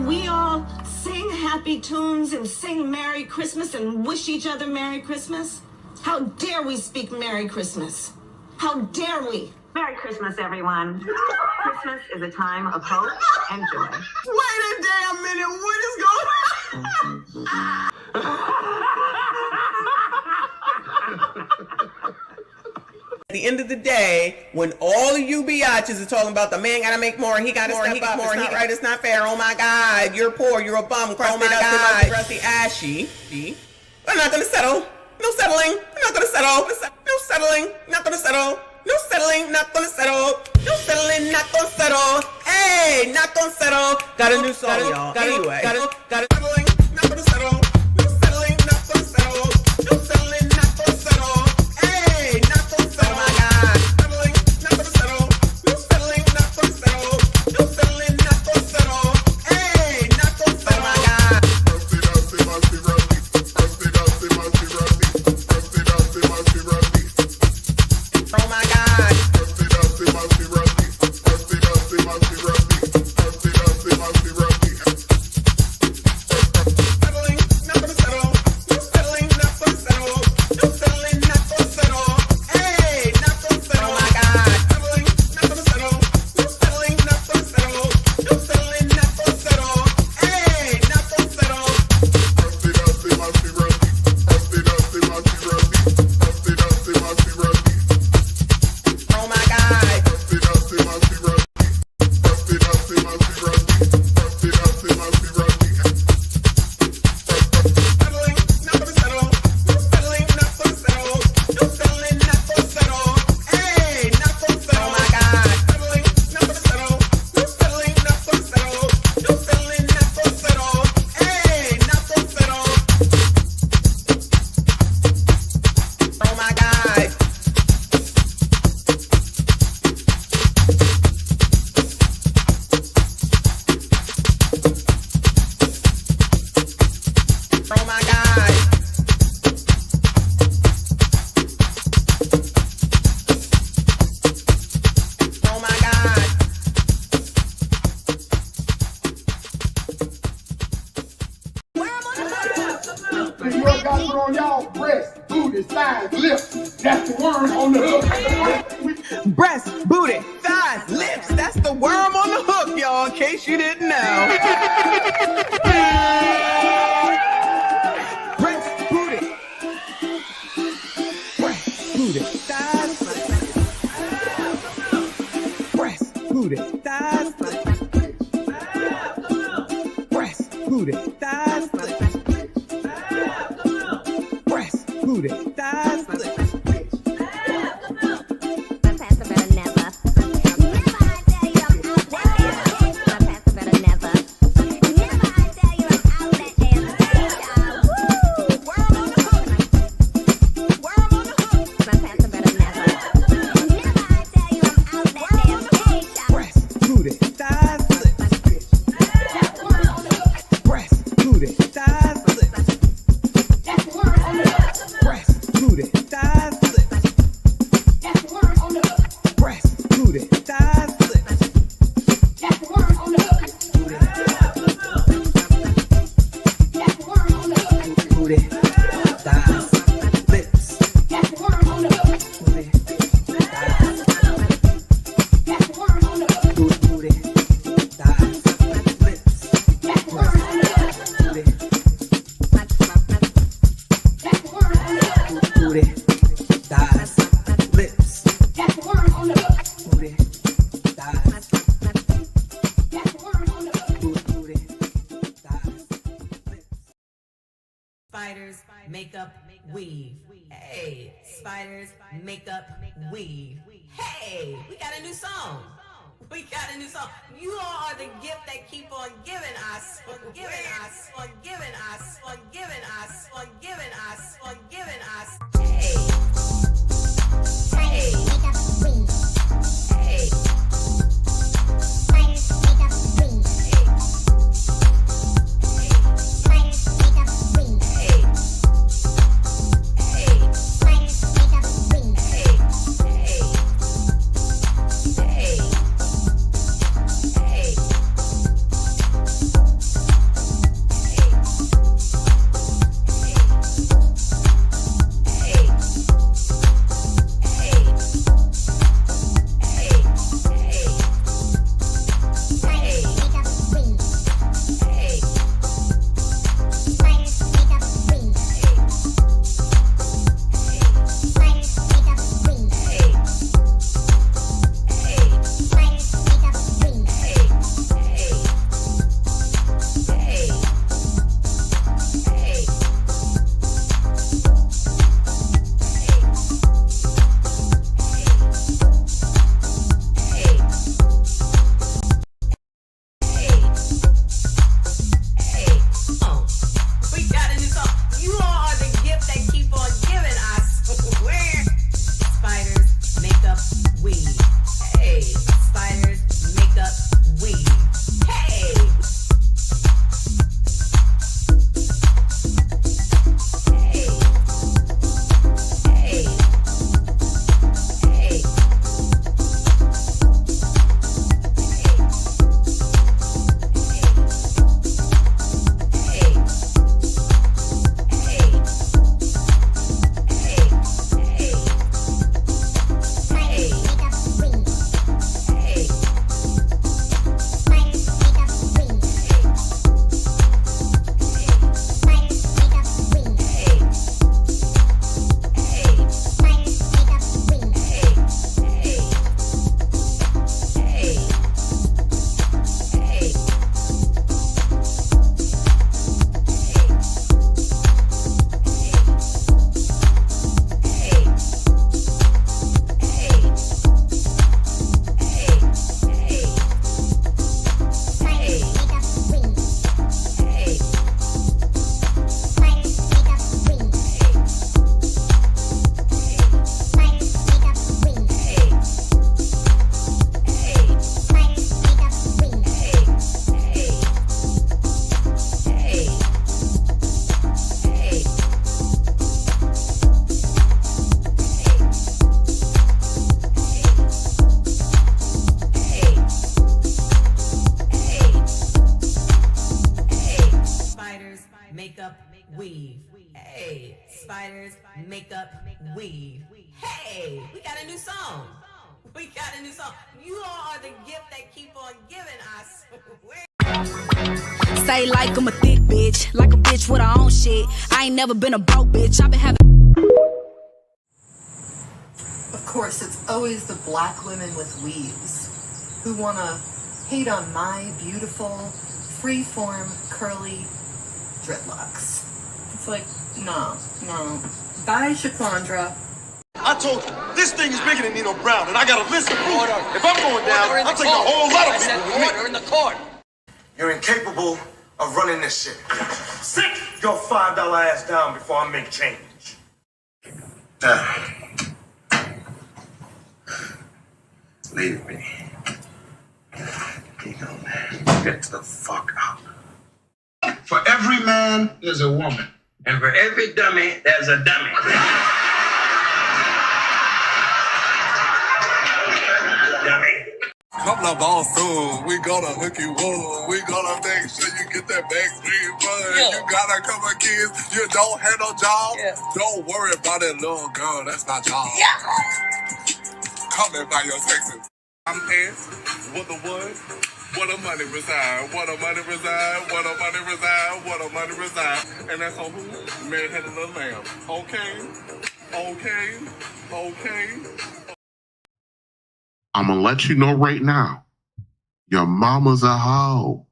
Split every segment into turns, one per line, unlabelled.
we all sing happy tunes and sing Merry Christmas and wish each other Merry Christmas? How dare we speak Merry Christmas? How dare we?
Merry Christmas, everyone. Christmas is a time of hope and joy.
Wait a damn minute, what is going on? At the end of the day, when all of you biatches are talking about the man gotta make more, he gotta step up, it's not right, it's not fair, oh my God, you're poor, you're a bum, crusty, oh my God, crusty, ashy. I'm not gonna settle. No settling. I'm not gonna settle. No settling. Not gonna settle. No settling. Not gonna settle. No settling. Not gonna settle. Hey, not gonna settle. Got a new song, y'all. Anyway, got it. Settling. Not gonna settle. No settling. Not gonna settle. No settling. Not gonna settle. Hey, not gonna settle. Oh my God. Settling. Not gonna settle. No settling. Not gonna settle. No settling. Not gonna settle. Hey, not gonna settle. Oh my God. Oh my God. Settling, not gonna settle. No settling, not gonna settle. No settling, not gonna settle. Hey, not gonna settle. Oh my God. Settling, not gonna settle. No settling, not gonna settle. No settling, not gonna settle. Hey, not gonna settle. Oh my God. Settling, not gonna settle. No settling, not gonna settle. No settling, not gonna settle. Hey, not gonna settle. Oh my God. Settling, not gonna settle. No settling, not gonna settle. No settling, not gonna settle. Hey, not gonna settle. Oh my God. Oh my God. Oh my God.
This word got put on y'all breast, booty, thighs, lips. That's the word on the hook.
Breast, booty, thighs, lips. That's the worm on the hook, y'all, in case you didn't know. Breast, booty. Breast, booty, thighs. Breast, booty, thighs. Breast, booty, thighs. Breast, booty, thighs. Breast, booty, thighs. Breast, booty, thighs. Breast, booty, thighs. Breast, booty, thighs. Booty, thighs, lips. Booty, thighs. Booty, thighs, lips. Booty, booty, thighs, lips. Booty, thighs. Booty, thighs, lips. Spiders, makeup, weave. Hey, spiders, makeup, weave. Hey, we got a new song. We got a new song. You all are the gift that keep on giving us, on giving us, on giving us, on giving us, on giving us, on giving us. Hey, hey, hey.
spiders, makeup, weed. Hey, we got a new song. We got a new song. You all are the gift that keep on giving, I swear.
Say like I'm a thick bitch, like a bitch with her own shit. I ain't never been a broke bitch. I've been having.
Of course, it's always the black women with weaves who want to hate on my beautiful, free-form, curly dreadlocks. It's like, no. Bye, Shaquandra.
I told you, this thing is bigger than Nino Brown, and I got a list of proof. If I'm going down, I'm taking a whole lot of people with me.
Order in the court.
You're incapable of running this shit. Sit your $5 ass down before I make change. Leave me. You know, man, get the fuck out.
For every man, there's a woman.
And for every dummy, there's a dummy.
Couple of balls soon, we gonna hook you up. We gonna make sure you get that backstreet money.
Yeah.
You got a couple of kids, you don't have no job.
Yeah.
Don't worry about that little girl, that's not job.
Yeah.
Come in by your Texas. I'm asked, what the what? Where the money reside? Where the money reside? Where the money reside? Where the money reside? And that's on who? Man had a little lamb. Okay.
I'm gonna let you know right now, your mama's a hoe.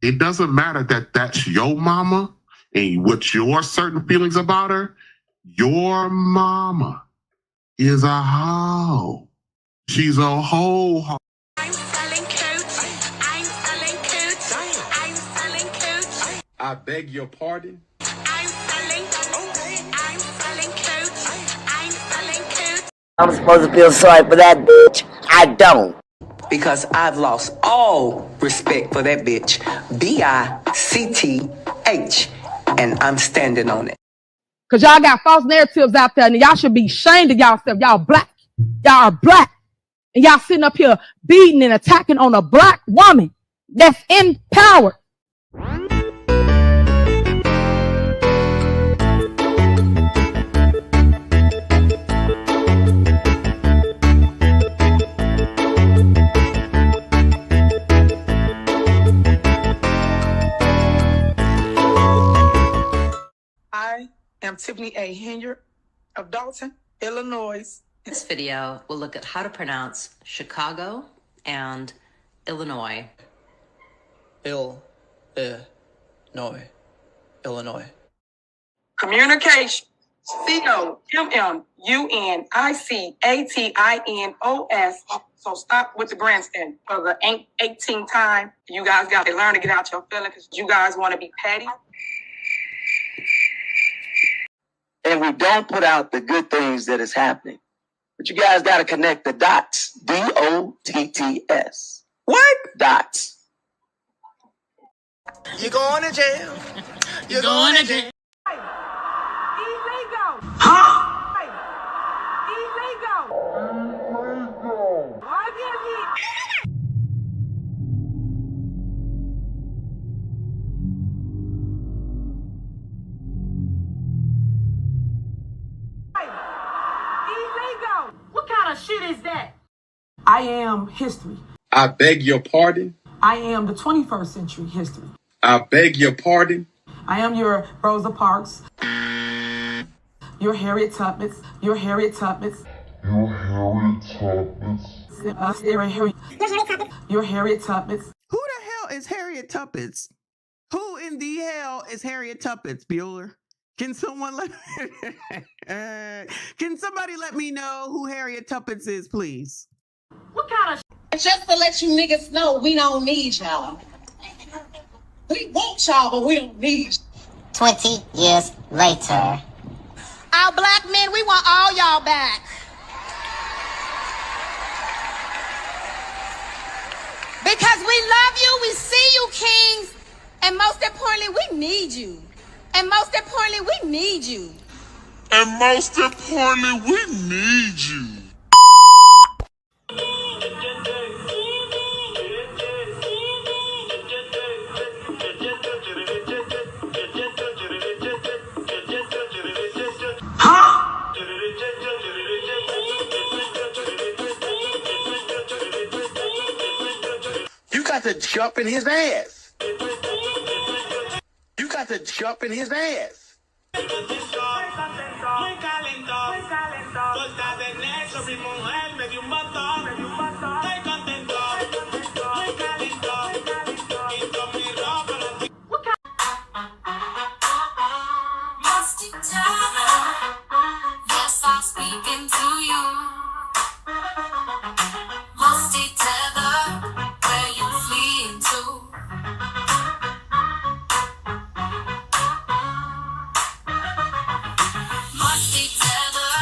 It doesn't matter that that's your mama and what your certain feelings about her. Your mama is a hoe. She's a hoe.
I'm selling coats. I'm selling coats. I'm selling coats.
I beg your pardon?
I'm selling coats. I'm selling coats.
I'm supposed to feel sorry for that bitch. I don't.
Because I've lost all respect for that bitch. B-I-C-T-H. And I'm standing on it.
Because y'all got false narratives out there, and y'all should be ashamed of y'allself. Y'all black. Y'all are black. And y'all sitting up here beating and attacking on a black woman that's in power.
I am Tiffany A. Henyard of Dalton, Illinois.
This video will look at how to pronounce Chicago and Illinois.
Illinois. Communication. COMMUNICATIONOS. So stop with the grandstand. For the 18th time, you guys got to learn to get out your feelings because you guys want to be petty.
And we don't put out the good things that is happening. But you guys got to connect the dots. D-O-T-T-S.
What?
Dots.
You going to jail.
You're going to jail.
Illegal.
Huh?
Illegal. Illegal. What kind of shit is that?
I am history.
I beg your pardon?
I am the 21st century history.
I beg your pardon?
I am your Rosa Parks, your Harriet Tubmans, your Harriet Tubmans, your Harriet Tubmans.
Who the hell is Harriet Tubmans? Who in the hell is Harriet Tubmans, Bueller? Can someone can somebody let me know who Harriet Tubmans is, please?
What kind of
Just to let you niggas know, we don't need y'all. We want y'all, but we don't need you.
20 years later.
Our black men, we want all y'all back. Because we love you, we see you, kings, and most importantly, we need you. And most importantly, we need you.
And most importantly, we need you.
got to jump in his ass. You got to jump in his ass.
Yes, I'm speaking to you. Musty tether, where you fleeing to? Musty tether,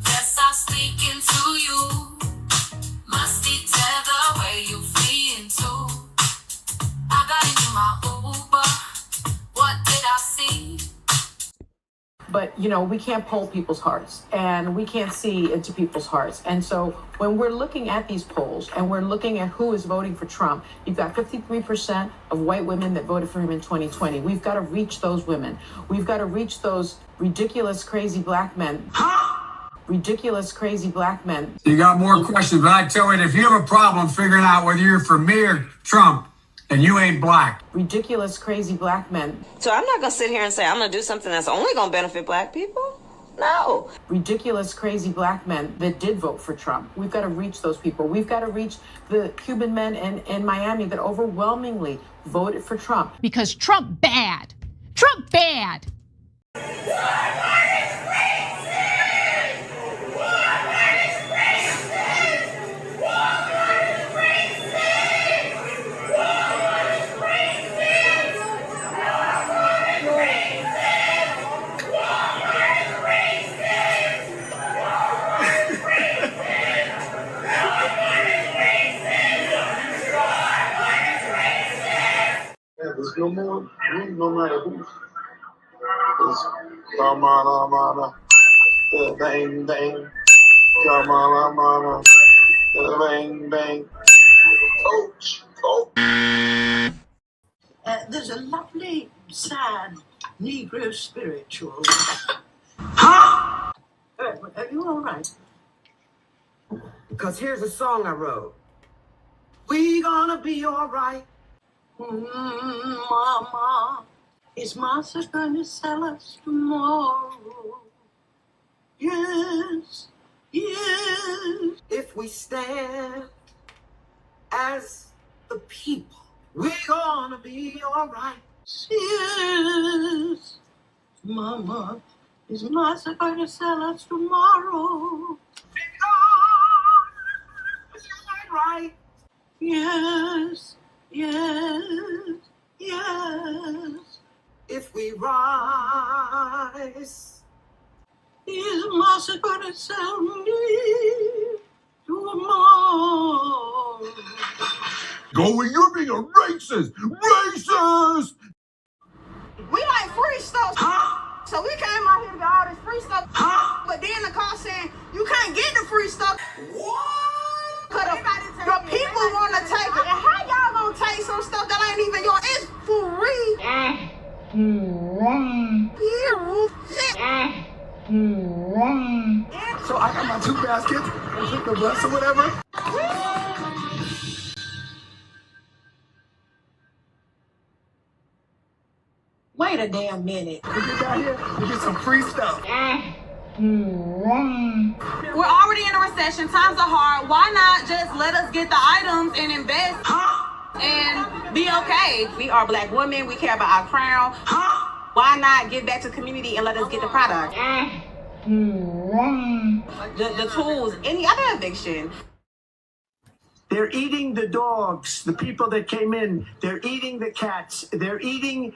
yes, I'm speaking to you. Musty tether, where you fleeing to? I got into my Uber. What did I see?
But, you know, we can't poll people's hearts and we can't see into people's hearts. And so when we're looking at these polls and we're looking at who is voting for Trump, you've got 53% of white women that voted for him in 2020. We've got to reach those women. We've got to reach those ridiculous, crazy black men. Ridiculous, crazy black men.
You got more questions, but I tell you, if you have a problem figuring out whether you're for me or Trump, and you ain't black.
Ridiculous, crazy black men.
So I'm not going to sit here and say I'm going to do something that's only going to benefit black people. No.
Ridiculous, crazy black men that did vote for Trump. We've got to reach those people. We've got to reach the Cuban men in Miami that overwhelmingly voted for Trump.
Because Trump bad. Trump bad.
There's no more, no matter who. Come on, bang, bang. Come on, bang, bang. Coach.
There's a lovely, sad Negro spiritual.
Huh?
Are you all right?
Because here's a song I wrote. We gonna be all right.
Mama, is Martha gonna sell us tomorrow? Yes, yes.
If we stand as the people, we're gonna be all right.
Yes, Mama, is Martha gonna sell us tomorrow?
Right.
Yes. Yes, yes.
If we rise,
is Martha gonna sell me tomorrow?
Go where you're being a racist! Racist!
We like free stuff. Huh? So we came out here to get all this free stuff. Huh? But then the car saying you can't get the free stuff.
What?
Cause the people want to take it. And how y'all gonna take some stuff that ain't even yours? It's free.
So I got my 2 baskets and took the bus or whatever.
Wait a damn minute.
We get down here, we get some free stuff.
We're already in a recession. Times are hard. Why not just let us get the items and invest and be okay? We are black women. We care about our crown. Why not give back to the community and let us get the product? The tools, any other eviction.
They're eating the dogs, the people that came in. They're eating the cats. They're eating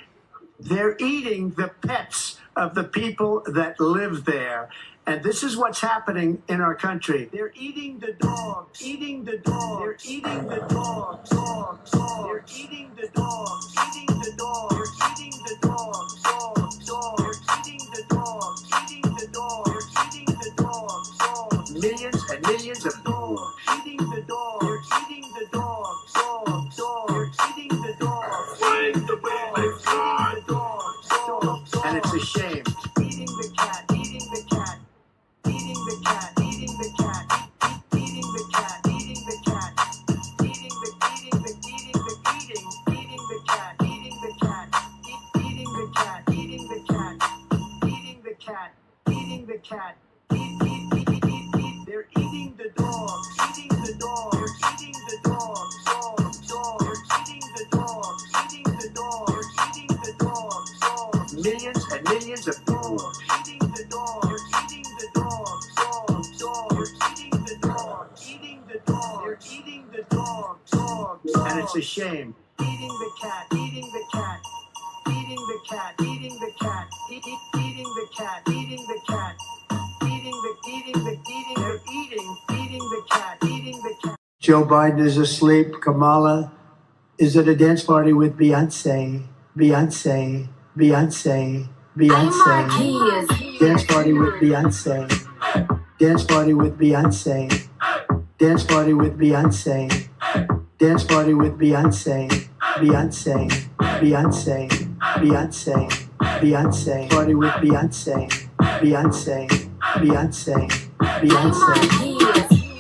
the pets of the people that live there. And this is what's happening in our country. They're eating the dogs, eating the dogs. They're eating the dogs, dogs, dogs. They're eating the dogs, eating the dogs. They're eating the dogs, dogs, dogs. They're eating the dogs, eating the dogs. They're eating the dogs, dogs. Millions and millions of dogs, eating the dogs. They're eating the dogs, dogs, dogs. They're eating the dogs. Find the way, my God. Dogs, dogs, dogs. And it's a shame. Eating the cat, eating the cat. Eating the cat, eating the cat, eating the cat, eating the cat, eating the And it's a shame. Eating the cat, eating the cat, eating the cat, eating the cat, eating the cat, eating the cat, eating the cat, eating the cat. Joe Biden is asleep. Kamala is at a dance party with Beyonce. Beyonce, Beyonce, Beyonce. Dance party with Beyonce. Dance party with Beyonce. Dance party with Beyonce. Dance party with Beyonce. Beyonce, Beyonce, Beyonce, Beyonce. Party with Beyonce. Beyonce, Beyonce, Beyonce.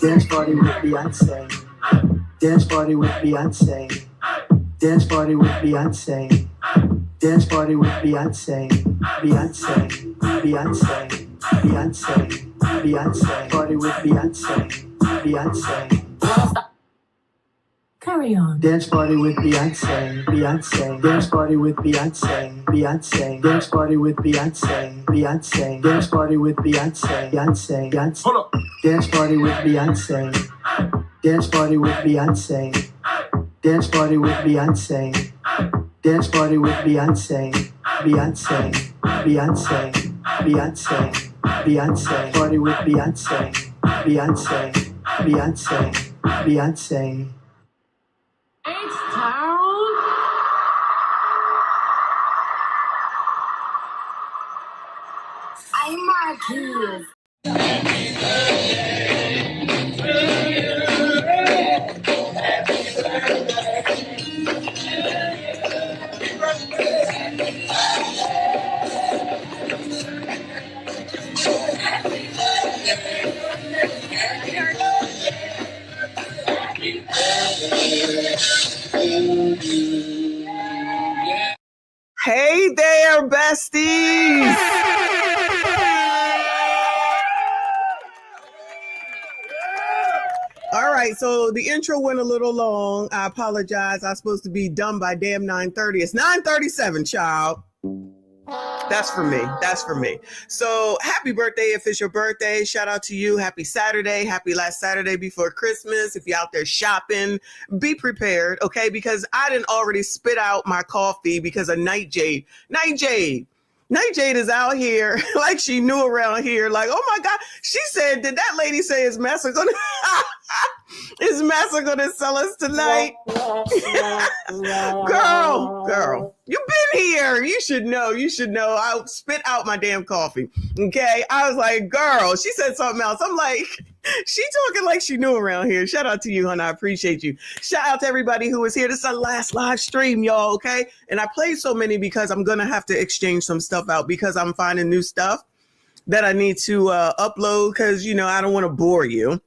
Dance party with Beyonce. Dance party with Beyonce. Dance party with Beyonce. Dance party with Beyonce. Beyonce, Beyonce, Beyonce, Beyonce. Party with Beyonce. Beyonce.
Carry on.
Dance party with Beyonce. Beyonce. Dance party with Beyonce. Beyonce. Dance party with Beyonce. Beyonce. Dance party with Beyonce. Beyonce. Beyonce. Hold up. Dance party with Beyonce. Dance party with Beyonce. Dance party with Beyonce. Dance party with Beyonce. Beyonce. Beyonce. Beyonce. Beyonce. Party with Beyonce. Beyonce. Beyonce. Beyonce.
H-Town. I'm Marquise.
Hey there, besties. All right, so the intro went a little long. I apologize. I was supposed to be done by damn 9:30. It's 9:37, child. That's for me. That's for me. So happy birthday if it's your birthday. Shout out to you. Happy Saturday. Happy last Saturday before Christmas. If you're out there shopping, be prepared, okay? Because I didn't already spit out my coffee because of Nightjade. Nightjade is out here like she knew around here. Like, oh my God. She said, did that lady say is Massa gonna sell us tonight? Girl, you've been here. You should know. I spit out my damn coffee. Okay. I was like, girl, she said something else. I'm like, she talking like she knew around here. Shout out to you, honey. I appreciate you. Shout out to everybody who was here. This is our last live stream, y'all. Okay. And I played so many because I'm going to have to exchange some stuff out because I'm finding new stuff that I need to upload because, I don't want to bore you.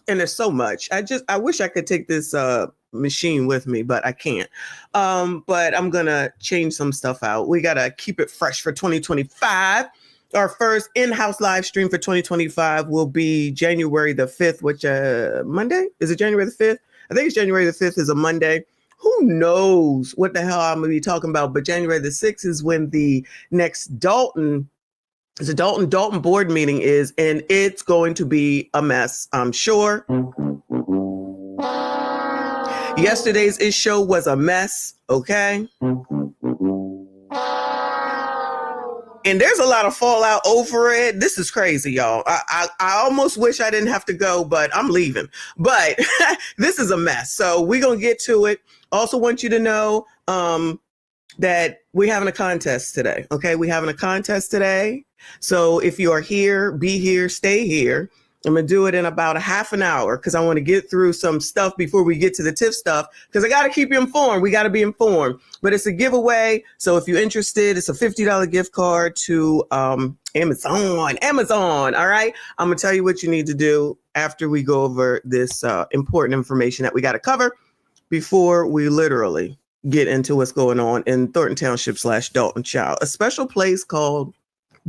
And there's so much. I wish I could take this machine with me, but I can't. But I'm going to change some stuff out. We got to keep it fresh for 2025. Our first in-house live stream for 2025 will be January the 5th, which Monday? Is it January the 5th? I think it's January the 5th is a Monday. Who knows what the hell I'm going to be talking about? But January the 6th is when the next Dalton board meeting is, and it's going to be a mess, I'm sure. Yesterday's show was a mess, okay? And there's a lot of fallout over it. This is crazy, y'all. I almost wish I didn't have to go, but I'm leaving. But this is a mess. So we're going to get to it. Also want you to know that we're having a contest today. Okay, we're having a contest today. So if you are here, be here, stay here. I'm going to do it in about a half an hour because I want to get through some stuff before we get to the tip stuff because I got to keep you informed. We got to be informed. But it's a giveaway. So if you're interested, it's a $50 gift card to Amazon. All right. I'm going to tell you what you need to do after we go over this important information that we got to cover before we literally get into what's going on in Thornton Township / Dalton, child. A special place called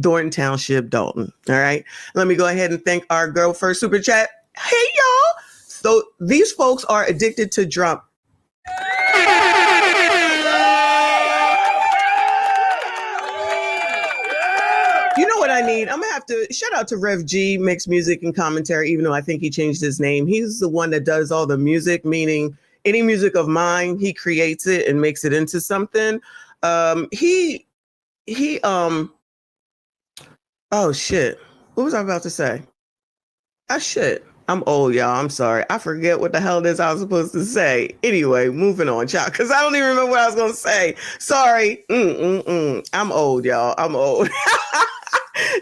Thornton Township, Dalton. All right. Let me go ahead and thank our girl first super chat. Hey, y'all. So these folks are addicted to Trump. You know what I I need. I'm gonna have to shout out to Rev G, makes music and commentary, even though I think he changed his name. He's the one that does all the music, meaning any music of mine, he creates it and makes it into something. He oh shit. What was I about to say? Shit. I'm old, y'all. I'm sorry. I forget what the hell it is I was supposed to say. Anyway, moving on, child, because I don't even remember what I was going to say. Sorry. I'm old, y'all. I'm old.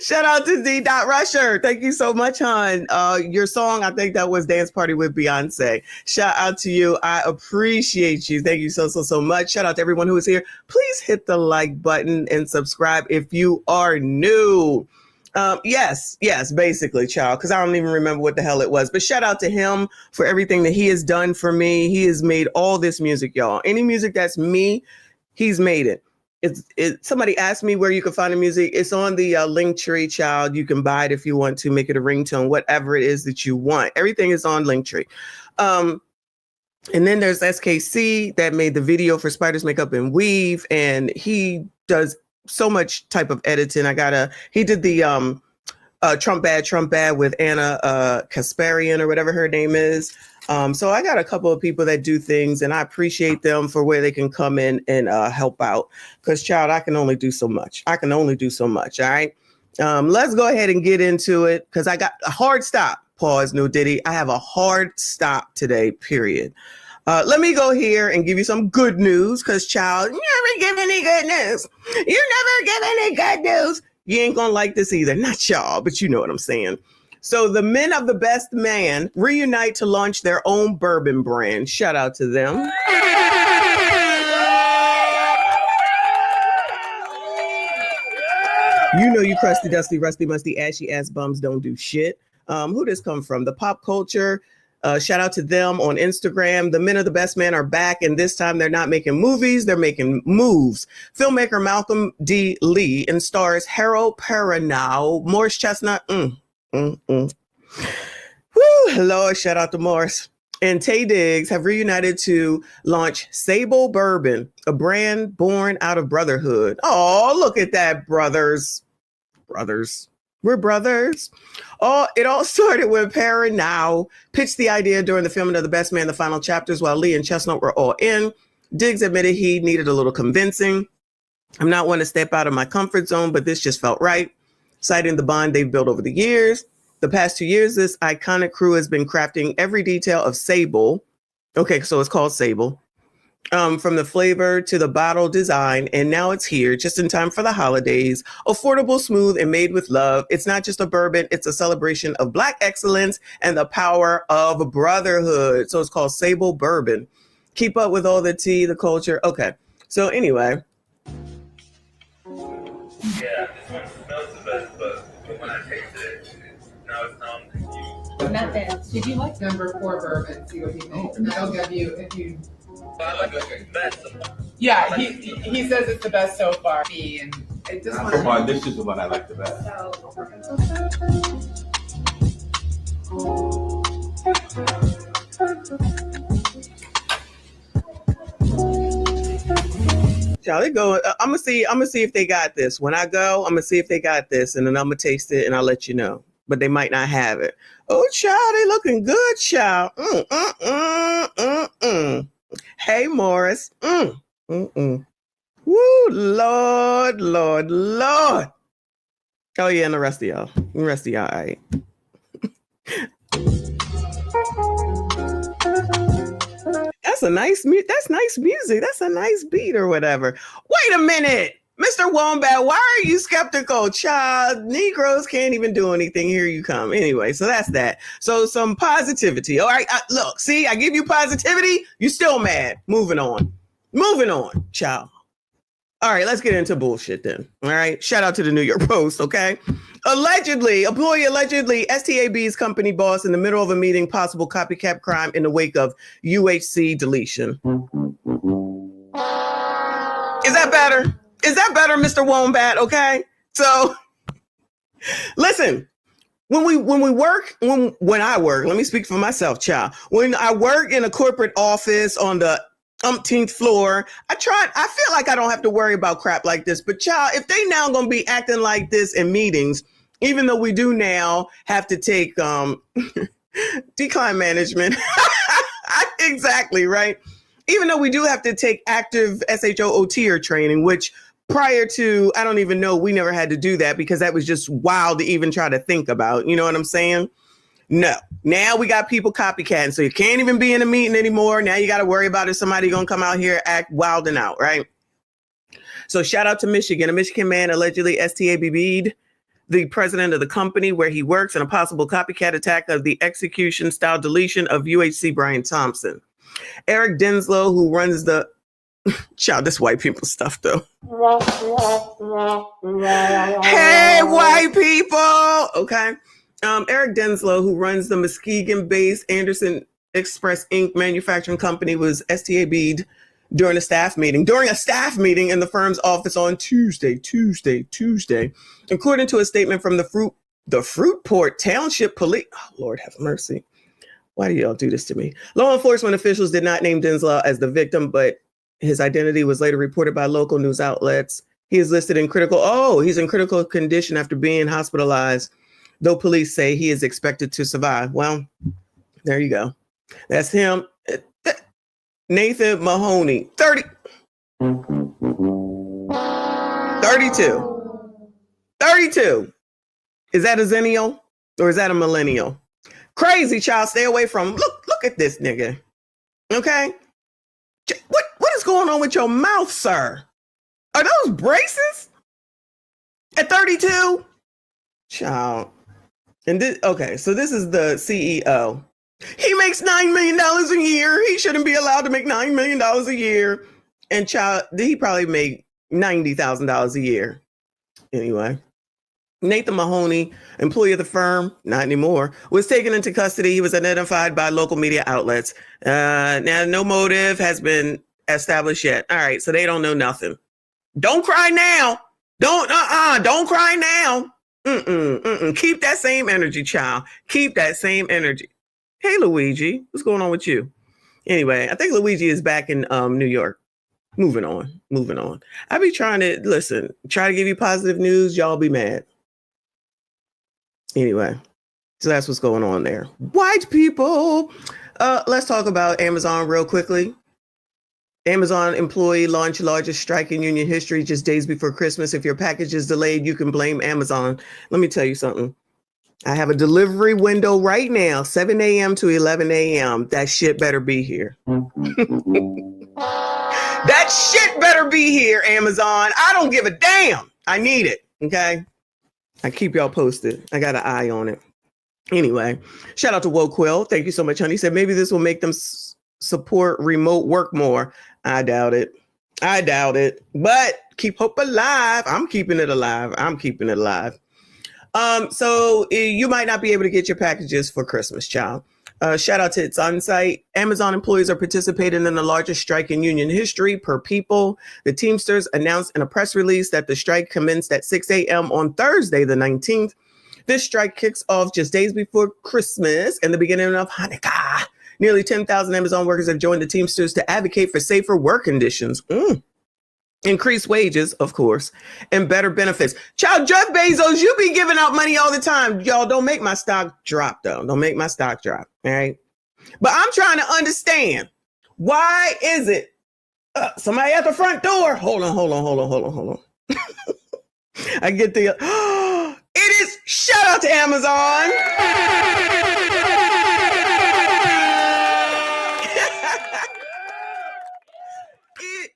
Shout out to D. Rusher. Thank you so much, hon. Your song, I think that was Dance Party with Beyonce. Shout out to you. I appreciate you. Thank you so much. Shout out to everyone who is here. Please hit the like button and subscribe if you are new. Yes, basically, child, because I don't even remember what the hell it was. But shout out to him for everything that he has done for me. He has made all this music, y'all. Any music that's me, he's made it. Somebody asked me where you can find the music. It's on the Linktree, child. You can buy it if you want to, make it a ringtone, whatever it is that you want. Everything is on Linktree. And then there's SKC that made the video for Spiders Makeup and Weave, and he does so much type of editing. He did the Trump Bad with Anna Kasparian or whatever her name is. So I got a couple of people that do things, and I appreciate them for where they can come in and help out. Because, child, I can only do so much. All right. Let's go ahead and get into it, because I got a hard stop. Pause, no Diddy. I have a hard stop today, period. Let me go here and give you some good news, because, child, you never give any good news. You ain't gonna like this either. Not y'all, but you know what I'm saying. So the men of the Best Man reunite to launch their own bourbon brand. Shout out to them. You know you crusty, dusty, rusty, musty, ashy ass bums don't do shit. Who this come from? The Pop Culture. Shout out to them on Instagram. The Men of the Best Man are back, and this time they're not making movies, they're making moves. Filmmaker Malcolm D. Lee and stars Harold Perrineau, Morris Chestnut. Woo, Lord, shout out to Morris. And Tay Diggs have reunited to launch Sable Bourbon, a brand born out of brotherhood. Oh, look at that, brothers. We're brothers. Oh, it all started when Perrineau pitched the idea during the filming of The Best Man, the final chapters, while Lee and Chestnut were all in. Diggs admitted he needed a little convincing. I'm not one to step out of my comfort zone, but this just felt right. Citing the bond they've built over the years. The past 2 years, this iconic crew has been crafting every detail of Sable. Okay, so it's called Sable. From the flavor to the bottle design, and now it's here just in time for the holidays. Affordable, smooth, and made with love. It's not just a bourbon, it's a celebration of Black excellence and the power of brotherhood. So it's called Sable Bourbon. Keep up with all the tea, the culture. Okay, so anyway.
Yeah, this one smells the best, but when I taste it, now it's confused.
Not bad. Did you like number 4 bourbon? See what he thinks. And that'll give you, if you.
I like the best.
Yeah, he says it's the best so far. And it just
So far, this is the one I like the best.
Y'all, they go. I'm gonna see if they got this. When I go, I'm gonna see if they got this, and then I'm gonna taste it, and I'll let you know. But they might not have it. Oh, child, they looking good, child. Hey, Morris. Woo, Lord. Oh yeah, and the rest of y'all. All right. That's nice music. That's a nice beat or whatever. Wait a minute, Mr. Wombat, why are you skeptical? Child, Negroes can't even do anything. Here you come. Anyway, so that's that. So some positivity. All right, look, see, I give you positivity. You still mad. Moving on, child. All right, let's get into bullshit then. All right, shout out to the New York Post, okay? Employee allegedly, STAB's company boss in the middle of a meeting, possible copycat crime in the wake of UHC deletion. Is that better? Mr. Wombat? Okay. So listen, when I work, let me speak for myself, child. When I work in a corporate office on the umpteenth floor. I feel like I don't have to worry about crap like this, but child, if they now gonna be acting like this in meetings, even though we do now have to take decline management. Exactly, right? Even though we do have to take active SHOOTer training, which prior to, I don't even know, we never had to do that because that was just wild to even try to think about. You know what I'm saying? No. Now we got people copycatting, so you can't even be in a meeting anymore. Now you got to worry about if somebody going to come out here act wild and out, right? So shout out to Michigan. A Michigan man allegedly STABB'd the president of the company where he works in a possible copycat attack of the execution style deletion of UHC Brian Thompson. Eric Denslow, who runs the child, this white people stuff though. Hey, white people. Okay. Eric Denslow, who runs the Muskegon-based Anderson Express Inc. manufacturing company, was STAB'd during a staff meeting in the firm's office on Tuesday. According to a statement from the Fruitport Township Police. Oh, Lord have mercy. Why do y'all do this to me? Law enforcement officials did not name Denslow as the victim, but his identity was later reported by local news outlets. He is listed in he's in critical condition after being hospitalized, though police say he is expected to survive. Well, there you go. That's him. Nathan Mahoney, 32. 32. Is that a zennial or is that a millennial? Crazy, child. Stay away from him. Look at this nigga. Okay. What is going on with your mouth, sir? Are those braces? At 32? Child. And this, okay, so this is the CEO. He makes $9 million a year. He shouldn't be allowed to make $9 million a year. And child, he probably made $90,000 a year. Anyway, Nathan Mahoney, employee of the firm, not anymore, was taken into custody. He was identified by local media outlets. Now, no motive has been established yet. All right, so they don't know nothing. Don't cry now. Don't cry now. Keep that same energy, child. Keep that same energy. Hey, Luigi, what's going on with you? Anyway, I think Luigi is back in New York. Moving on. I be trying to, try to give you positive news. Y'all be mad. Anyway, so that's what's going on there. White people. Let's talk about Amazon real quickly. Amazon employee launched largest strike in union history just days before Christmas. If your package is delayed, you can blame Amazon. Let me tell you something. I have a delivery window right now, 7 a.m. to 11 a.m. That shit better be here. That shit better be here, Amazon. I don't give a damn. I need it. Okay. I keep y'all posted. I got an eye on it. Anyway, shout out to Woe Quill. Thank you so much, honey. He said maybe this will make them support remote work more. I doubt it. But keep hope alive. I'm keeping it alive. So you might not be able to get your packages for Christmas, child. Shout out to It's On Site. Amazon employees are participating in the largest strike in union history per people. The Teamsters announced in a press release that the strike commenced at 6 a.m. on Thursday, the 19th. This strike kicks off just days before Christmas and the beginning of Hanukkah. Nearly 10,000 Amazon workers have joined the Teamsters to advocate for safer work conditions. Increased wages, of course, and better benefits. Child, Jeff Bezos, you be giving out money all the time. Y'all, don't make my stock drop, though. Don't make my stock drop, all right? But I'm trying to understand, why is it somebody at the front door? Hold on. I get the, it is, shout out to Amazon.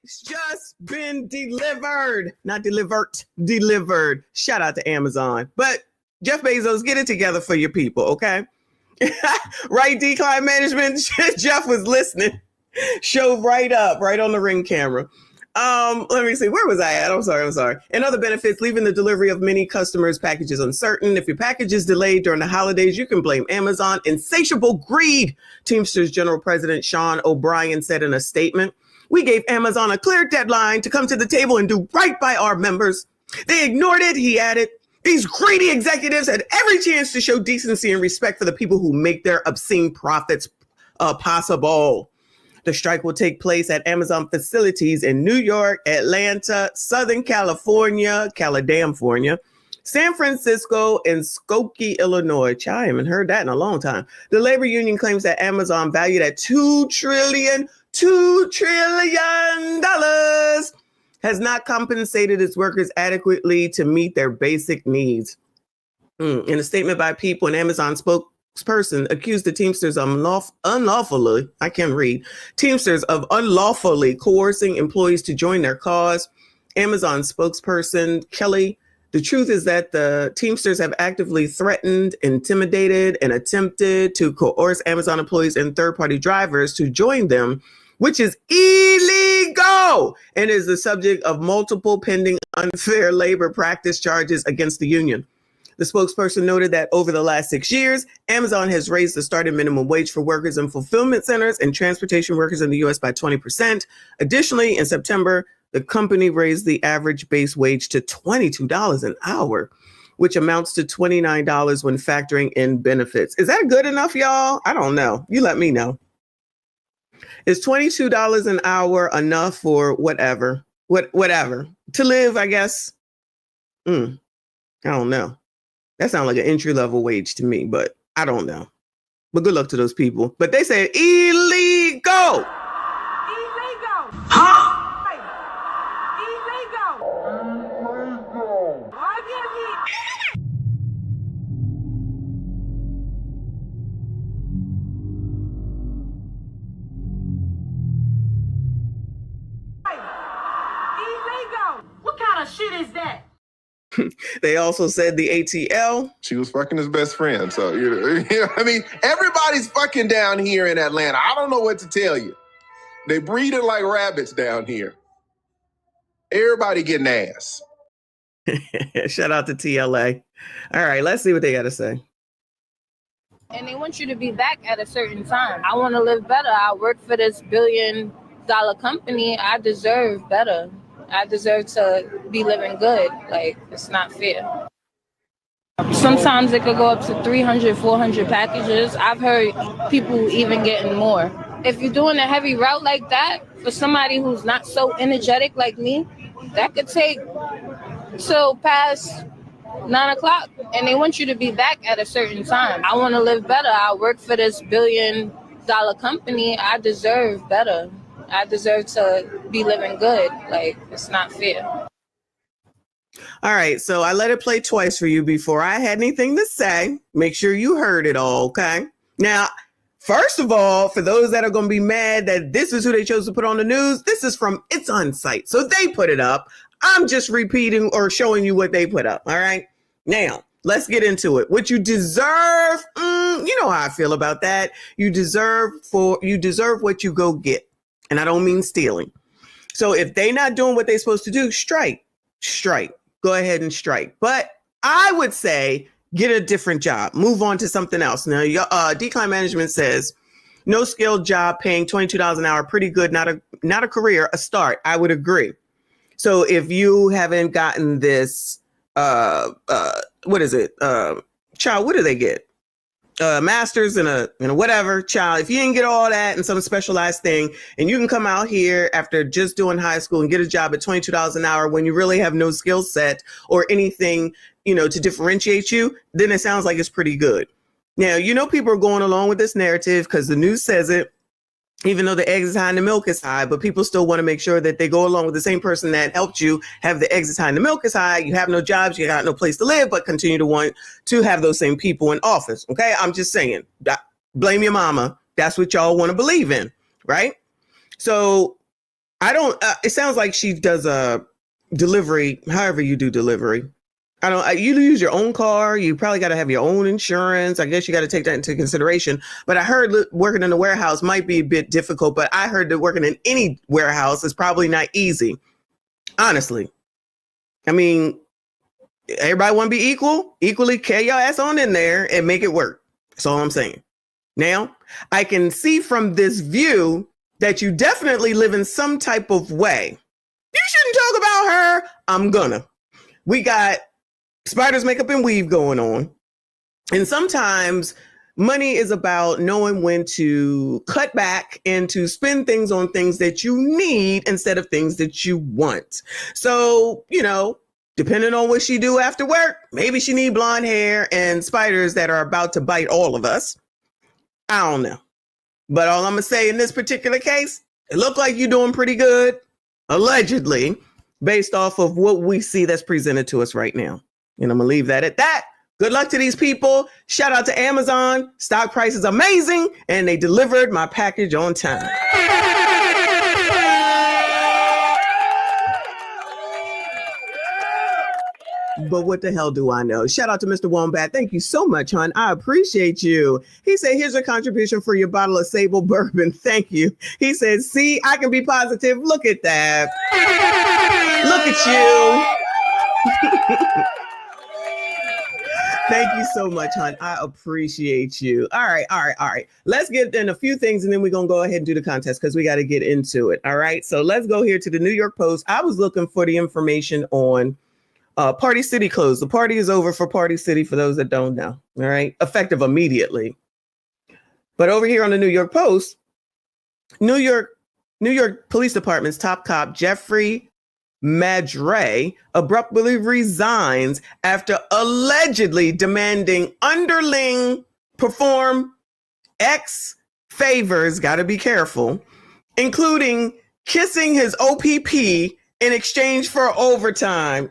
It's just been delivered. Not delivered. Shout out to Amazon. But Jeff Bezos, get it together for your people, okay? Right, decline management. Jeff was listening. Showed right up, right on the Ring camera. Let me see. Where was I at? I'm sorry. And other benefits, leaving the delivery of many customers' packages uncertain. If your package is delayed during the holidays, you can blame Amazon. Insatiable greed, Teamsters General President Sean O'Brien said in a statement. We gave Amazon a clear deadline to come to the table and do right by our members. They ignored it, he added. These greedy executives had every chance to show decency and respect for the people who make their obscene profits possible. The strike will take place at Amazon facilities in New York, Atlanta, Southern California, San Francisco, and Skokie, Illinois. I haven't heard that in a long time. The labor union claims that Amazon, valued at $2 trillion, has not compensated its workers adequately to meet their basic needs. In a statement by People, an Amazon spokesperson accused the Teamsters of unlawfully coercing employees to join their cause. Amazon spokesperson Kelly, the truth is that the Teamsters have actively threatened, intimidated, and attempted to coerce Amazon employees and third-party drivers to join them, which is illegal and is the subject of multiple pending unfair labor practice charges against the union. The spokesperson noted that over the last 6 years, Amazon has raised the starting minimum wage for workers in fulfillment centers and transportation workers in the U.S. by 20%. Additionally, in September, the company raised the average base wage to $22 an hour, which amounts to $29 when factoring in benefits. Is that good enough, y'all? I don't know. You let me know. Is $22 an hour enough for whatever to live, I guess? I don't know. That sounds like an entry-level wage to me, but I don't know. But good luck to those people. But they said illegal.
Illegal.
Huh?
What kind of shit is that?
They also said the ATL.
She was fucking his best friend. So, I mean, everybody's fucking down here in Atlanta. I don't know what to tell you. They breed it like rabbits down here. Everybody getting ass.
Shout out to TLA. All right, let's see what they got to say.
And they want you to be back at a certain time. I want to live better. I work for this $1 billion company. I deserve better. I deserve to be living good. Like, it's not fair. Sometimes it could go up to 300, 400 packages. I've heard people even getting more. If you're doing a heavy route like that, for somebody who's not so energetic like me, that could take till past 9 o'clock. And they want you to be back at a certain time. I want to live better. I work for this $1 billion company. I deserve better. I deserve to be living good. Like, it's not fair.
All right, so I let it play twice for you before I had anything to say. Make sure you heard it all, okay? Now, first of all, for those that are going to be mad that this is who they chose to put on the news, this is from It's On Site. So they put it up. I'm just repeating or showing you what they put up, all right? Now, let's get into it. What you deserve, you know how I feel about that. You deserve what you go get. And I don't mean stealing. So if they not doing what they're supposed to do, strike. Go ahead and strike. But I would say get a different job. Move on to something else. Now, Decline Management says no skilled job paying $22 an hour, pretty good. Not a career, a start. I would agree. So if you haven't gotten this, what is it? Child, what do they get? Master's in a whatever, child. If you didn't get all that and some specialized thing, and you can come out here after just doing high school and get a job at $22 an hour when you really have no skill set or anything, to differentiate you, then it sounds like it's pretty good. Now, people are going along with this narrative because the news says it, even though the eggs is high and the milk is high, but people still want to make sure that they go along with the same person that helped you have the eggs is high and the milk is high. You have no jobs, you got no place to live, but continue to want to have those same people in office. Okay. I'm just saying, blame your mama. That's what y'all want to believe in. Right. So it sounds like she does a delivery, however you do delivery. You use your own car. You probably got to have your own insurance. I guess you got to take that into consideration. But I heard working in a warehouse might be a bit difficult, but I heard that working in any warehouse is probably not easy. Honestly. I mean, everybody want to be equally carry your ass on in there and make it work. That's all I'm saying. Now, I can see from this view that you definitely live in some type of way. You shouldn't talk about her. I'm gonna. We got spiders, makeup, and weave going on. And sometimes Money is about knowing when to cut back and to spend things on things that you need instead of things that you want. So, you know, depending on what she do after work, maybe she need blonde hair and spiders that are about to bite all of us. I don't know. But all I'm going to say in this particular case, it looked like you're doing pretty good, allegedly, based off of what we see that's presented to us right now. And I'm going to leave that at that. Good luck to these people. Shout out to Amazon. Stock price is amazing. And they delivered my package on time. But what the hell do I know? Shout out to Mr. Wombat. Thank you so much, hon. I appreciate you. He said, here's a contribution for your bottle of Sable bourbon. Thank you. He said, see, I can be positive. Look at that. Look at you. Thank you so much, hon. I appreciate you. All right. Let's get in a few things and then we're going to go ahead and do the contest because we got to get into it. All right. So let's go here to the New York Post. I was looking for the information on Party City closed. The party is over for Party City for those that don't know. All right. Effective immediately. But over here on the New York Post, New York Police Department's top cop, Jeffrey Madre, abruptly resigns after allegedly demanding underling perform X favors, gotta be careful, including kissing his OPP in exchange for overtime.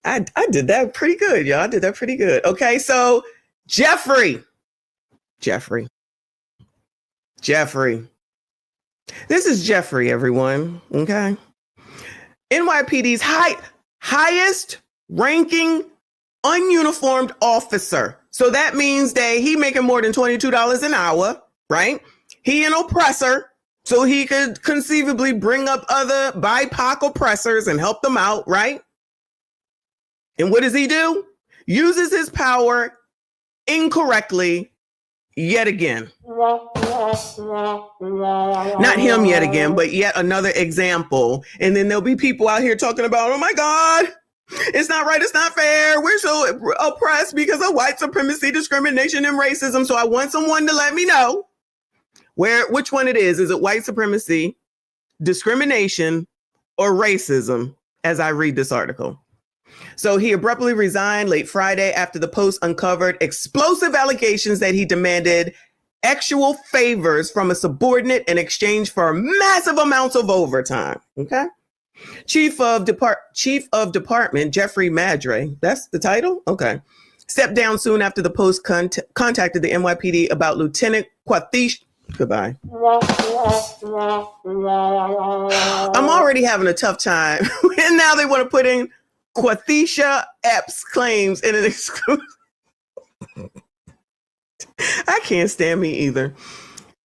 I did that pretty good, y'all. I did that pretty good. Okay, so Jeffrey. This is Jeffrey, everyone. Okay. NYPD's highest ranking ununiformed officer. So that means that he making more than $22 an hour, right? He an oppressor, so he could conceivably bring up other BIPOC oppressors and help them out, right? And what does he do? Uses his power incorrectly yet again. Not him yet again, but yet another example. And then there'll be people out here talking about, oh my God, it's not right, it's not fair. We're so oppressed because of white supremacy, discrimination, and racism. So I want someone to let me know which one it is. Is it white supremacy, discrimination, or racism as I read this article? So he abruptly resigned late Friday after the Post uncovered explosive allegations that he demanded actual favors from a subordinate in exchange for massive amounts of overtime. Okay. Chief of Department Jeffrey Madre, that's the title? Okay. Stepped down soon after the Post contacted the NYPD about Lieutenant Quathish. Goodbye. I'm already having a tough time. And now they want to put in Quathisha Epps claims in an exclusive. I can't stand me either.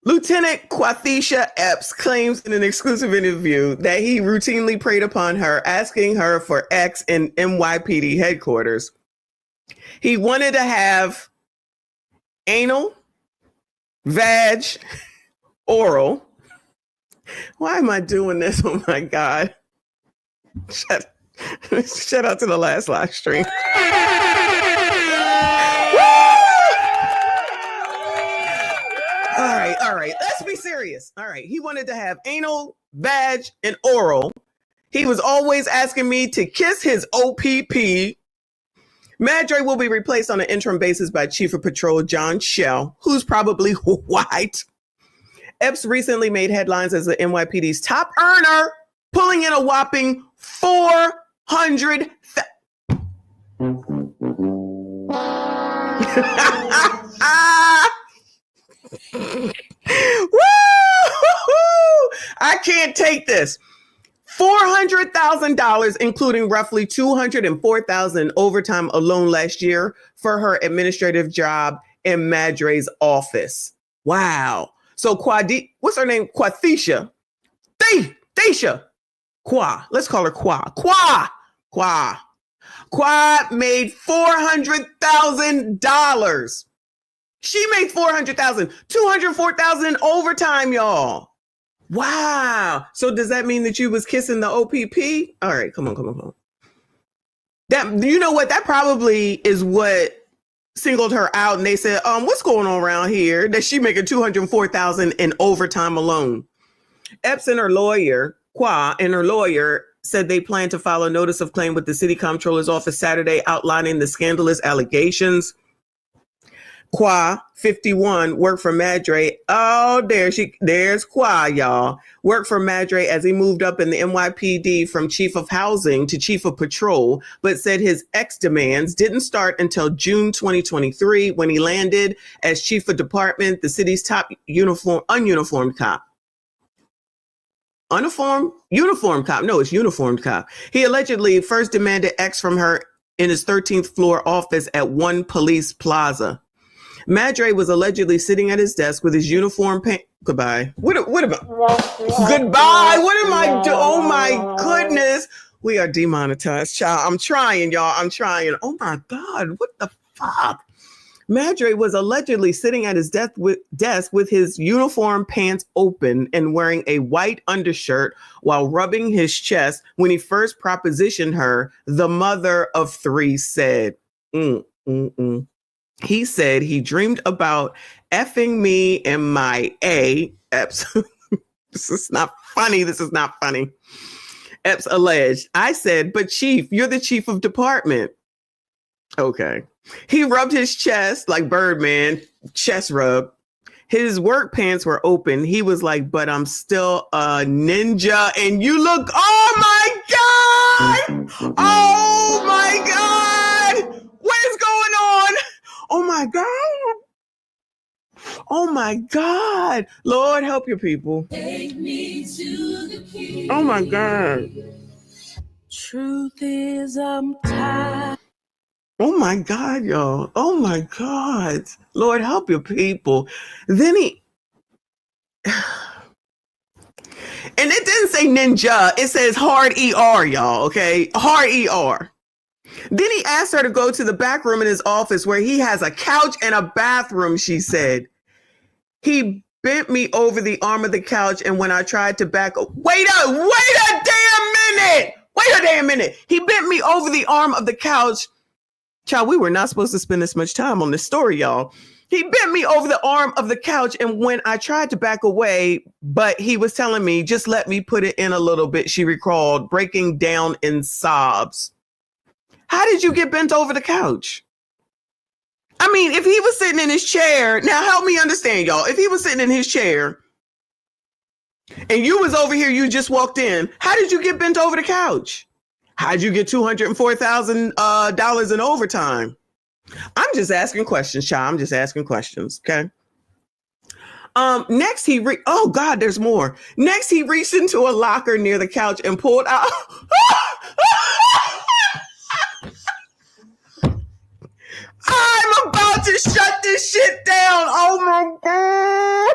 Lieutenant Quathisha Epps claims in an exclusive interview that he routinely preyed upon her, asking her for X in NYPD headquarters. He wanted to have anal, vag, oral. Why am I doing this? Oh my God. Shout out to the last live stream. All right. Let's be serious. All right. He wanted to have anal, vag, and oral. He was always asking me to kiss his OPP. Madre will be replaced on an interim basis by Chief of Patrol John Shell, who's probably white. Epps recently made headlines as the NYPD's top earner, pulling in a whopping $400,000. I can't take this. $400,000, including roughly $204,000 overtime alone last year for her administrative job in Madre's office. Wow. So what's her name? Quathisha. Thaisha. Qua. Let's call her Qua. Qua made $400,000. She made $400,000. $204,000 in overtime, y'all. Wow. So does that mean that you was kissing the OPP? All right, come on. That, you know what? That probably is what singled her out, and they said, what's going on around here? That she making $204,000 in overtime alone. Epps and her lawyer, Qua, and her lawyer said they plan to file a notice of claim with the city comptroller's office Saturday outlining the scandalous allegations. Qua, 51, worked for Madre. Oh, there's Qua, y'all. Worked for Madre as he moved up in the NYPD from chief of housing to chief of patrol, but said his ex demands didn't start until June 2023 when he landed as chief of department, the city's top ununiformed cop. Uniformed cop. No, it's uniformed cop. He allegedly first demanded X from her in his 13th floor office at One Police Plaza. Madre was allegedly sitting at his desk with his uniform Goodbye. What am I? Goodbye. What am I doing? Oh my goodness. We are demonetized, child. I'm trying, y'all. I'm trying. Oh my God. What the fuck? Madre was allegedly sitting at his desk with his uniform pants open and wearing a white undershirt while rubbing his chest when he first propositioned her, the mother of three said. He said he dreamed about effing me in my Epps. This is not funny. This is not funny. Epps alleged. I said, but chief, you're the chief of department. Okay. He rubbed his chest like Birdman, chest rub. His work pants were open. He was like, but I'm still a ninja and you look, oh my God. Oh my God. What is going on? Oh my God. Oh my God. Lord, help your people.
Take me to the king.
Oh my God.
Truth is, I'm tired.
Oh my God, y'all. Oh my God. Lord, help your people. Then he, and it didn't say ninja. It says hard ER, y'all. Okay. Hard ER. Then he asked her to go to the back room in his office where he has a couch and a bathroom, she said. He bent me over the arm of the couch, and when I tried to back up, wait a damn minute. He bent me over the arm of the couch. Child, we were not supposed to spend this much time on this story, y'all. He bent me over the arm of the couch, and when I tried to back away, but he was telling me, just let me put it in a little bit, she recalled, breaking down in sobs. How did you get bent over the couch? I mean, if he was sitting in his chair, now help me understand, y'all. If he was sitting in his chair and you was over here, you just walked in, how did you get bent over the couch? How'd you get $204,000 in overtime? I'm just asking questions, child. I'm just asking questions, okay? Next, oh God, there's more. Next, he reached into a locker near the couch and pulled out. I'm about to shut this shit down. Oh my God.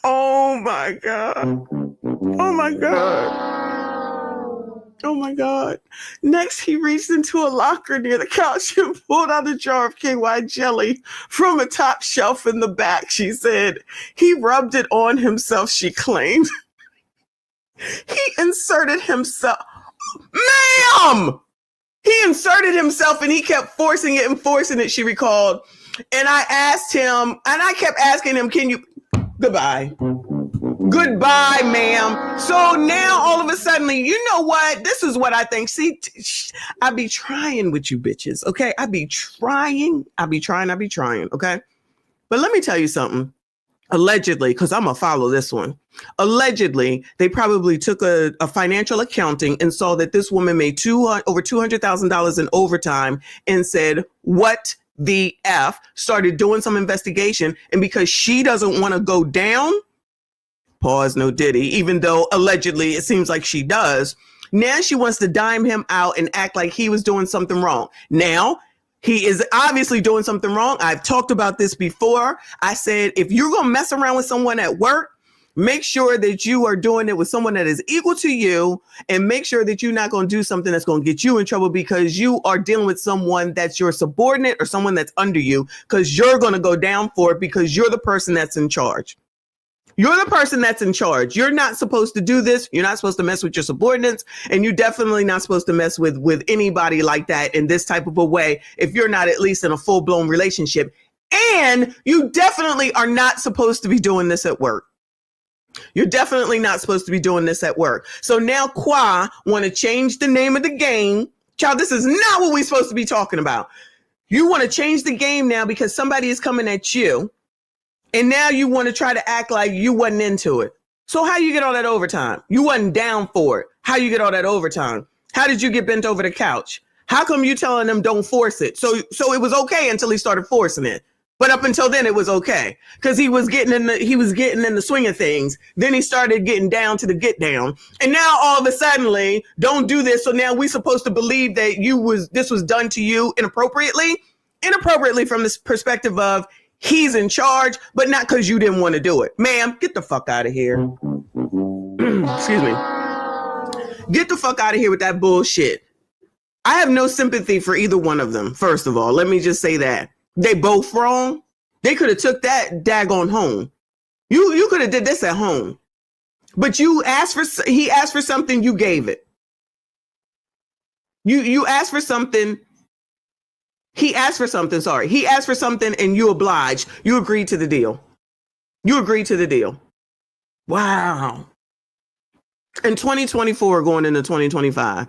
Oh my God. Oh my God. Oh my God. Next, he reached into a locker near the couch and pulled out a jar of KY jelly from a top shelf in the back, she said. He rubbed it on himself, she claimed. He inserted himself. Ma'am! He inserted himself and he kept forcing it, she recalled. And I asked him, and I kept asking him, can you, goodbye, ma'am. So now all of a sudden, you know what? This is what I think. See, I be trying with you bitches, okay? I be trying, okay? But let me tell you something. Allegedly, because I'm going to follow this one. Allegedly, they probably took a financial accounting and saw that this woman made over $200,000 in overtime and said, what the F? Started doing some investigation. And because she doesn't want to go down, pause, no diddy, even though allegedly it seems like she does. Now she wants to dime him out and act like he was doing something wrong. Now, he is obviously doing something wrong. I've talked about this before. I said, if you're going to mess around with someone at work, make sure that you are doing it with someone that is equal to you, and make sure that you're not going to do something that's going to get you in trouble because you are dealing with someone that's your subordinate or someone that's under you, because you're going to go down for it because you're the person that's in charge. You're the person that's in charge. You're not supposed to do this. You're not supposed to mess with your subordinates. And you're definitely not supposed to mess with anybody like that in this type of a way if you're not at least in a full-blown relationship. And you definitely are not supposed to be doing this at work. You're definitely not supposed to be doing this at work. So now Qua want to change the name of the game. Child, this is not what we're supposed to be talking about. You want to change the game now because somebody is coming at you. And now you want to try to act like you wasn't into it. So how you get all that overtime? You wasn't down for it. How you get all that overtime? How did you get bent over the couch? How come you telling them don't force it? So it was okay until he started forcing it. But up until then, it was okay because he was getting in the swing of things. Then he started getting down to the get down. And now all of a sudden, don't do this. So now we're supposed to believe that this was done to you inappropriately from this perspective of he's in charge, but not because you didn't want to do it. Ma'am, get the fuck out of here. Excuse me. Get the fuck out of here with that bullshit. I have no sympathy for either one of them. First of all, let me just say that. They both wrong. They could have took that daggone home. You could have did this at home. But he asked for something, you gave it. You asked for something. He asked for something, sorry. He asked for something and you obliged. You agreed to the deal. Wow. In 2024 going into 2025.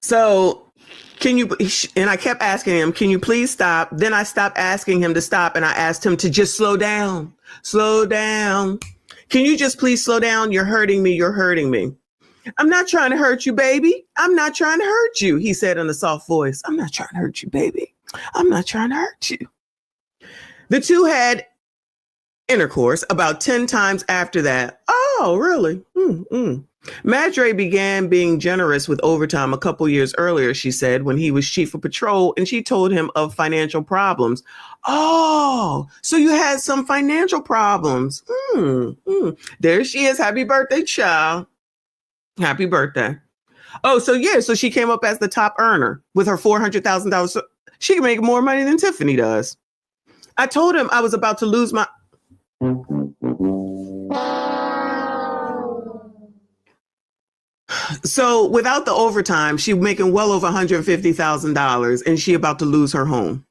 So and I kept asking him, can you please stop? Then I stopped asking him to stop and I asked him to just slow down. Slow down. Can you just please slow down? You're hurting me. I'm not trying to hurt you, baby. I'm not trying to hurt you, he said in a soft voice. I'm not trying to hurt you, baby. I'm not trying to hurt you. The two had intercourse about 10 times after that. Oh, really? Madre began being generous with overtime a couple years earlier, she said, when he was chief of patrol, and she told him of financial problems. Oh, so you had some financial problems. There she is. Happy birthday, child. Happy birthday. Oh, so she came up as the top earner with her $400,000. So she can make more money than Tiffany does. I told him I was about to lose my... So without the overtime, she making well over $150,000 and she about to lose her home.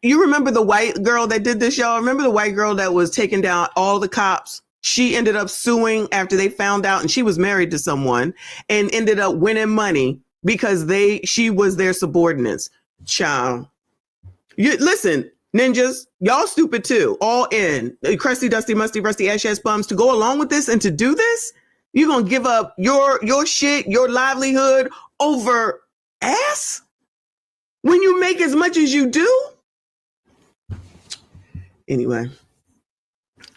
You remember the white girl that did this, y'all? Remember the white girl that was taking down all the cops? She ended up suing after they found out, and she was married to someone and ended up winning money because she was their subordinates. Child. Listen, ninjas, y'all stupid too. All in. Crusty, dusty, musty, rusty, ass bums to go along with this and to do this? You're going to give up your shit, your livelihood over ass? When you make as much as you do? Anyway,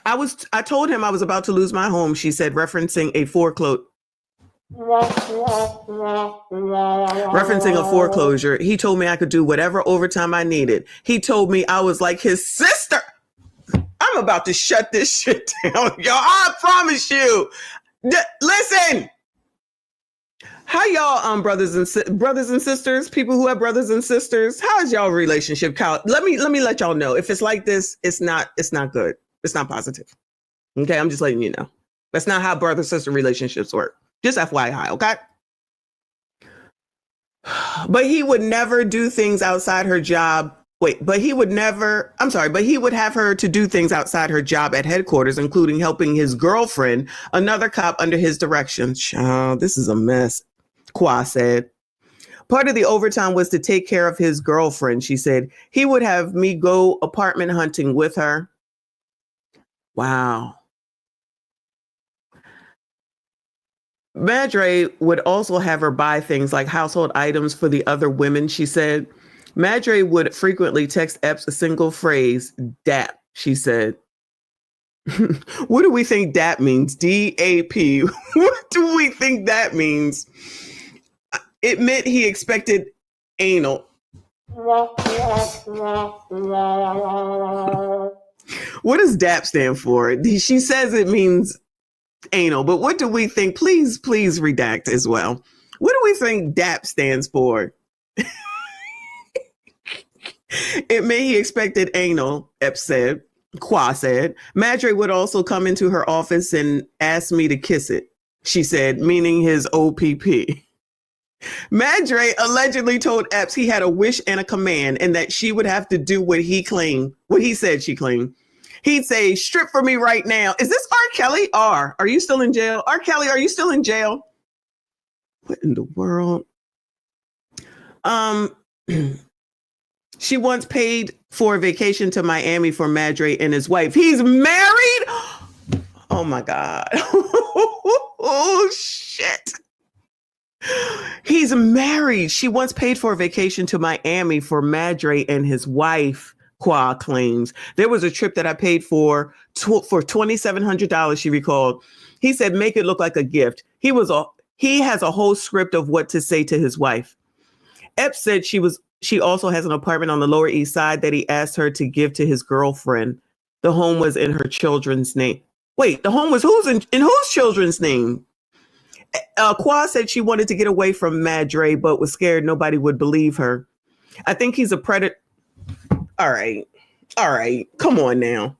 I told him I was about to lose my home, she said, referencing a foreclosure. He told me I could do whatever overtime I needed. He told me I was like his sister. I'm about to shut this shit down, y'all. I promise you. Listen. How y'all brothers and sisters, people who have brothers and sisters, how is y'all relationship? Let me let y'all know. If it's like this, it's not good. It's not positive. Okay, I'm just letting you know. That's not how brother-sister relationships work. Just FYI, okay? But he would never do things outside her job. But he would have her to do things outside her job at headquarters, including helping his girlfriend, another cop under his direction. Child, this is a mess, Qua said. Part of the overtime was to take care of his girlfriend, she said. He would have me go apartment hunting with her. Wow. Madre would also have her buy things like household items for the other women, she said. Madre would frequently text Epps a single phrase, DAP, she said. What do we think DAP means? D-A-P. What do we think that means? It meant he expected anal. What does DAP stand for? She says it means anal, but what do we think? Please redact as well. What do we think DAP stands for? It may he expected anal, Epps said. Qua said. Madre would also come into her office and ask me to kiss it, she said, meaning his OPP. Madre allegedly told Epps he had a wish and a command and that she would have to do what he said she claimed. He'd say, strip for me right now. Is this R. Kelly? Are you still in jail? R. Kelly, are you still in jail? What in the world? She once paid for a vacation to Miami for Madre and his wife. He's married? Oh my God. Oh shit. He's married. She once paid for a vacation to Miami for Madre and his wife, Qua claims. There was a trip that I paid for $2,700, she recalled. He said, make it look like a gift. He has a whole script of what to say to his wife. Epps said she also has an apartment on the Lower East Side that he asked her to give to his girlfriend. The home was in her children's name. Wait, the home was in whose children's name? Qua said she wanted to get away from Madre, but was scared nobody would believe her. I think he's a predator. All right. Come on now.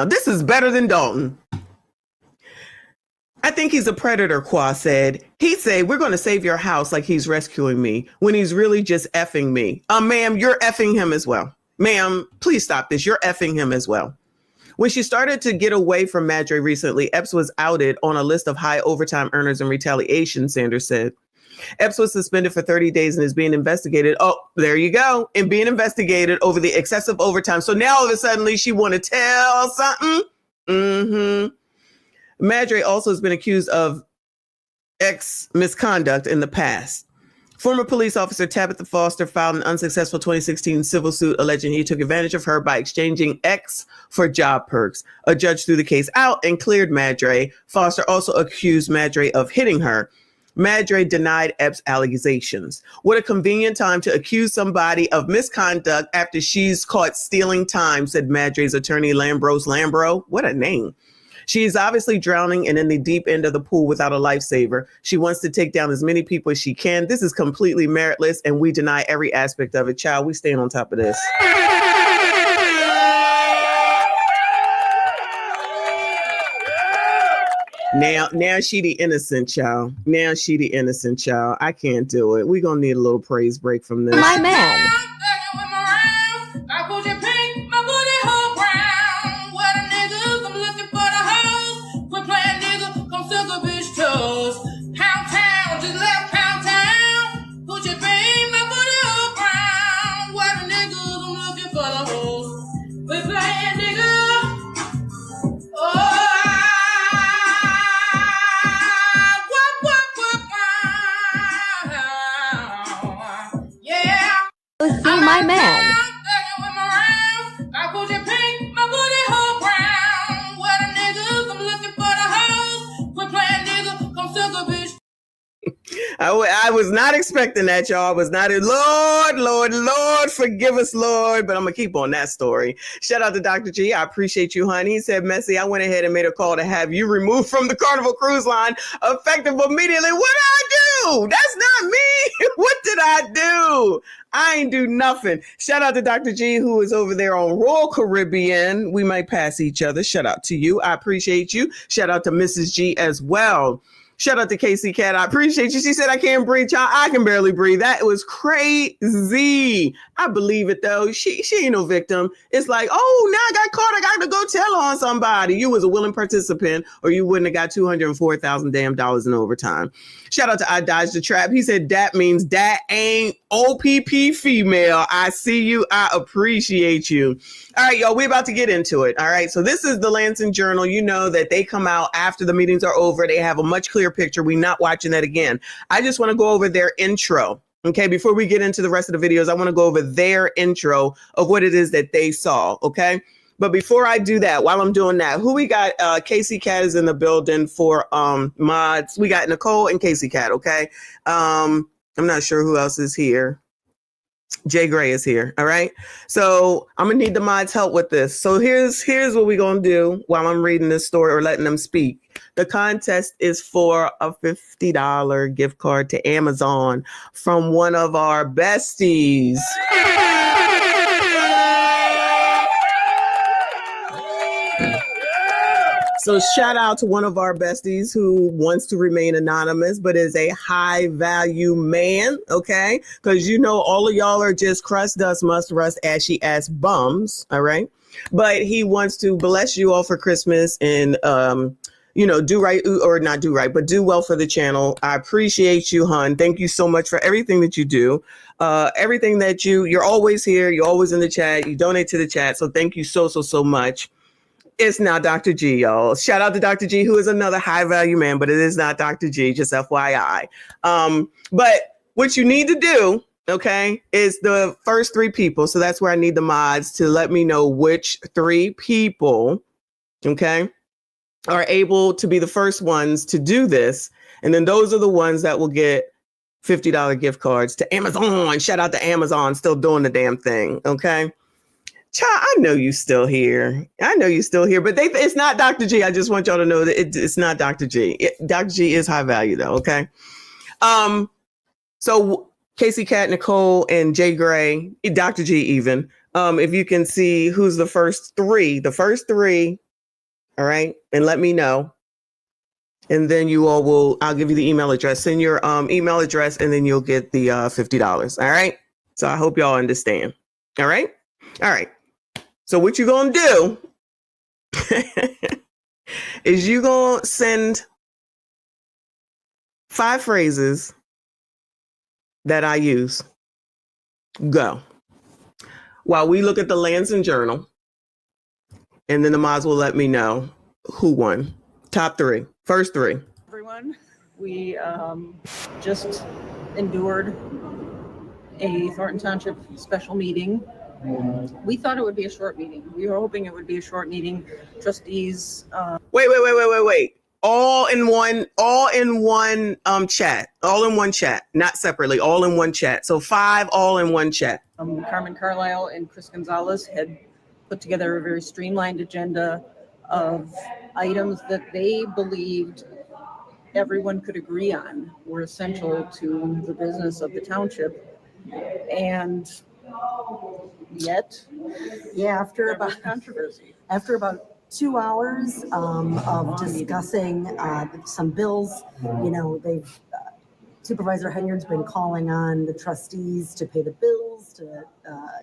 This is better than Dalton. I think he's a predator, Qua said. He'd say, we're going to save your house like he's rescuing me when he's really just effing me. Ma'am, you're effing him as well. Ma'am, please stop this. You're effing him as well. When she started to get away from Madre recently, Epps was outed on a list of high overtime earners in retaliation, Sanders said. Epps was suspended for 30 days and is being investigated. Oh, there you go. And being investigated over the excessive overtime. So now all of a sudden she want to tell something. Madre also has been accused of misconduct in the past. Former police officer Tabitha Foster filed an unsuccessful 2016 civil suit alleging he took advantage of her by exchanging X for job perks. A judge threw the case out and cleared Madre. Foster also accused Madre of hitting her. Madre denied Epps' allegations. What a convenient time to accuse somebody of misconduct after she's caught stealing time, said Madre's attorney Lambros Lambro. What a name. She is obviously drowning and in the deep end of the pool without a lifesaver. She wants to take down as many people as she can. This is completely meritless, and we deny every aspect of it. Child, we stand on top of this. Now she the innocent child. I can't do it. We're going to need a little praise break from this.
My man. My man.
I was not expecting that, y'all. I was not. Lord, forgive us, Lord. But I'm going to keep on that story. Shout out to Dr. G. I appreciate you, honey. He said, Messi, I went ahead and made a call to have you removed from the Carnival Cruise Line effective immediately. What did I do? That's not me. What did I do? I ain't do nothing. Shout out to Dr. G, who is over there on Royal Caribbean. We might pass each other. Shout out to you. I appreciate you. Shout out to Mrs. G as well. Shout out to Casey Cat. I appreciate you. She said, I can't breathe, child. I can barely breathe. That was crazy. I believe it, though. She ain't no victim. It's like, oh, now I got caught. I got to go tell on somebody. You was a willing participant, or you wouldn't have got $204,000 damn dollars in overtime. Shout out to I Dodged the Trap. He said, that means that ain't OPP female. I see you. I appreciate you. All right, y'all, we're about to get into it. All right, so this is the Lansing Journal. You know that they come out after the meetings are over. They have a much clearer picture. We're not watching that again. I just want to go over their intro. Okay, before we get into the rest of the videos, I want to go over their intro of what it is that they saw. Okay, but before I do that, while I'm doing that, who we got? Casey Cat is in the building for mods. We got Nicole and Casey Cat. Okay, I'm not sure who else is here. Jay Gray is here. All right. So I'm going to need the mods' help with this. So here's what we're going to do while I'm reading this story or letting them speak. The contest is for a $50 gift card to Amazon from one of our besties. So shout out to one of our besties who wants to remain anonymous, but is a high value man, okay? Because you know all of y'all are just crust dust, must rust, ashy ass bums, all right? But he wants to bless you all for Christmas and, do right, or not do right, but do well for the channel. I appreciate you, hon. Thank you so much for everything that you do. Everything that you're always here. You're always in the chat. You donate to the chat. So thank you so much. It's not Dr. G, y'all. Shout out to Dr. G, who is another high value man, but it is not Dr. G, just FYI. But what you need to do, okay, is the first 3 people. So that's where I need the mods to let me know which 3 people, okay, are able to be the first ones to do this. And then those are the ones that will get $50 gift cards to Amazon. Shout out to Amazon, still doing the damn thing, okay? Child, I know you still here. But it's not Dr. G. I just want y'all to know that it's not Dr. G. Dr. G is high value though, okay? So Casey Cat, Nicole, and Jay Gray, Dr. G even, if you can see who's the first 3, all right? And let me know. And then I'll give you the email address. Send your email address and then you'll get the $50, all right? So I hope y'all understand, all right? All right. So what you're going to do is you're going to send 5 phrases that I use. Go. While we look at the Lansing Journal, and then the mods will let me know who won. Top 3. First 3.
Everyone, we just endured a Thornton Township special meeting. We thought it would be a short meeting. We were hoping it would be a short meeting. Trustees.
Wait. All in one chat. All in one chat, not separately. All in one chat. So 5 all in one chat.
Carmen Carlisle and Chris Gonzalez had put together a very streamlined agenda of items that they believed everyone could agree on were essential to the business of the township. And yet,
after about
controversy.
After about 2 hours of discussing some bills, they've Supervisor Henyard's been calling on the trustees to pay the bills, to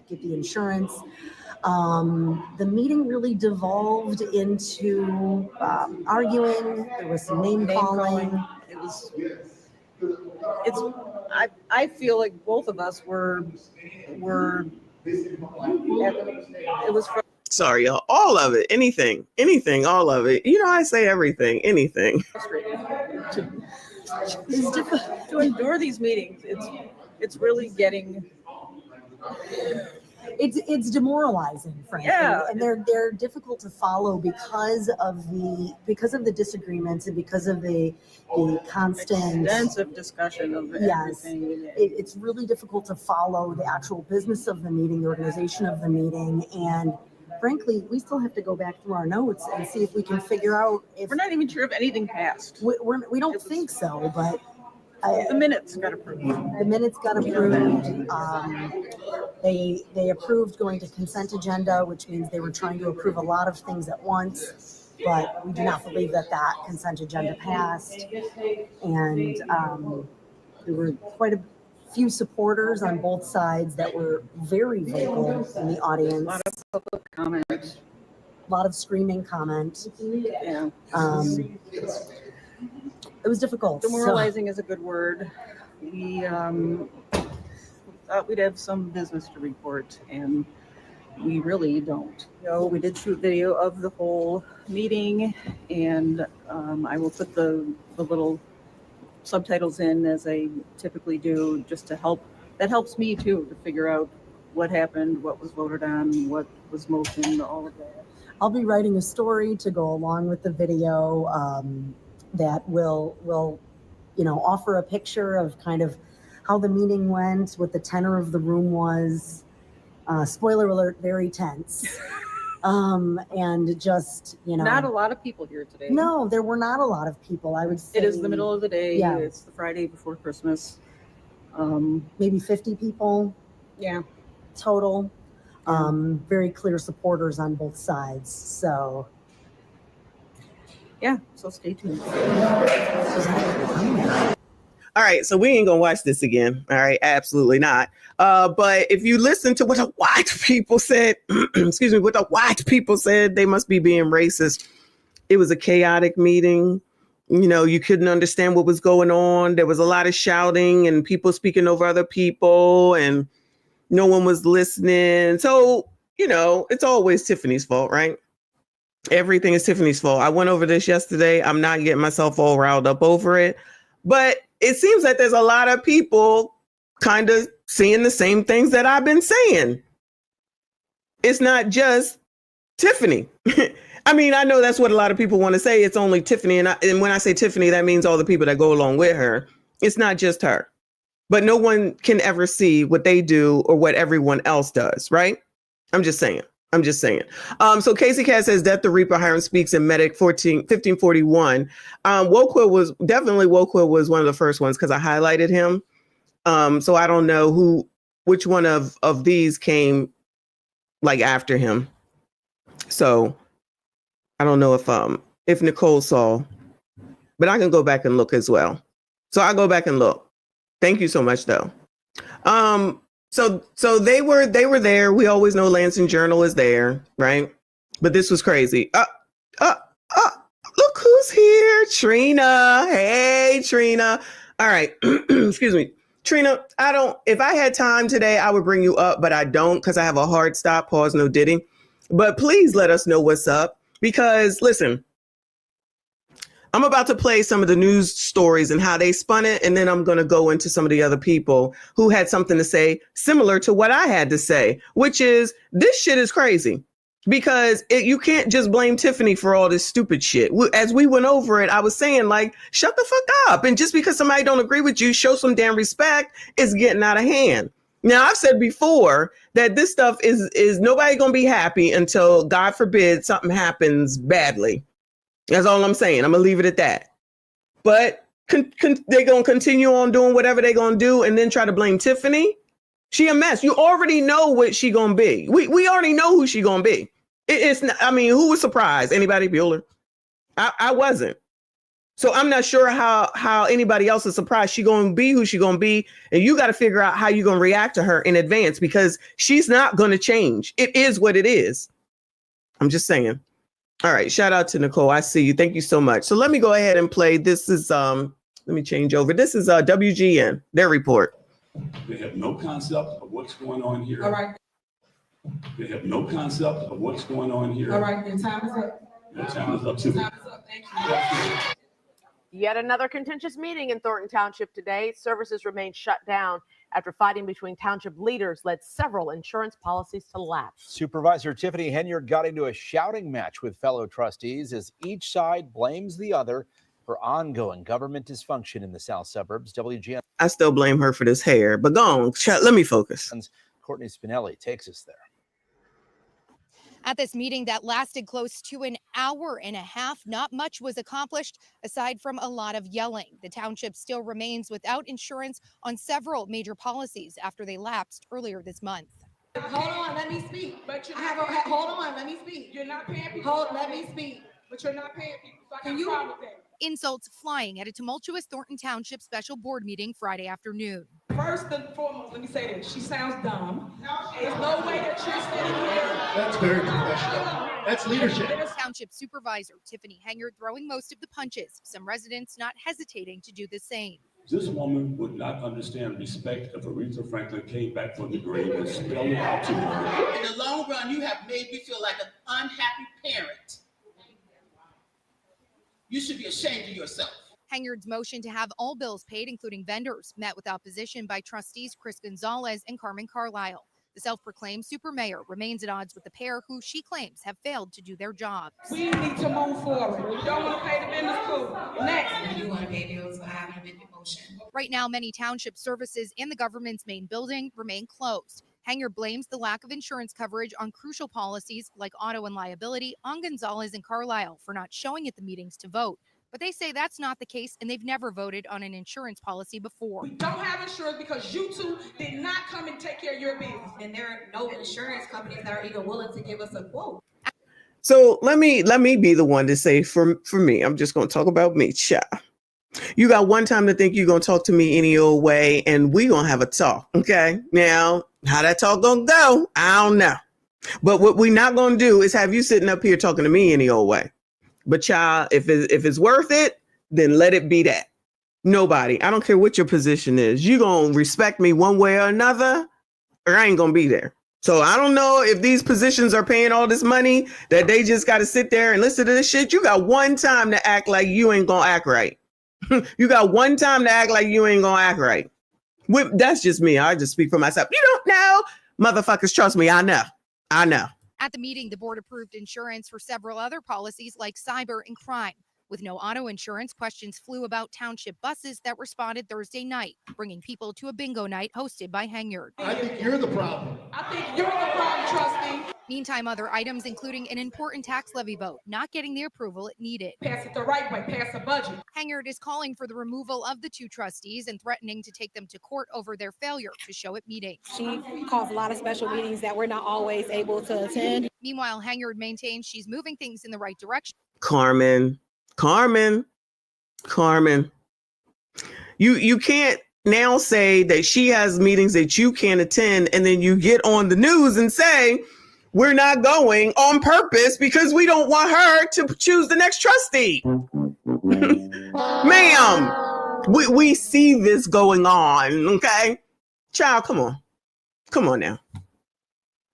get the insurance. The meeting really devolved into arguing. There was some name calling.
I feel like both of us were it was
sorry, y'all. All of it, anything, all of it. I say everything, anything.
frustrating to endure these meetings. It's really getting.
It's demoralizing, frankly, and they're difficult to follow because of the disagreements and because of the constant
extensive discussion of everything.
It's really difficult to follow the actual business of the meeting, the organization of the meeting, and frankly, we still have to go back through our notes and see if we can figure out if
we're not even sure if anything passed.
We don't think so, but.
The minutes got approved.
They approved going to consent agenda, which means they were trying to approve a lot of things at once, but we do not believe that consent agenda passed. And there were quite a few supporters on both sides that were very vocal in the audience.
A lot of public comment.
A lot of screaming comment.
Yeah.
It was difficult.
Demoralizing is a good word. We thought we'd have some business to report, and we really don't. We did shoot video of the whole meeting, and I will put the little subtitles in as I typically do, just to help. That helps me too to figure out what happened, what was voted on, what was motioned, all of that.
I'll be writing a story to go along with the video. That will offer a picture of kind of how the meeting went, what the tenor of the room was. Spoiler alert, very tense. And just,
Not a lot of people here today.
No, there were not a lot of people. I would say
It is the middle of the day.
Yeah.
It's the Friday before Christmas.
Maybe 50 people.
Yeah.
Total. Very clear supporters on both sides. So
yeah, so stay tuned.
All right, so we ain't gonna watch this again. All right, absolutely not. But if you listen to what the white people said, excuse me, what the white people said, they must be being racist. It was a chaotic meeting. You couldn't understand what was going on. There was a lot of shouting and people speaking over other people, and no one was listening. So, it's always Tiffany's fault, right? Everything is Tiffany's fault. I went over this yesterday. I'm not getting myself all riled up over it. But it seems that there's a lot of people kind of seeing the same things that I've been saying. It's not just Tiffany. I mean, I know that's what a lot of people want to say. It's only Tiffany. And when I say Tiffany, that means all the people that go along with her. It's not just her. But no one can ever see what they do or what everyone else does, right? I'm just saying. So Casey Cat says Death the Reaper Hiram speaks in Medic 1541. Woquil was one of the first ones because I highlighted him. So I don't know which one of these came like after him. So I don't know if Nicole saw, but I can go back and look as well. So I'll go back and look. Thank you so much though. So they were there. We always know Lansing Journal is there, right? But this was crazy. Look who's here, Trina. Hey, Trina. All right. Excuse me. Trina, if I had time today, I would bring you up, but I don't because I have a hard stop, pause, no diddy. But please let us know what's up because listen, I'm about to play some of the news stories and how they spun it. And then I'm going to go into some of the other people who had something to say similar to what I had to say, which is this shit is crazy because you can't just blame Tiffany for all this stupid shit. As we went over it, I was saying like, shut the fuck up. And just because somebody don't agree with you, show some damn respect. It's getting out of hand. Now, I've said before that this stuff is nobody going to be happy until, God forbid, something happens badly. That's all I'm saying. I'm going to leave it at that. But they're going to continue on doing whatever they're going to do and then try to blame Tiffany. She a mess. You already know what she going to be. We already know who she going to be. It's not, I mean, who was surprised? Anybody? Bueller? I wasn't. So I'm not sure how anybody else is surprised. She going to be who she going to be. And you got to figure out how you're going to react to her in advance because she's not going to change. It is what it is. I'm just saying. All right. Shout out to Nicole. I see you. Thank you so much. So let me go ahead and play. This is let me change over. This is WGN, their report.
They have no concept of what's going on here.
All right.
They have no concept of what's going on here.
All right, then time is up.
Your time is up too.
Time is up. Thank you.
Yet another contentious meeting in Thornton Township today. Services remained shut down after fighting between township leaders led several insurance policies to lapse.
Supervisor Tiffany Henyard got into a shouting match with fellow trustees as each side blames the other for ongoing government dysfunction in the south suburbs. WGN.
I still blame her for this hair, but go on. Let me focus.
Courtney Spinelli takes us there.
At this meeting that lasted close to an hour and a half, not much was accomplished aside from a lot of yelling. The township still remains without insurance on several major policies after they lapsed earlier this month.
Hold on, let me speak. But you hold on, let me speak. You're not paying people. Let me speak. But you're not paying people. So I got a problem with that.
Insults flying at a tumultuous Thornton Township special board meeting Friday afternoon.
First and foremost, let me say this. She sounds dumb. There's no way that you're sitting here.
That's very professional. That's leadership.
Township Supervisor Tiffany Henyard throwing most of the punches, some residents not hesitating to do the same.
This woman would not understand respect if Aretha Franklin came back from the grave and spelled it out to her.
In the long run, you have made me feel like an unhappy parent. You should be ashamed of yourself.
Henyard's motion to have all bills paid, including vendors, met with opposition by trustees Chris Gonzalez and Carmen Carlisle. The self-proclaimed super mayor remains at odds with the pair who she claims have failed to do their jobs.
We need to move forward. We don't want to pay the vendors too. Next.
You want to pay bills for having a big motion.
Right now, many township services and the government's main building remain closed. Hanyard blames the lack of insurance coverage on crucial policies like auto and liability on Gonzalez and Carlisle for not showing at the meetings to vote. But they say that's not the case, and they've never voted on an insurance policy before.
We don't have insurance because you two did not come and take care of your business. And there are no insurance companies that are even willing to give us a quote.
So let me be the one to say for me, I'm just going to talk about me, child. You got one time to think you're going to talk to me any old way, and we going to have a talk, okay? Now, how that talk going to go, I don't know. But what we not going to do is have you sitting up here talking to me any old way. But child, if it's worth it, then let it be that. Nobody, I don't care what your position is, you going to respect me one way or another, or I ain't going to be there. So I don't know if these positions are paying all this money that they just got to sit there and listen to this shit. You got one time to act like you ain't going to act right. You got one time to act like you ain't going to act right. That's just me. I just speak for myself. You don't know. Motherfuckers, trust me. I know.
At the meeting, the board approved insurance for several other policies like cyber and crime. With no auto insurance, questions flew about township buses that responded Thursday night, bringing people to a bingo night hosted by Hanyard.
I think you're the problem.
I think you're the problem, trustee.
Meantime, other items, including an important tax levy vote, not getting the approval it needed.
Pass it the right way, pass the budget.
Hanyard is calling for the removal of the two trustees and threatening to take them to court over their failure to show at meetings.
She calls a lot of special meetings that we're not always able to attend.
Meanwhile, Hanyard maintains she's moving things in the right direction.
Carmen. You can't now say that she has meetings that you can't attend, and then you get on the news and say, we're not going on purpose because we don't want her to choose the next trustee. Ma'am, we see this going on, okay? Child, come on now.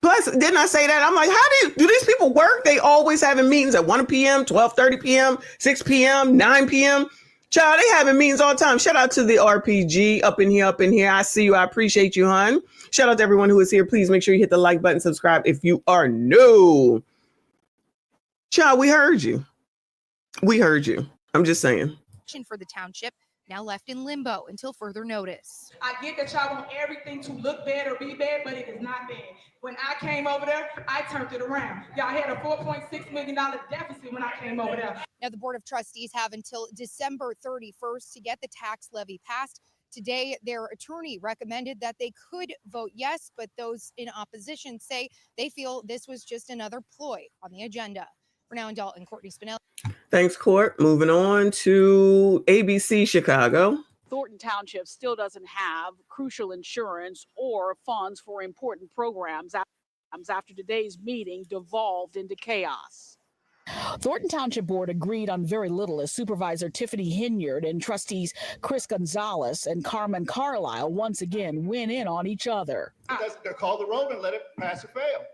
Plus, didn't I say that? I'm like, how do these people work? They always having meetings at 1 p.m., 12:30 p.m., 6 p.m., 9 p.m. Child, they having meetings all the time. Shout out to the RPG up in here. I see you. I appreciate you, hon. Shout out to everyone who is here. Please make sure you hit the like button, subscribe if you are new. Child, we heard you. I'm just saying.
For the township, now left in limbo until further notice.
I get that y'all want everything to look bad or be bad, but it is not bad. When I came over there, I turned it around. Y'all had a $4.6 million deficit when I came over there.
Now, the Board of Trustees have until December 31st to get the tax levy passed. Today, their attorney recommended that they could vote yes, but those in opposition say they feel this was just another ploy on the agenda. For now in Dalton, Courtney Spinelli.
Thanks, Court. Moving on to ABC Chicago.
Thornton Township still doesn't have crucial insurance or funds for important programs after today's meeting devolved into chaos. Thornton Township Board agreed on very little as Supervisor Tiffany Hanyard and trustees Chris Gonzalez and Carmen Carlisle once again went in on each other.
Call the roll and let it pass or fail.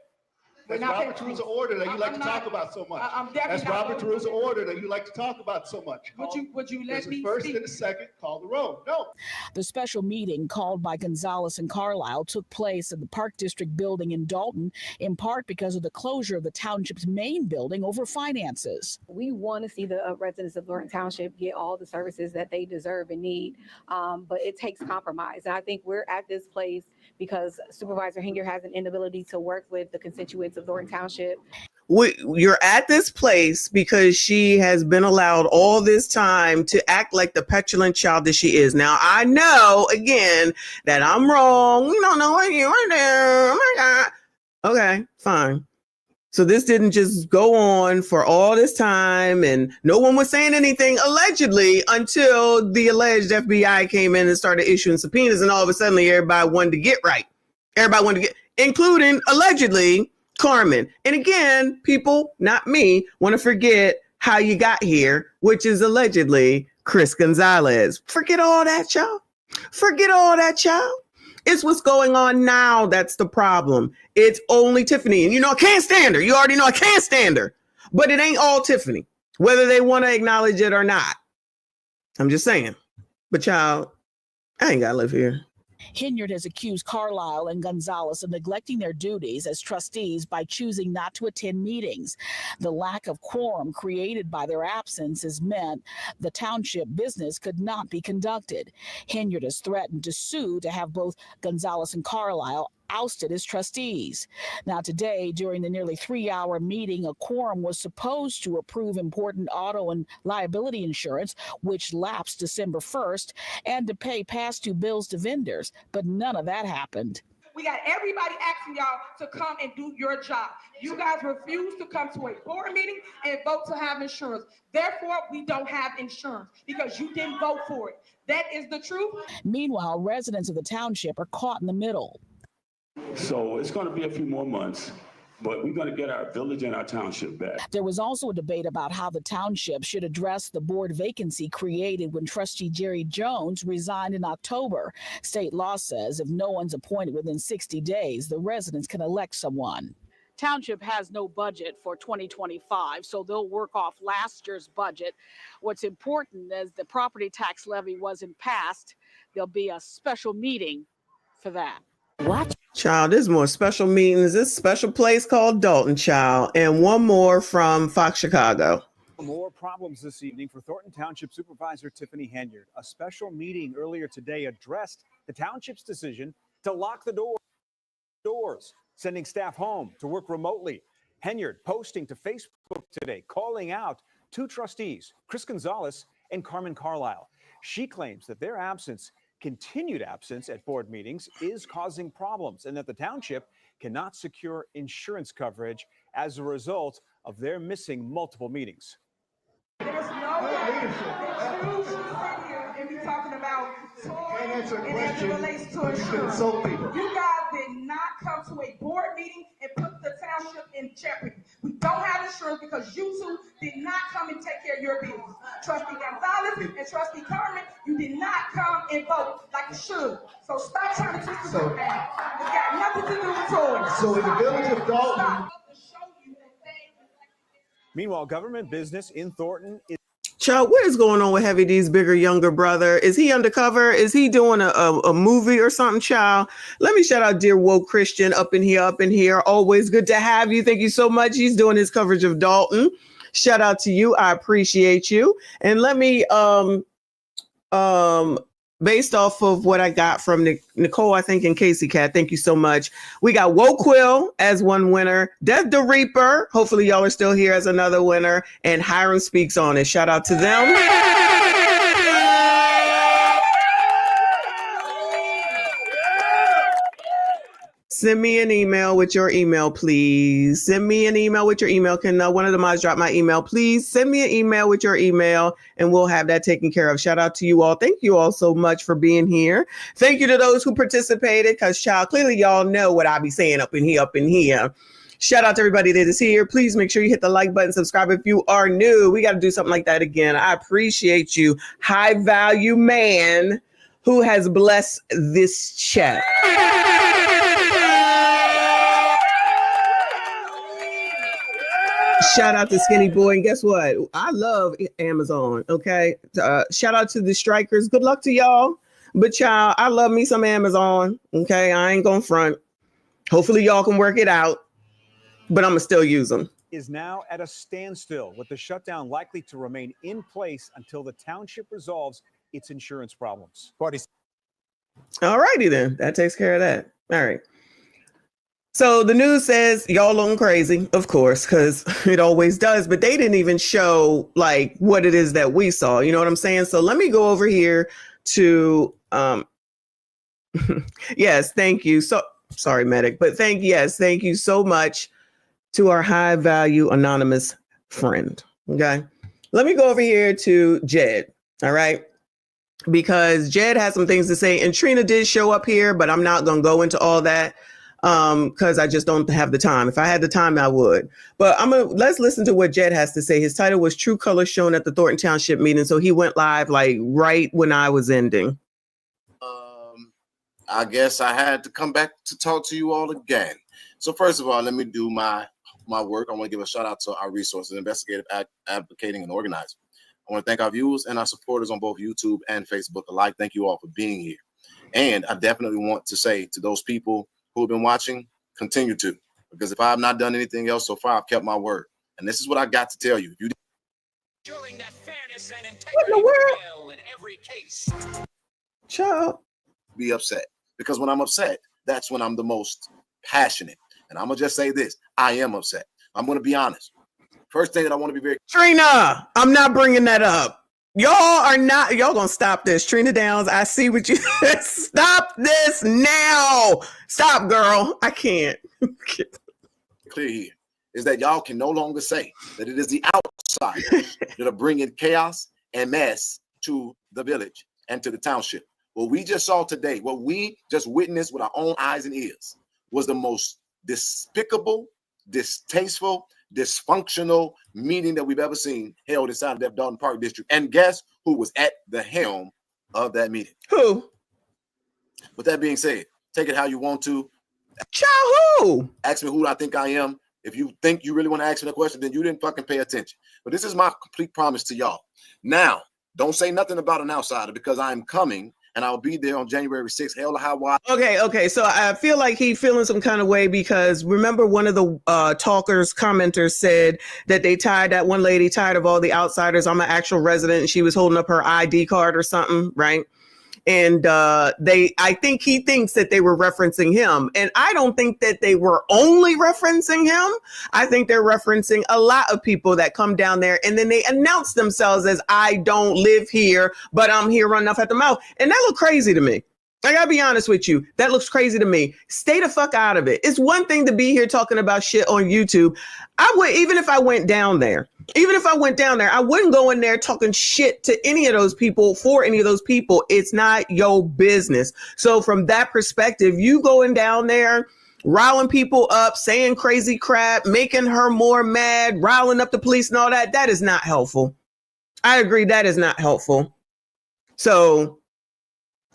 That's Robert's Rules of Order that you like to talk about so much. That's Robert's Rules of Order that you like to talk about so much.
Would you let me
first
speak?
and a second, call the roll. No.
The special meeting called by Gonzalez and Carlisle took place in the Park District building in Dalton, in part because of the closure of the township's main building over finances.
We want to see the residents of Thornton Township get all the services that they deserve and need, but it takes compromise. And I think we're at this place because Supervisor Hanyard has an inability to work with the constituents of Thornton Township.
You're at this place because she has been allowed all this time to act like the petulant child that she is. Now, I know, again, that I'm wrong. We don't know what you were there. Oh, my God. Okay, fine. So this didn't just go on for all this time, and no one was saying anything, allegedly, until the alleged FBI came in and started issuing subpoenas, and all of a sudden, everybody wanted to get right. Everybody wanted to get, including, allegedly, Carmen. And again, people, not me, want to forget how you got here, which is allegedly Chris Gonzalez. Forget all that, y'all. Forget all that, y'all. It's what's going on now that's the problem. It's only Tiffany. And you know, I can't stand her. You already know I can't stand her. But it ain't all Tiffany, whether they want to acknowledge it or not. I'm just saying. But child, I ain't got to live here.
Hanyard has accused Carlisle and Gonzalez of neglecting their duties as trustees by choosing not to attend meetings. The lack of quorum created by their absence has meant the township business could not be conducted. Hanyard has threatened to sue to have both Gonzalez and Carlisle ousted as trustees. Now today, during the nearly 3-hour meeting, a quorum was supposed to approve important auto and liability insurance, which lapsed December 1st, and to pay past due bills to vendors, but none of that happened.
We got everybody asking y'all to come and do your job. You guys refuse to come to a board meeting and vote to have insurance. Therefore, we don't have insurance because you didn't vote for it. That is the truth.
Meanwhile, residents of the township are caught in the middle.
So it's going to be a few more months, but we're going to get our village and our township back.
There was also a debate about how the township should address the board vacancy created when trustee Jerry Jones resigned in October. State law says if no one's appointed within 60 days, the residents can elect someone. Township has no budget for 2025, so they'll work off last year's budget. What's important is the property tax levy wasn't passed. There'll be a special meeting for that.
What? Child, there's more special meetings. This special place called Dalton, child. And one more from Fox Chicago.
More problems this evening for Thornton Township Supervisor Tiffany Henyard. A special meeting earlier today addressed the township's decision to lock the doors, sending staff home to work remotely. Henyard posting to Facebook today, calling out two trustees, Chris Gonzalez and Carmen Carlisle. She claims that their continued absence at board meetings is causing problems and that the township cannot secure insurance coverage as a result of their missing multiple meetings.
There's no way that you should sit here and be talking about toys and as it relates to insurance. You guys did not come to a board meeting and put the township in jeopardy. We don't have insurance because you two did not come and take care of your business. Trustee Gonzalez and Trustee Carmen, you did not come and vote like you should. So stop trying to twist the book down. It's got nothing to do with toys.
So in the village of Dalton.
Meanwhile, government business in Thornton is...
Child, what is going on with Heavy D's bigger, younger brother? Is he undercover? Is he doing a movie or something, child? Let me shout out dear Woke Christian up in here. Always good to have you. Thank you so much. He's doing his coverage of Dalton. Shout out to you. I appreciate you. And let me, based off of what I got from Nicole, I think, and Casey Cat, thank you so much. We got Woquill as one winner. Death the Reaper. Hopefully y'all are still here as another winner. And Hiram Speaks on it. Shout out to them. Send me an email with your email, please. Send me an email with your email. Can one of the mods drop my email, please? Send me an email with your email and we'll have that taken care of. Shout out to you all. Thank you all so much for being here. Thank you to those who participated because, child, clearly y'all know what I be saying up in here. Shout out to everybody that is here. Please make sure you hit the like button, subscribe if you are new. We got to do something like that again. I appreciate you, high value man who has blessed this chat. Shout out to Skinny Boy. And guess what? I love Amazon. Okay. Shout out to the strikers. Good luck to y'all. But y'all, I love me some Amazon. Okay. I ain't gonna front. Hopefully y'all can work it out. But I'm gonna still use them.
Is now at a standstill, with the shutdown likely to remain in place until the township resolves its insurance problems.
All righty then. That takes care of that. All right. So the news says y'all looking crazy, of course, because it always does. But they didn't even show like what it is that we saw. You know what I'm saying? So let me go over here to yes, thank you. So sorry, medic, but thank you so much to our high value anonymous friend. Okay, let me go over here to Jed. All right. Because Jed has some things to say, and Trina did show up here, but I'm not going to go into all that. Because I just don't have the time. If I had the time, I would. But let's listen to what Jed has to say. His title was True Colors Shown at the Thornton Township meeting. So he went live like right when I was ending.
I guess I had to come back to talk to you all again. So first of all, let me do my work. I want to give a shout out to our resources, investigative, advocating, and organizing. I want to thank our viewers and our supporters on both YouTube and Facebook alike. Thank you all for being here. And I definitely want to say to those people who have been watching, continue to, because if I have not done anything else so far, I've kept my word. And this is what I got to tell you. If you
Ensuring that fairness and integrity
what in the world?
prevail in every case.
Child.
Be upset, because when I'm upset, that's when I'm the most passionate. And I'm gonna just say this: I am upset. I'm gonna be honest. First thing that I want to be very
Trina, I'm not bringing that up. Y'all gonna stop this. Trina Downs, I see what you stop this now. Stop, girl. I can't.
clear here is that y'all can no longer say that it is the outsiders that are bringing chaos and mess to the village and to the township. What we just saw today, what we just witnessed with our own eyes and ears, was the most despicable, distasteful, dysfunctional meeting that we've ever seen held inside of that Dalton Park district. And guess who was at the helm of that meeting?
Who?
With that being said, take it how you want to.
Who?
Ask me who I think I am. If you think you really want to ask me the question, then you didn't fucking pay attention. But this is my complete promise to y'all. Now, don't say nothing about an outsider, because I'm coming and I'll be there on January 6th. Hell or high water.
Okay. So I feel like he feeling some kind of way because remember one of the commenters said that that one lady tired of all the outsiders. I'm an actual resident, and she was holding up her ID card or something, right? And I think he thinks that they were referencing him. And I don't think that they were only referencing him. I think they're referencing a lot of people that come down there and then they announce themselves as, I don't live here, but I'm here running off at the mouth. And that looked crazy to me. I gotta be honest with you. That looks crazy to me. Stay the fuck out of it. It's one thing to be here talking about shit on YouTube. Even if I went down there, I wouldn't go in there talking shit to any of those people, for any of those people. It's not your business. So from that perspective, you going down there, riling people up, saying crazy crap, making her more mad, riling up the police and all that, that is not helpful. I agree, that is not helpful. So,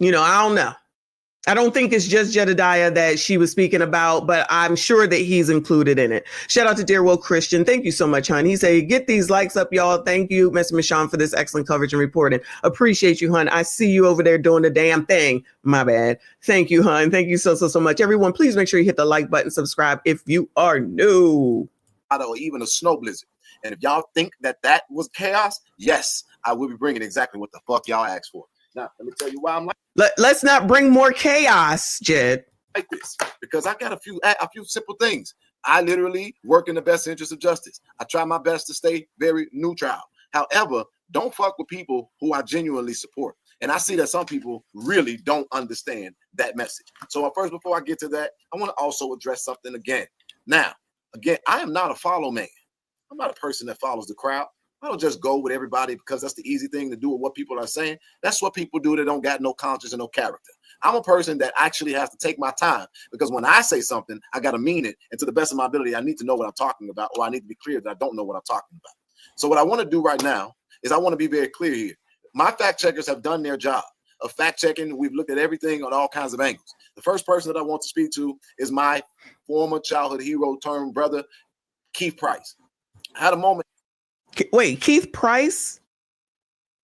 I don't know. I don't think it's just Jedediah that she was speaking about, but I'm sure that he's included in it. Shout out to Dear Will Christian. Thank you so much, hon. He said, get these likes up, y'all. Thank you, Mr. Michon, for this excellent coverage and reporting. Appreciate you, hon. I see you over there doing the damn thing. My bad. Thank you, hon. Thank you so much. Everyone, please make sure you hit the like button, subscribe if you are new.
Or even a snow blizzard. And if y'all think that was chaos, yes, I will be bringing exactly what the fuck y'all asked for. Now, let me tell you why I'm like.
Let's not bring more chaos, Jed.
Like this, because I got a few simple things. I literally work in the best interest of justice. I try my best to stay very neutral. However, don't fuck with people who I genuinely support. And I see that some people really don't understand that message. So first, before I get to that, I want to also address something again. Now, I am not a follow man. I'm not a person that follows the crowd. I don't just go with everybody because that's the easy thing to do with what people are saying. That's what people do that don't got no conscience and no character. I'm a person that actually has to take my time, because when I say something, I got to mean it. And to the best of my ability, I need to know what I'm talking about, or I need to be clear that I don't know what I'm talking about. So what I want to do right now is I want to be very clear here. My fact checkers have done their job of fact checking. We've looked at everything on all kinds of angles. The first person that I want to speak to is my former childhood hero turned brother, Keith Price. I had a moment.
Wait, Keith Price?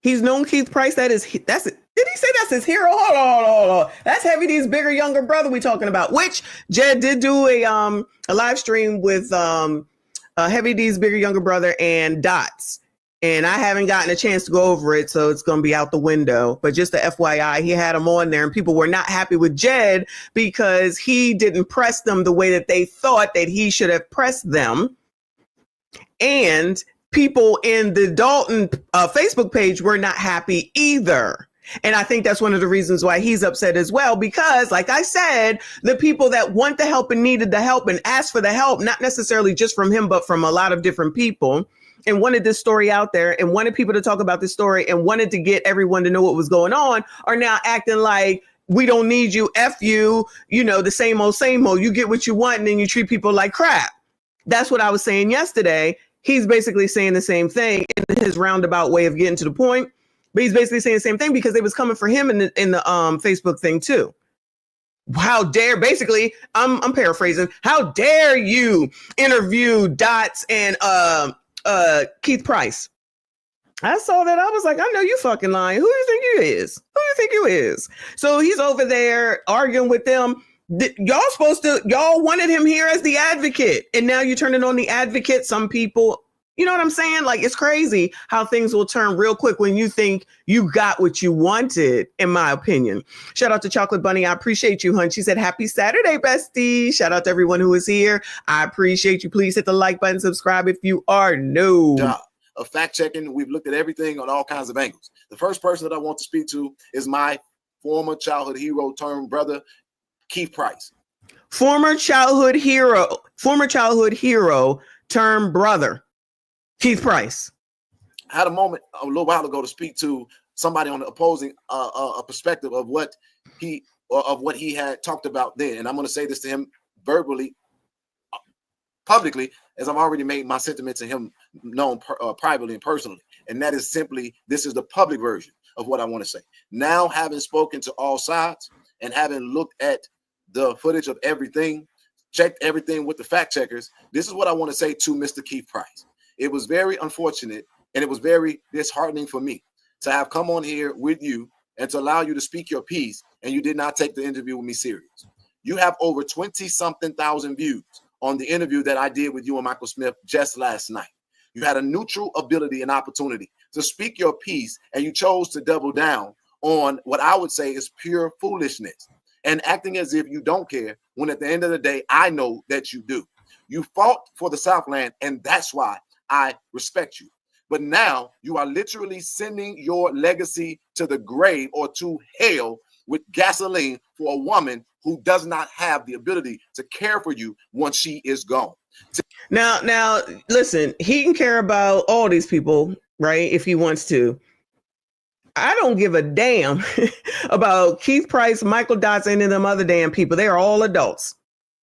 He's known Keith Price. That's it. Did he say that's his hero? Hold on. That's Heavy D's bigger, younger brother we talking about, which Jed did do a live stream with Heavy D's bigger, younger brother and Dots. And I haven't gotten a chance to go over it, so it's going to be out the window. But just the FYI, he had him on there, and people were not happy with Jed because he didn't press them the way that they thought that he should have pressed them. And people in the Dalton Facebook page were not happy either. And I think that's one of the reasons why he's upset as well, because like I said, the people that want the help and needed the help and asked for the help, not necessarily just from him, but from a lot of different people, and wanted this story out there and wanted people to talk about this story and wanted to get everyone to know what was going on, are now acting like we don't need you, F you, the same old, you get what you want and then you treat people like crap. That's what I was saying yesterday. He's basically saying the same thing in his roundabout way of getting to the point, but he's basically saying the same thing because it was coming for him in the Facebook thing too. How dare, basically, I'm paraphrasing. How dare you interview Dots and Keith Price? I saw that. I was like, I know you fucking lying. Who do you think you is? So he's over there arguing with them. Y'all wanted him here as the advocate, and now you're turning on the advocate. Some people You know what I'm saying? Like, it's crazy how things will turn real quick when you think you got what you wanted, in my opinion. Shout out to Chocolate Bunny. I appreciate you, hun. She said, happy Saturday, bestie. Shout out to everyone who is here. I appreciate you. Please hit the like button, subscribe if you are new.
Of fact checking, we've looked at everything on all kinds of angles. The first person that I want to speak to is my former childhood hero turned brother, Keith Price.
Former childhood hero turned brother, Keith Price.
I had a moment a little while ago to speak to somebody on the opposing perspective of what he had talked about then, and I'm going to say this to him verbally, publicly, as I've already made my sentiments to him known privately and personally, and that is simply, this is the public version of what I want to say. Now, having spoken to all sides and having looked at the footage of everything, checked everything with the fact checkers, this is what I want to say to Mr. Keith Price. It was very unfortunate and it was very disheartening for me to have come on here with you and to allow you to speak your piece, and you did not take the interview with me serious. You have over 20-something thousand views on the interview that I did with you and Michael Smith just last night. You had a neutral ability and opportunity to speak your piece, and you chose to double down on what I would say is pure foolishness and acting as if you don't care, when at the end of the day, I know that you do. You fought for the Southland, and that's why I respect you. But now you are literally sending your legacy to the grave or to hell with gasoline for a woman who does not have the ability to care for you once she is gone.
Now, listen, he can care about all these people, right? If he wants to. I don't give a damn about Keith Price, Michael Dotson, and them other damn people. They are all adults.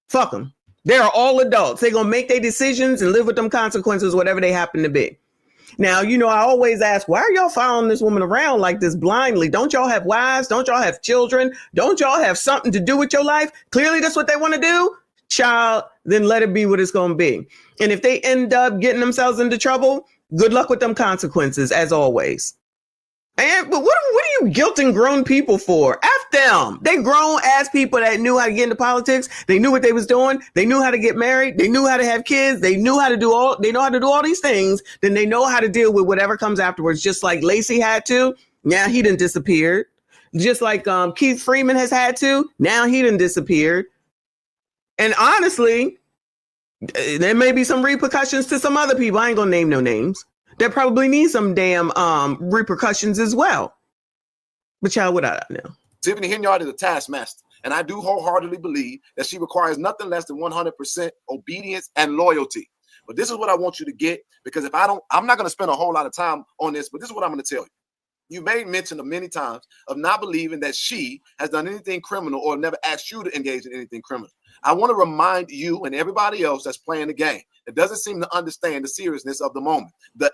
Fuck them. They are all adults. They're going to make their decisions and live with them consequences, whatever they happen to be. Now, you know, I always ask, why are y'all following this woman around like this blindly? Don't y'all have wives? Don't y'all have children? Don't y'all have something to do with your life? Clearly, that's what they want to do. Child, then let it be what it's going to be. And if they end up getting themselves into trouble, good luck with them consequences, as always. But what are you guilting grown people for? F them. They grown ass people that knew how to get into politics. They knew what they was doing. They knew how to get married. They knew how to have kids. They know how to do all these things. Then they know how to deal with whatever comes afterwards. Just like Lacey had to. Now he done disappeared. Just like Keith Freeman has had to. Now he done disappeared. And honestly, there may be some repercussions to some other people. I ain't gonna name no names. That probably need some damn repercussions as well. But y'all, what I know.
Tiffany Henyard is a taskmaster, and I do wholeheartedly believe that she requires nothing less than 100% obedience and loyalty. But this is what I want you to get, because if I don't, I'm not going to spend a whole lot of time on this, but this is what I'm going to tell you. You made mention of many times of not believing that she has done anything criminal or never asked you to engage in anything criminal. I want to remind you and everybody else that's playing the game that doesn't seem to understand the seriousness of the moment. The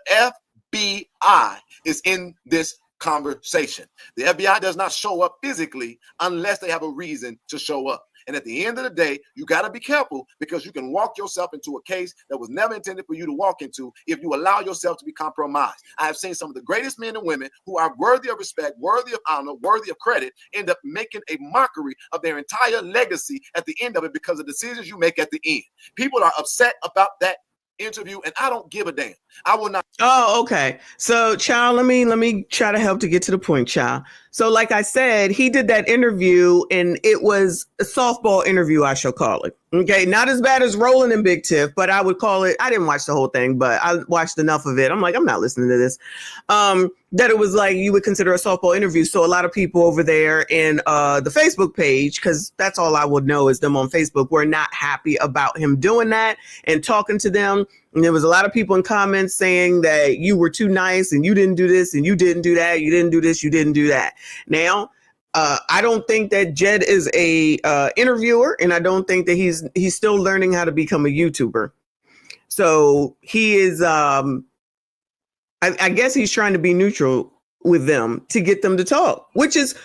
FBI is in this conversation. The FBI does not show up physically unless they have a reason to show up. And at the end of the day, you got to be careful, because you can walk yourself into a case that was never intended for you to walk into if you allow yourself to be compromised. I have seen some of the greatest men and women who are worthy of respect, worthy of honor, worthy of credit, end up making a mockery of their entire legacy at the end of it because of decisions you make at the end. People are upset about that interview, and I don't give a damn. I will not.
Oh, okay. So, child, let me try to help to get to the point, child. So, like I said, he did that interview, and it was a softball interview, I shall call it. Okay, not as bad as Roland and Big Tiff, but I would call it. I didn't watch the whole thing, but I watched enough of it. I'm like, I'm not listening to this. That it was like you would consider a softball interview. So a lot of people over there in the Facebook page, because that's all I would know is them on Facebook, were not happy about him doing that and talking to them. And there was a lot of people in comments saying that you were too nice and you didn't do this and you didn't do that. You didn't do this. You didn't do that. Now, I don't think that Jed is a interviewer, and I don't think that he's still learning how to become a YouTuber. So he is, I guess he's trying to be neutral with them to get them to talk, which is,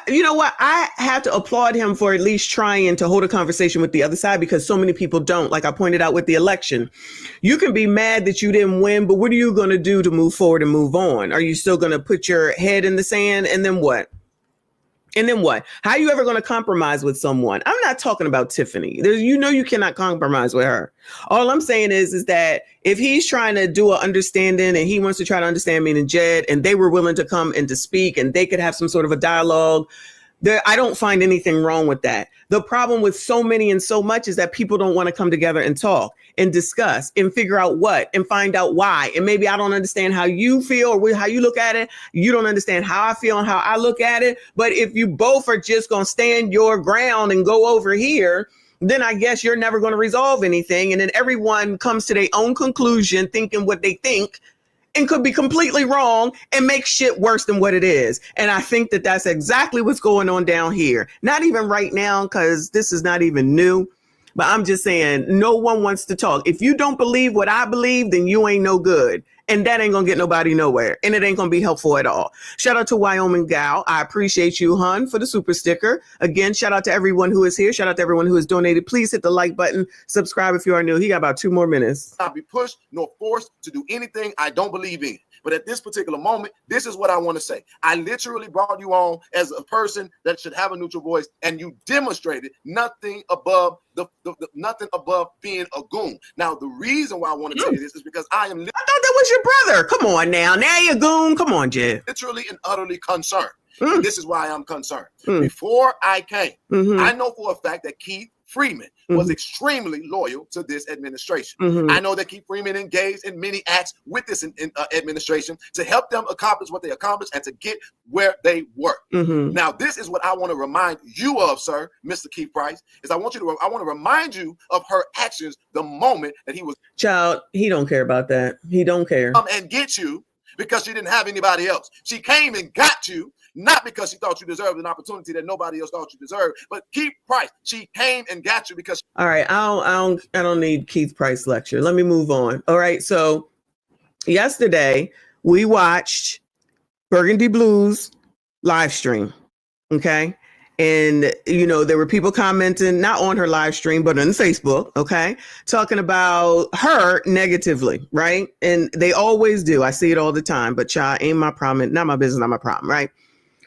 you know what? I have to applaud him for at least trying to hold a conversation with the other side, because so many people don't. Like I pointed out with the election, you can be mad that you didn't win, but what are you going to do to move forward and move on? Are you still going to put your head in the sand and then what? And then what? How are you ever going to compromise with someone? I'm not talking about Tiffany. You cannot compromise with her. All I'm saying is that if he's trying to do an understanding and he wants to try to understand me and Jed, and they were willing to come and to speak and they could have some sort of a dialogue, I don't find anything wrong with that. The problem with so many and so much is that people don't want to come together and talk and discuss and figure out what and find out why. And maybe I don't understand how you feel or how you look at it. You don't understand how I feel and how I look at it. But if you both are just going to stand your ground and go over here, then I guess you're never going to resolve anything. And then everyone comes to their own conclusion, thinking what they think, and could be completely wrong and make shit worse than what it is. And I think that that's exactly what's going on down here. Not even right now, because this is not even new. But I'm just saying, no one wants to talk. If you don't believe what I believe, then you ain't no good. And that ain't going to get nobody nowhere. And it ain't going to be helpful at all. Shout out to Wyoming Gal. I appreciate you, hun, for the super sticker. Again, shout out to everyone who is here. Shout out to everyone who has donated. Please hit the like button. Subscribe if you are new. He got about 2 more minutes.
Not be pushed nor forced to do anything I don't believe in. But at this particular moment, this is what I want to say. I literally brought you on as a person that should have a neutral voice, and you demonstrated nothing above nothing above being a goon. Now, the reason why I want to tell you this is because I thought
that was your brother. Come on now. Now you're a goon. Come on, Jeff.
Literally and utterly concerned. And this is why I'm concerned. Before I came, I know for a fact that Keith Freeman was extremely loyal to this administration. I know that Keith Freeman engaged in many acts with this administration to help them accomplish what they accomplished and to get where they were. Now, this is what I want to remind you of, sir, Mr. Keith Price, is I want to remind you of her actions the moment that he was.
Child, he don't care about that. He don't care.
And get you because she didn't have anybody else. She came and got you. Not because she thought you deserved an opportunity that nobody else thought you deserved, but Keith Price, she came and got you because.
All right, I don't need Keith Price lecture. Let me move on. All right, so yesterday we watched Burgundy Blues live stream. Okay, and there were people commenting not on her live stream but on Facebook. Okay, talking about her negatively, right? And they always do. I see it all the time. But child, ain't my problem. Not my business. Not my problem. Right.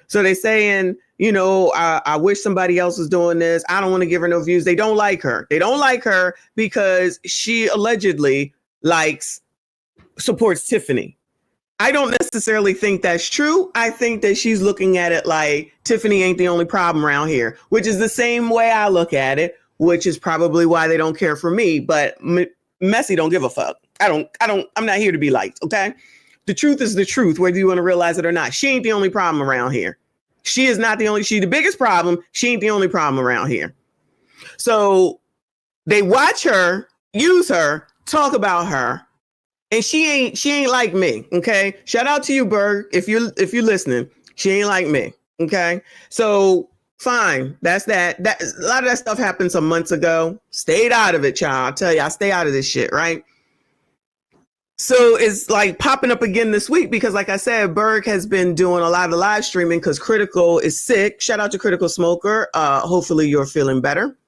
So they saying, I wish somebody else was doing this. I don't want to give her no views. They don't like her. They don't like her because she allegedly supports Tiffany. I don't necessarily think that's true. I think that she's looking at it like Tiffany ain't the only problem around here, which is the same way I look at it, which is probably why they don't care for me. But Messy don't give a fuck. I'm not here to be liked. Okay. The truth is the truth, whether you want to realize it or not. She ain't the only problem around here. She is not the only, she the biggest problem. She ain't the only problem around here. So they watch her, use her, talk about her, and she ain't like me. Okay. Shout out to you, Berg. If you're listening, she ain't like me. Okay. So fine. That's that. A lot of that stuff happened some months ago. Stayed out of it, child. I tell you, I stay out of this shit, right? So it's like popping up again this week because, like I said, Berg has been doing a lot of live streaming because Critical is sick. Shout out to Critical Smoker. Hopefully you're feeling better.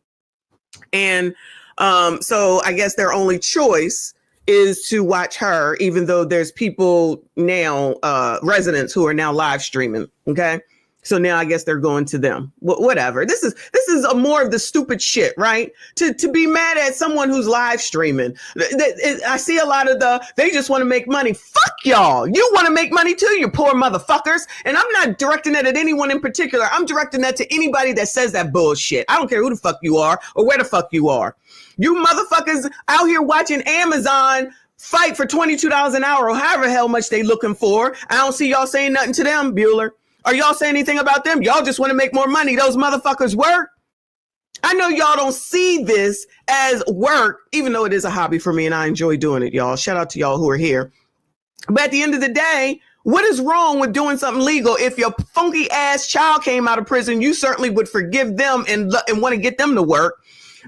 And so I guess their only choice is to watch her, even though there's people now, residents who are now live streaming. Okay. So now I guess they're going to them. Whatever. This is more of the stupid shit, right? To be mad at someone who's live streaming. I see a lot of they just want to make money. Fuck y'all. You want to make money too, you poor motherfuckers. And I'm not directing that at anyone in particular. I'm directing that to anybody that says that bullshit. I don't care who the fuck you are or where the fuck you are. You motherfuckers out here watching Amazon fight for $22 an hour or however the hell much they looking for. I don't see y'all saying nothing to them, Bueller. Are y'all saying anything about them? Y'all just want to make more money. Those motherfuckers work. I know y'all don't see this as work, even though it is a hobby for me and I enjoy doing it, y'all. Shout out to y'all who are here. But at the end of the day, what is wrong with doing something legal? If your funky ass child came out of prison, you certainly would forgive them and want to get them to work.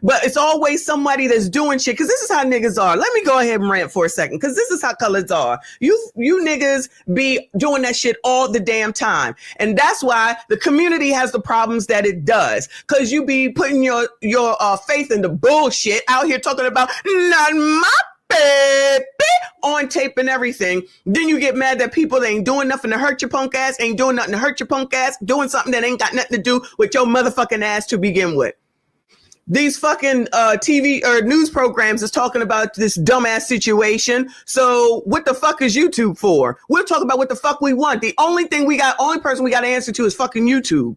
But it's always somebody that's doing shit. Because this is how niggas are. Let me go ahead and rant for a second. Because this is how colors are. You niggas be doing that shit all the damn time. And that's why the community has the problems that it does. Because you be putting your faith in the bullshit out here talking about not my on tape and everything. Then you get mad that people ain't doing nothing to hurt your punk ass, doing something that ain't got nothing to do with your motherfucking ass to begin with. These fucking TV or news programs is talking about this dumbass situation. So what the fuck is YouTube for? We'll talk about what the fuck we want. The only person we got to answer to is fucking YouTube.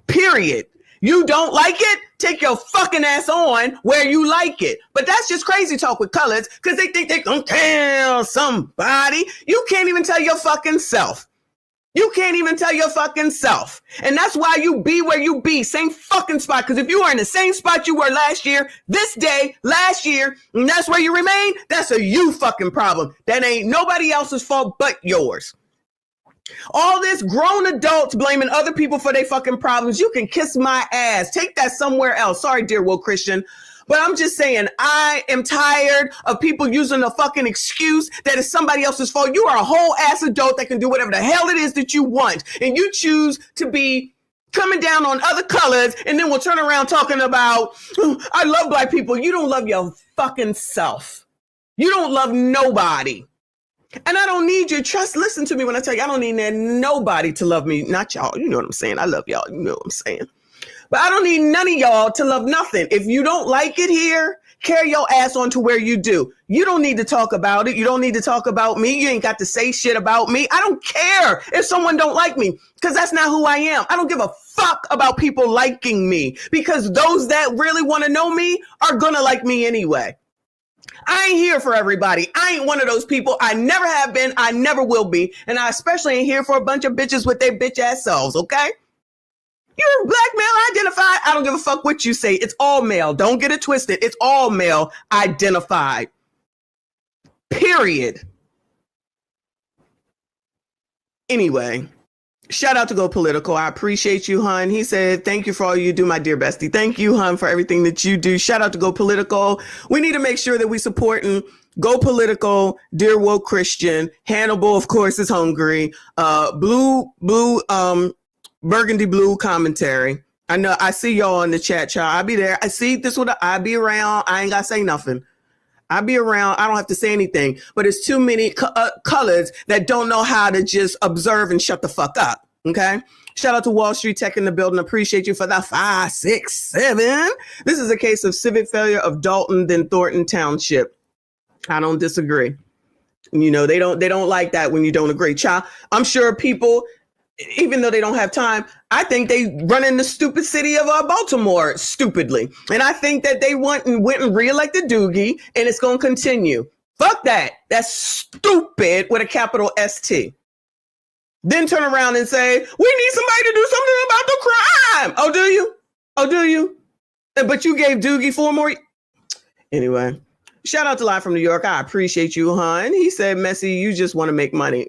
Period. You don't like it? Take your fucking ass on where you like it. But that's just crazy talk with colors because they think they gonna tell somebody. You can't even tell your fucking self. You can't even tell your fucking self. And that's why you be where you be. Same fucking spot. Because if you are in the same spot you were last year, this day, last year, and that's where you remain, that's a you fucking problem. That ain't nobody else's fault but yours. All this grown adults blaming other people for their fucking problems. You can kiss my ass. Take that somewhere else. Sorry, dear Will Christian. But I'm just saying, I am tired of people using a fucking excuse that is somebody else's fault. You are a whole ass adult that can do whatever the hell it is that you want. And you choose to be coming down on other colors and then we'll turn around talking about, oh, I love black people. You don't love your fucking self. You don't love nobody. And I don't need your trust. Listen to me when I tell you, I don't need nobody to love me. Not y'all. You know what I'm saying? I love y'all. You know what I'm saying? But I don't need none of y'all to love nothing. If you don't like it here, carry your ass on to where you do. You don't need to talk about it. You don't need to talk about me. You ain't got to say shit about me. I don't care if someone don't like me because that's not who I am. I don't give a fuck about people liking me because those that really want to know me are going to like me anyway. I ain't here for everybody. I ain't one of those people. I never have been. I never will be. And I especially ain't here for a bunch of bitches with their bitch ass selves, okay? You're black male identified. I don't give a fuck what you say. It's all male. Don't get it twisted. It's all male identified. Period. Anyway, shout out to Go Political. I appreciate you, hun. He said, thank you for all you do, my dear bestie. Thank you, hun, for everything that you do. Shout out to Go Political. We need to make sure that we supporting Go Political, Dear Woke Christian, Hannibal, of course, is hungry. Burgundy Blue Commentary. I know I see y'all in the chat, child. I'll be there. I see this one. I'll be around. I ain't got to say nothing. I'll be around. I don't have to say anything, but it's too many colors that don't know how to just observe and shut the fuck up. Okay. Shout out to Wall Street Tech in the building. Appreciate you for the 5, 6, 7. This is a case of civic failure of Dalton than Thornton Township. I don't disagree. You know, they don't like that when you don't agree. Child, I'm sure people, even though they don't have time, I think they run in the stupid city of Baltimore stupidly. And I think that they went and reelected Doogie and it's going to continue. Fuck that. That's stupid with a capital ST. Then turn around and say, we need somebody to do something about the crime. Oh, do you? Oh, do you? But you gave Doogie 4 more. Anyway. Shout out to Live from New York. I appreciate you, hon. He said, Messi, you just want to make money.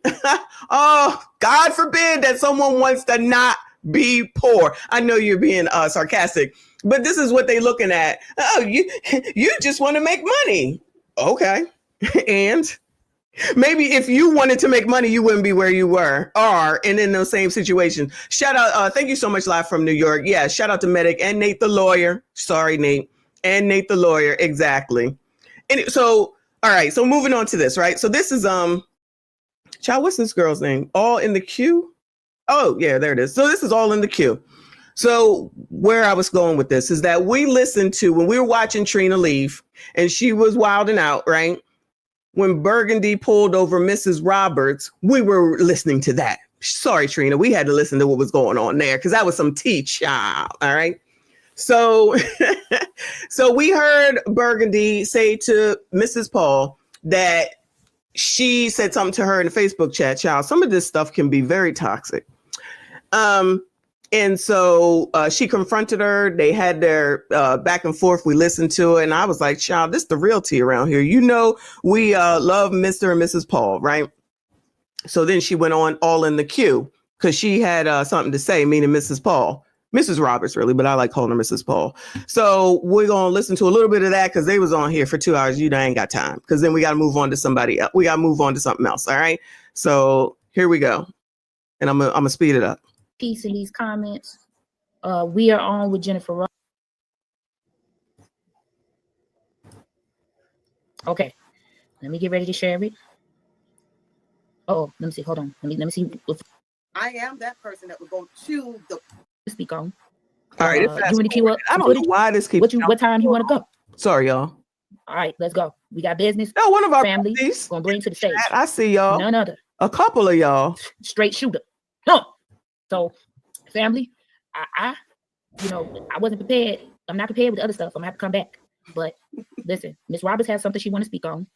Oh, God forbid that someone wants to not be poor. I know you're being sarcastic, but this is what they're looking at. Oh, you just want to make money. Okay. And maybe if you wanted to make money, you wouldn't be where you are and in those same situations. Shout out. Thank you so much, Live from New York. Yeah. Shout out to Medic and Nate the lawyer. Sorry, Nate. And Nate the lawyer. Exactly. And so, all right. So moving on to this, right? So this is, child, what's this girl's name? All in the queue? Oh, yeah, there it is. So this is All in the Queue. So where I was going with this is that we listened to, when we were watching Trina leave and she was wilding out, right? When Burgundy pulled over Mrs. Roberts, we were listening to that. Sorry, Trina, we had to listen to what was going on there because that was some tea, child. All right. So, so we heard Burgundy say to Mrs. Paul that she said something to her in the Facebook chat. Child, some of this stuff can be very toxic. And so she confronted her. They had their back and forth. We listened to it. And I was like, child, this is the real tea around here. You know, we love Mr. and Mrs. Paul, right? So then she went on All in the Queue because she had something to say, meaning Mrs. Paul. Mrs. Roberts, really, but I like calling her Mrs. Paul. So we're going to listen to a little bit of that because they was on here for 2 hours. You ain't got time because then we got to move on to somebody else. We got to move on to something else. All right. So here we go. And I'm going to speed it up.
Piece in these comments. We are on with Jennifer. Okay. Let me get ready to share it. Oh, let me see. Hold on. Let me see.
I am that person that would go to the
Speak on.
All right,
You want to queue up?
I don't know why this keeps.
What time you want to go?
Sorry, y'all.
All right, let's go. We got business.
No, one of our
family
buddies
gonna bring to the stage.
I see y'all.
None other.
A couple of y'all.
Straight shooter. No. So, family, I wasn't prepared. I'm not prepared with the other stuff. I'm gonna have to come back. But listen, Miss Roberts has something she want to speak on.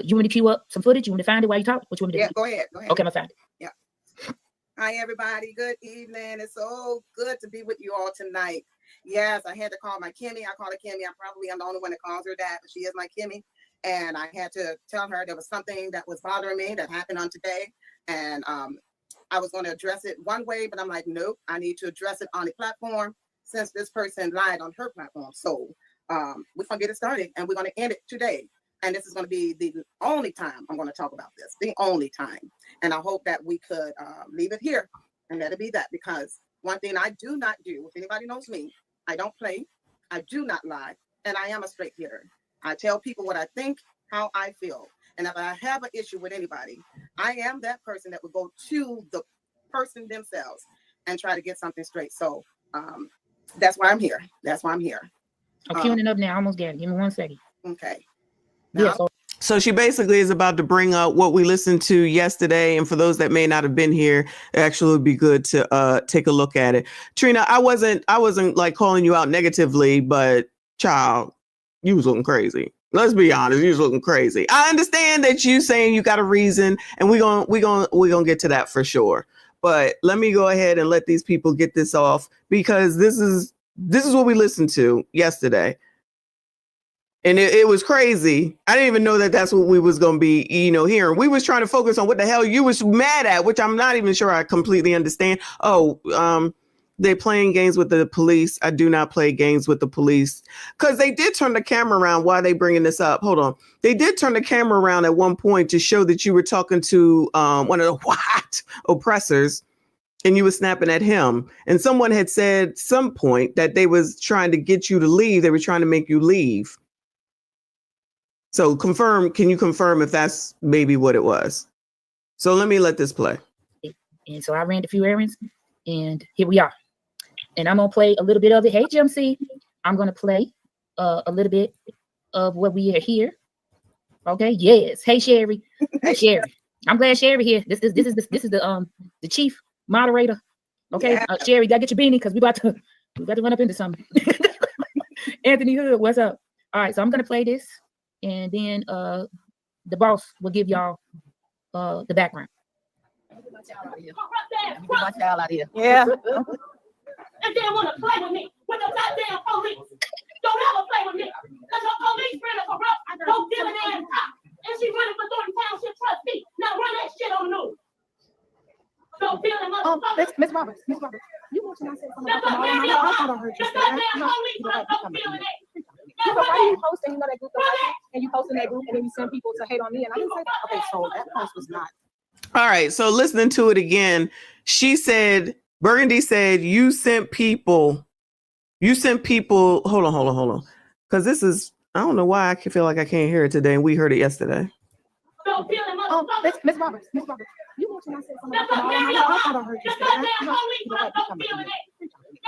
You want to queue up some footage? You want to find it while you talk? What you want me to do?
Go ahead. Go ahead.
Okay, I'm gonna find it.
Yeah. Hi, everybody. Good evening. It's so good to be with you all tonight. Yes, I had to call my Kimmy. I call her Kimmy. I'm the only one that calls her that, but she is my Kimmy. And I had to tell her there was something that was bothering me that happened on today. And I was going to address it one way, but I'm like, nope, I need to address it on the platform since this person lied on her platform. So we're going to get it started and we're going to end it today. And this is going to be the only time I'm going to talk about this, the only time. And I hope that we could leave it here and let it be that, because one thing I do not do, if anybody knows me, I don't play, I do not lie, and I am a straight hitter. I tell people what I think, how I feel. And if I have an issue with anybody, I am that person that would go to the person themselves and try to get something straight. So that's why I'm here. That's why I'm here.
I'm queuing it up now. I almost got it. Give me 1 second.
Okay.
Yeah.
So she basically is about to bring up what we listened to yesterday. And for those that may not have been here, it actually would be good to take a look at it. Trina, I wasn't like calling you out negatively, but child, you was looking crazy. Let's be honest, you was looking crazy. I understand that you saying you got a reason, and we're gonna get to that for sure. But let me go ahead and let these people get this off, because this is what we listened to yesterday. And it was crazy. I didn't even know that that's what we was going to be, hearing. We was trying to focus on what the hell you was mad at, which I'm not even sure I completely understand. They playing games with the police. I do not play games with the police, because they did turn the camera around. Why are they bringing this up? Hold on. They did turn the camera around at one point to show that you were talking to one of the white oppressors, and you were snapping at him. And someone had said some point that they was trying to get you to leave. They were trying to make you leave. So can you confirm if that's maybe what it was? So let me let this play.
And so I ran a few errands, and here we are. And I'm going to play a little bit of it. Hey, Jim C. I'm going to play a little bit of what we are here. Okay. Yes. Hey, Sherry. Hey, Sherry. I'm glad Sherry here. This is the chief moderator. Okay. Yeah. Sherry, gotta get your beanie, because we about to run up into something. Anthony Hood, what's up? All right. So I'm going to play this. And then the boss will give y'all the background.
My child out here.
Yeah.
And then want to play with me with the goddamn police. Don't ever play with me, because your police friend is corrupt, no dealing ass cop, and she running for Thornton Township trustee. Now run that shit on the news. No dealing motherfucker.
Miss Roberts, you want to not say something
That's
about
a
the I thought I heard you
the
say that.
goddamn police no dealing ass.
Why are you posting, that group, and you posting that group, and then you send people to hate on me, and I didn't say that. Okay, so that post was not.
All right. So listening to it again, she said, Burgundy said, you sent people. Hold on. Because this is, I don't know why I feel like I can't hear it today. And we heard it yesterday.
Miss Roberts, you want to not say something about I thought I heard you say that.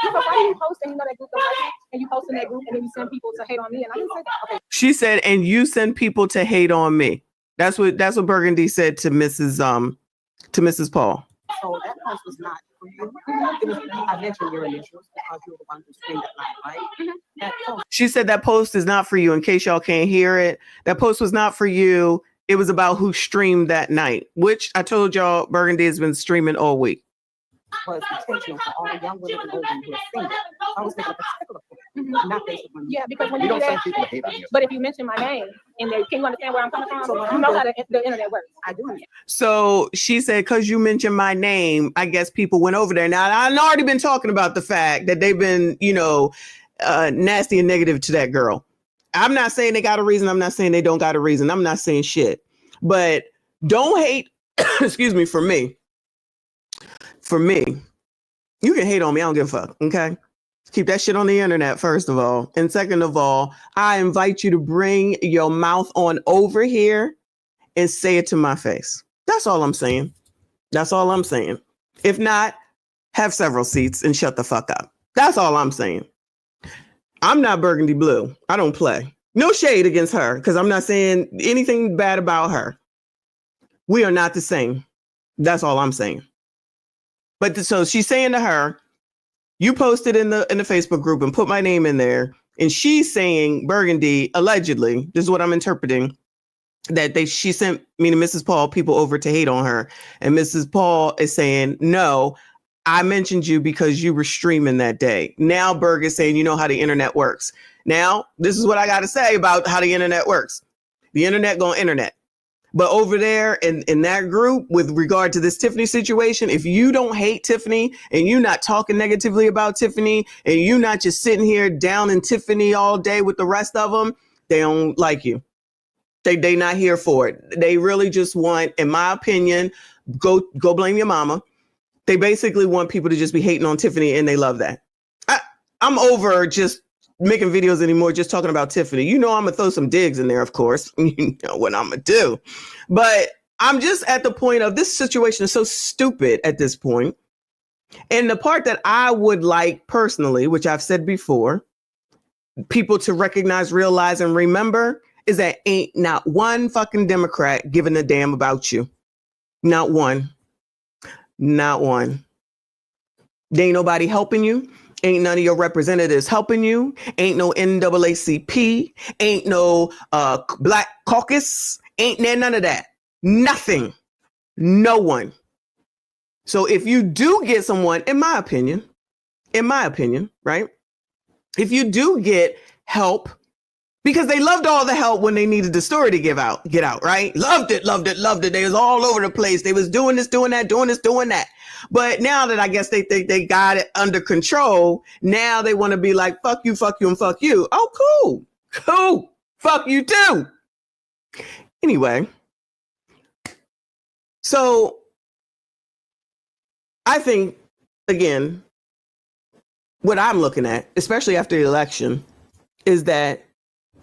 Why are you posting, that group, and you posting that group, and then you send people to hate on me, and I didn't say that. Okay.
She said, and you send people to hate on me. That's what Burgundy said to Mrs. Paul.
So that post was not for you. I mentioned your initials because you were the one who screamed that line, right?
She said that post is not for you. In case y'all can't hear it, that post was not for you. It was about who streamed that night, which I told y'all Burgundy has been streaming all week.
Was intentional for all the young women and old women who are single. I was making a particular point, not based on
Yeah, because when you do that, but if you mention my name, and can you understand where I'm coming from? So you know how the internet works.
I do.
So she said, because you mentioned my name, I guess people went over there. Now, I've already been talking about the fact that they've been, nasty and negative to that girl. I'm not saying they got a reason. I'm not saying they don't got a reason. I'm not saying shit. But don't hate, excuse me, for me. For me, you can hate on me. I don't give a fuck. Okay.
Keep that shit on the internet, first of all. And second of all, I invite you to bring your mouth on over here and say it to my face. That's all I'm saying. That's all I'm saying. If not, have several seats and shut the fuck up. That's all I'm saying. I'm not burgundy blue. I don't play. No shade against her, because I'm not saying anything bad about her. We are not the same. That's all I'm saying. But so she's saying to her, you posted in the Facebook group and put my name in there, and she's saying Burgundy, allegedly, this is what I'm interpreting, that she sent me to Mrs. Paul people over to hate on her. And Mrs. Paul is saying, no, I mentioned you because you were streaming that day. Now Berg is saying, you know how the internet works. Now, this is what I got to say about how the internet works. The internet going internet. But over there in that group, with regard to this Tiffany situation, if you don't hate Tiffany and you not talking negatively about Tiffany and you not just sitting here down in Tiffany all day with the rest of them, they don't like you. They not here for it. They really just want, in my opinion, go blame your mama. They basically want people to just be hating on Tiffany, and they love that. I'm over just making videos anymore, just talking about Tiffany. You know, I'm gonna throw some digs in there, of course. You know what I'm gonna do. But I'm just at the point of this situation is so stupid at this point. And the part that I would like personally, which I've said before, people to recognize, realize, and remember is that ain't not one fucking Democrat giving a damn about you. Not one. Not one. There ain't nobody helping you. Ain't none of your representatives helping you. Ain't no NAACP. Ain't no Black Caucus. Ain't there none of that. Nothing. No one. So if you do get someone, in my opinion, right? If you do get help, because they loved all the help when they needed the story to get out, right? Loved it. They was all over the place. They was doing this, doing that, doing this, doing that. But now that I guess they think they got it under control, now they want to be like, fuck you, and fuck you. Oh, cool. Fuck you too. Anyway. So I think, again, what I'm looking at, especially after the election, is that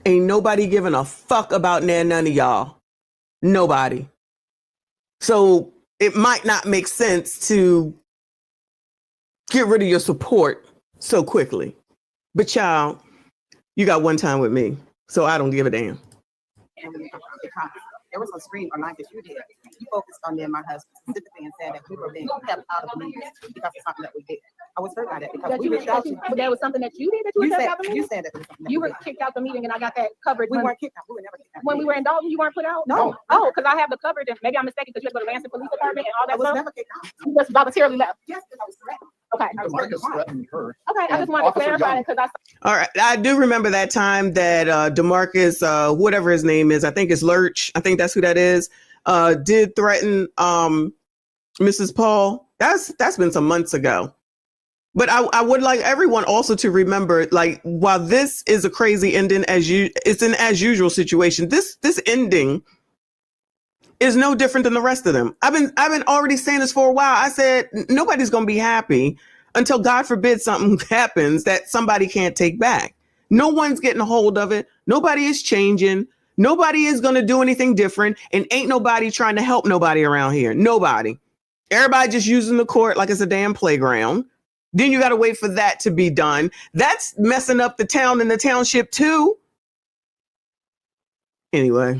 ain't nobody giving a fuck about none of y'all. Nobody. So it might not make sense to get rid of your support so quickly. But child, you got one time with me, so I don't give a damn.
And there was a screen online that you did. You focused on me and my husband specifically and said that we were being kept out of the meeting because of something that we did. I was hurt by that because we reached out to you.
But there was something that you did that you were kicked out the meeting?
You said that there was something that
you were kicked out the meeting, and I got that covered.
We weren't kicked out. We were never kicked out.
When we were in Dalton, you weren't put out?
No.
Oh, because I have the coverage, and maybe I'm mistaken because you had to go to Lancaster Police Department and all that
I was
stuff.
never kicked out.
You just voluntarily left.
Yes, because I was threatened.
Okay.
Marcus threatened her.
Okay, I just wanted to clarify it because I.
All right. I do remember that time that DeMarcus, whatever his name is, I think it's Lurch. I think that's who that is, did threaten Mrs. Paul. That's been some months ago. But I would like everyone also to remember, like, while this is a crazy ending, it's an as usual situation. This ending is no different than the rest of them. I've been already saying this for a while. I said nobody's gonna be happy until, God forbid, something happens that somebody can't take back. No one's getting a hold of it. Nobody is changing. Nobody is gonna do anything different, and ain't nobody trying to help nobody around here. Nobody. Everybody just using the court like it's a damn playground. Then you got to wait for that to be done. That's messing up the town and the township too. Anyway.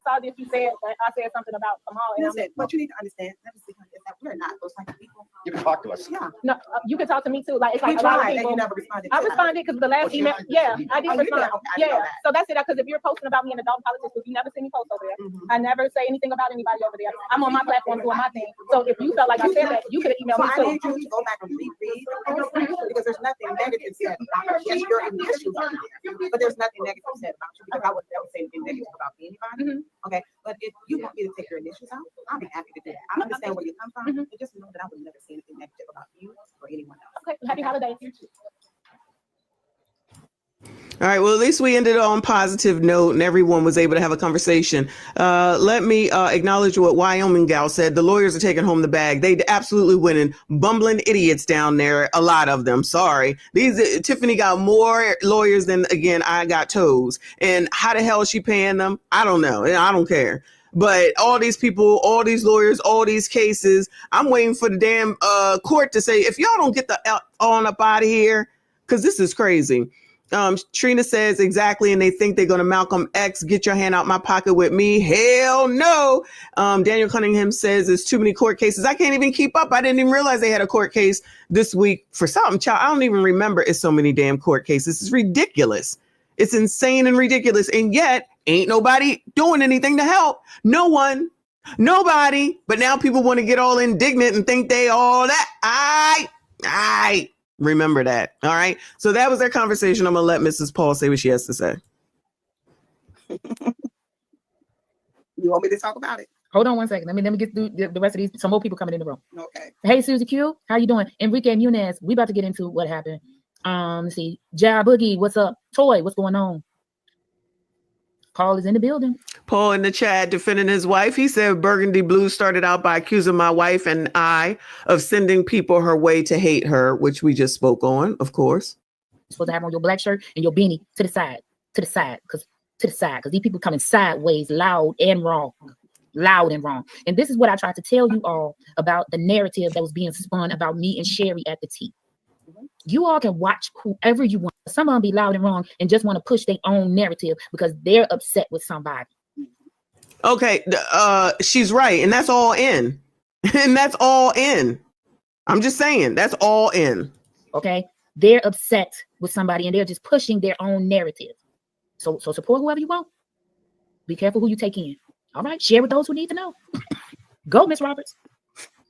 Saw this, you said that I said something about Kamal. And I said,
what you need to understand is that we're not those type of people.
You can talk to us.
Yeah.
No, you can talk to me too. Like, it's like
We
a lot of
tried, and
people.
you never responded.
I responded because the last
But you
email.
liked it.
Yeah,
You did.
I did
Oh, you did?
respond.
Okay, I didn't know
Yeah.
that.
So that's it. Because if you're posting about me in adult politics, because you never see me post over there, I never say anything about anybody over there. I'm on my platform doing my thing. So if you felt like I said that, you could have emailed me
I
too.
need you to go back and reread because there's nothing negative said about you. Yes, your issues are there, but there's nothing negative said about you because I would never say anything negative about anybody. Okay, but if you want me to take your issues out, I'll be happy to do that. I understand where you come from, and just know that I would never say anything negative about you or anyone else.
Okay, happy holidays.
All right. Well, at least we ended on a positive note and everyone was able to have a conversation. Let me acknowledge what Wyoming gal said. The lawyers are taking home the bag. They absolutely winning. Bumbling idiots down there. A lot of them. Sorry. Tiffany got more lawyers than, again, I got toes. And how the hell is she paying them? I don't know. I don't care. But all these people, all these lawyers, all these cases, I'm waiting for the damn court to say, if y'all don't get the on up out of here, because this is crazy. Trina says exactly, and they think they're going to Malcolm X, get your hand out my pocket with me. Hell no. Daniel Cunningham says there's too many court cases. I can't even keep up. I didn't even realize they had a court case this week for something. Child, I don't even remember it's so many damn court cases. It's ridiculous. It's insane and ridiculous. And yet ain't nobody doing anything to help. No one, nobody. But now people want to get all indignant and think they all that. I remember that. All right. So that was their conversation. I'm going to let Mrs. Paul say what she has to say.
You want me to talk about it?
Hold on one second. Let me get through the rest of these. Some more people coming in the room.
Okay.
Hey, Susie Q, how you doing? Enrique Munez, we about to get into what happened. Let's see. Ja Boogie, what's up? Toy, what's going on? Paul is in the building.
Paul in the chat defending his wife. He said Burgundy Blue started out by accusing my wife and I of sending people her way to hate her, which we just spoke on, of course.
You're supposed to have on your black shirt and your beanie to the side, because these people coming sideways, loud and wrong. And this is what I tried to tell you all about the narrative that was being spun about me and Sherry at the tea. You all can watch whoever you want. Some of them be loud and wrong and just want to push their own narrative because they're upset with somebody.
Okay, she's right, and that's all in. And that's all in. I'm just saying, that's all in.
Okay, they're upset with somebody and they're just pushing their own narrative. So support whoever you want. Be careful who you take in. All right, share with those who need to know. Go, Miss Roberts.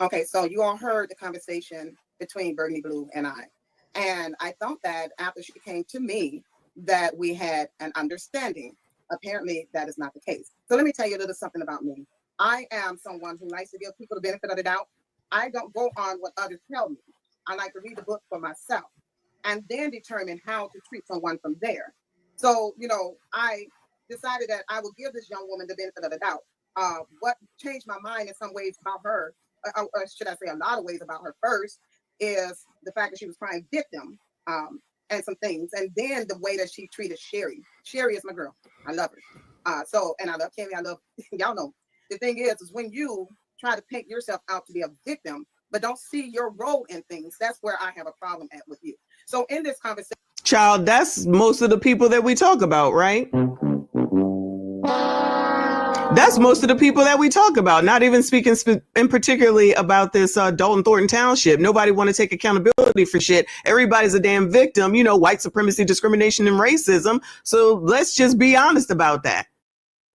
Okay, so you all heard the conversation between Burgundy Blue and I. And I thought that after she came to me that we had an understanding. Apparently, that is not the case. So let me tell you a little something about me. I am someone who likes to give people the benefit of the doubt. I don't go on what others tell me. I like to read the book for myself and then determine how to treat someone from there. So, I decided that I would give this young woman the benefit of the doubt. What changed my mind in some ways about her, or should I say a lot of ways about her first, is the fact that she was crying victim and some things. And then the way that she treated Sherry. Sherry is my girl. I love her. And I love Kimmy. I love, y'all know. The thing is when you try to paint yourself out to be a victim, but don't see your role in things, that's where I have a problem at with you. So in this conversation.
Child, that's most of the people that we talk about, right? That's most of the people that we talk about, not even speaking in particularly about this Dalton Thornton Township. Nobody want to take accountability for shit. Everybody's a damn victim, white supremacy, discrimination, and racism. So let's just be honest about that.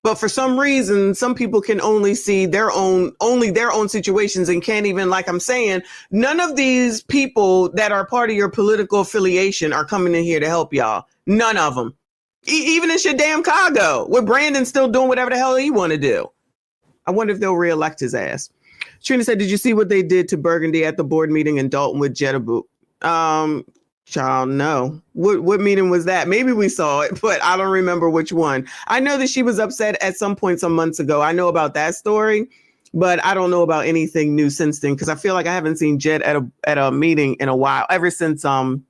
But for some reason, some people can only see only their own situations and can't even, like I'm saying, none of these people that are part of your political affiliation are coming in here to help y'all. None of them. Even in your damn Chicago, with Brandon still doing whatever the hell he want to do. I wonder if they'll reelect his ass. Trina said, did you see what they did to Burgundy at the board meeting in Dalton with Jetta? Child, no. What meeting was that? Maybe we saw it, but I don't remember which one. I know that she was upset at some point some months ago. I know about that story, but I don't know about anything new since then, because I feel like I haven't seen Jet at a meeting in a while, ever since him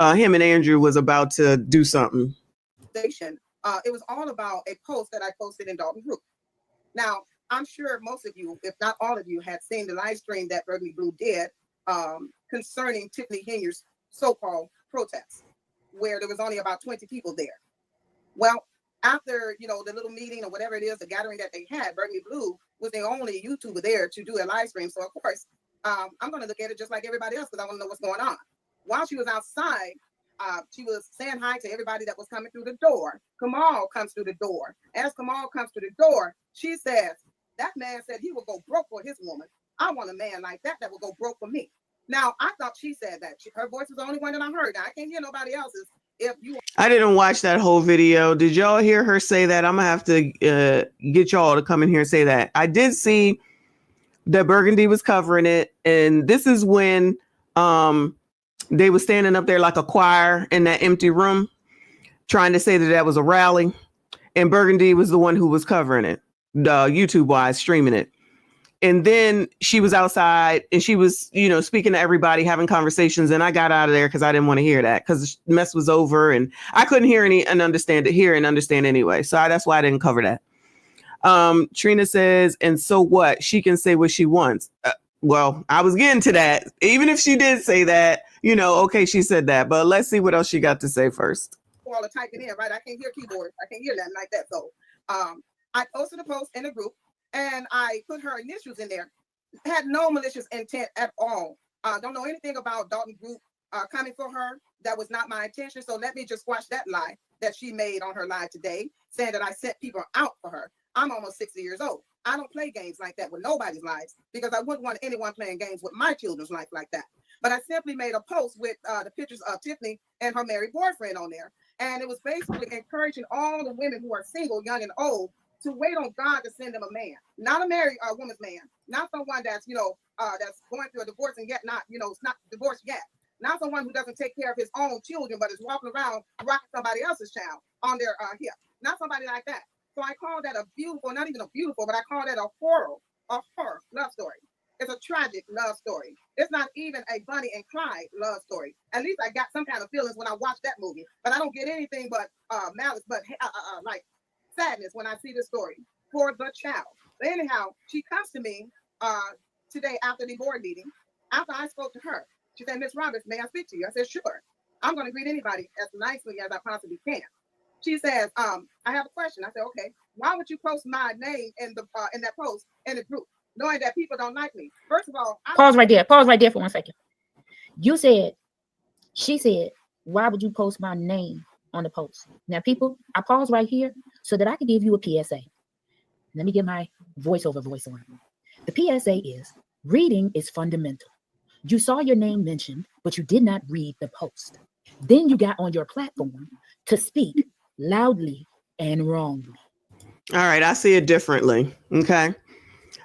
and Andrew was about to do something.
It was all about a post that I posted in Dalton Group. Now, I'm sure most of you, if not all of you, had seen the live stream that Burgundy Blue did concerning Tiffany Henyard's so-called protest, where there was only about 20 people there. Well, after, the little meeting or whatever it is, the gathering that they had, Burgundy Blue was the only YouTuber there to do a live stream. So, of course, I'm going to look at it just like everybody else because I want to know what's going on. While she was outside, she was saying hi to everybody that was coming through the door. Kamal comes through the door. As Kamal comes through the door, she says, that man said he will go broke for his woman. I want a man like that will go broke for me. Now, I thought she said that. Her voice was the only one that I heard. Now, I can't hear nobody else's.
I didn't watch that whole video. Did y'all hear her say that? I'm going to have to get y'all to come in here and say that. I did see that Burgundy was covering it. And this is when they were standing up there like a choir in that empty room. trying to say that that was a rally, and Burgundy was the one who was covering it, YouTube wise, streaming it. And then she was outside and she was, you know, speaking to everybody, having conversations. And I got out of there because I didn't want to hear that because the mess was over and I couldn't hear and understand anyway. So that's why I didn't cover that. Trina says, and so what? She can say what she wants. Well, I was getting to that. Even if she did say that, you know, okay, she said that. But let's see what else she got to say first.
All the typing in, right? I can't hear keyboard. I can't hear nothing like that. So I posted a post in a group and I put her initials in there. Had no malicious intent at all. Don't know anything about Dalton Group coming for her. That was not my intention. So let me just squash that lie that she made on her live today, saying that I sent people out for her. I'm almost 60 years old. I don't play games like that with nobody's lives because I wouldn't want anyone playing games with my children's life like that. But I simply made a post with the pictures of Tiffany and her married boyfriend on there. And it was basically encouraging all the women who are single, young and old, to wait on God to send them a man, not a married woman's man, not someone that's, you know, that's going through a divorce and yet not, you know, it's not divorced yet, not someone who doesn't take care of his own children, but is walking around rocking somebody else's child on their hip, not somebody like that. So I call that a beautiful, not even a beautiful, but I call that a horror love story. It's a tragic love story. It's not even a Bonnie and Clyde love story. At least I got some kind of feelings when I watched that movie, but I don't get anything but malice, but like sadness when I see this story for the child. But anyhow, she comes to me today after the board meeting. After I spoke to her, she said, "Ms. Roberts, may I speak to you?" I said, "Sure. I'm going to greet anybody as nicely as I possibly can." She says, "I have a question." I said, "Okay. Why would you post my name in the in that post in the group, knowing that people don't like me?" First of all,
Pause right there. Pause right there for 1 second. She said, "Why would you post my name on the post?" Now, people, I pause right here so that I can give you a PSA. Let me get my voice on. The PSA is, reading is fundamental. You saw your name mentioned, but you did not read the post. Then you got on your platform to speak loudly and wrongly.
All right, I see it differently. Okay.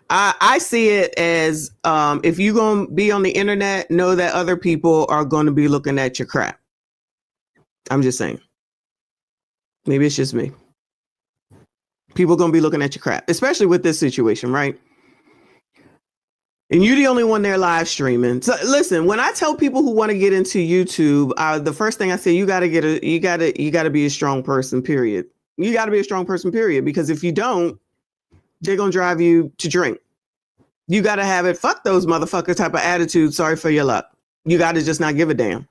I see it as if you're going to be on the internet, know that other people are going to be looking at your crap. I'm just saying. Maybe it's just me. People are going to be looking at your crap, especially with this situation, right? And you're the only one there live streaming. So listen, when I tell people who want to get into YouTube, the first thing I say, you got to be a strong person, period. You got to be a strong person, period. Because if you don't, they're going to drive you to drink. You got to have it. Fuck those motherfuckers type of attitude. Sorry for your luck. You got to just not give a damn.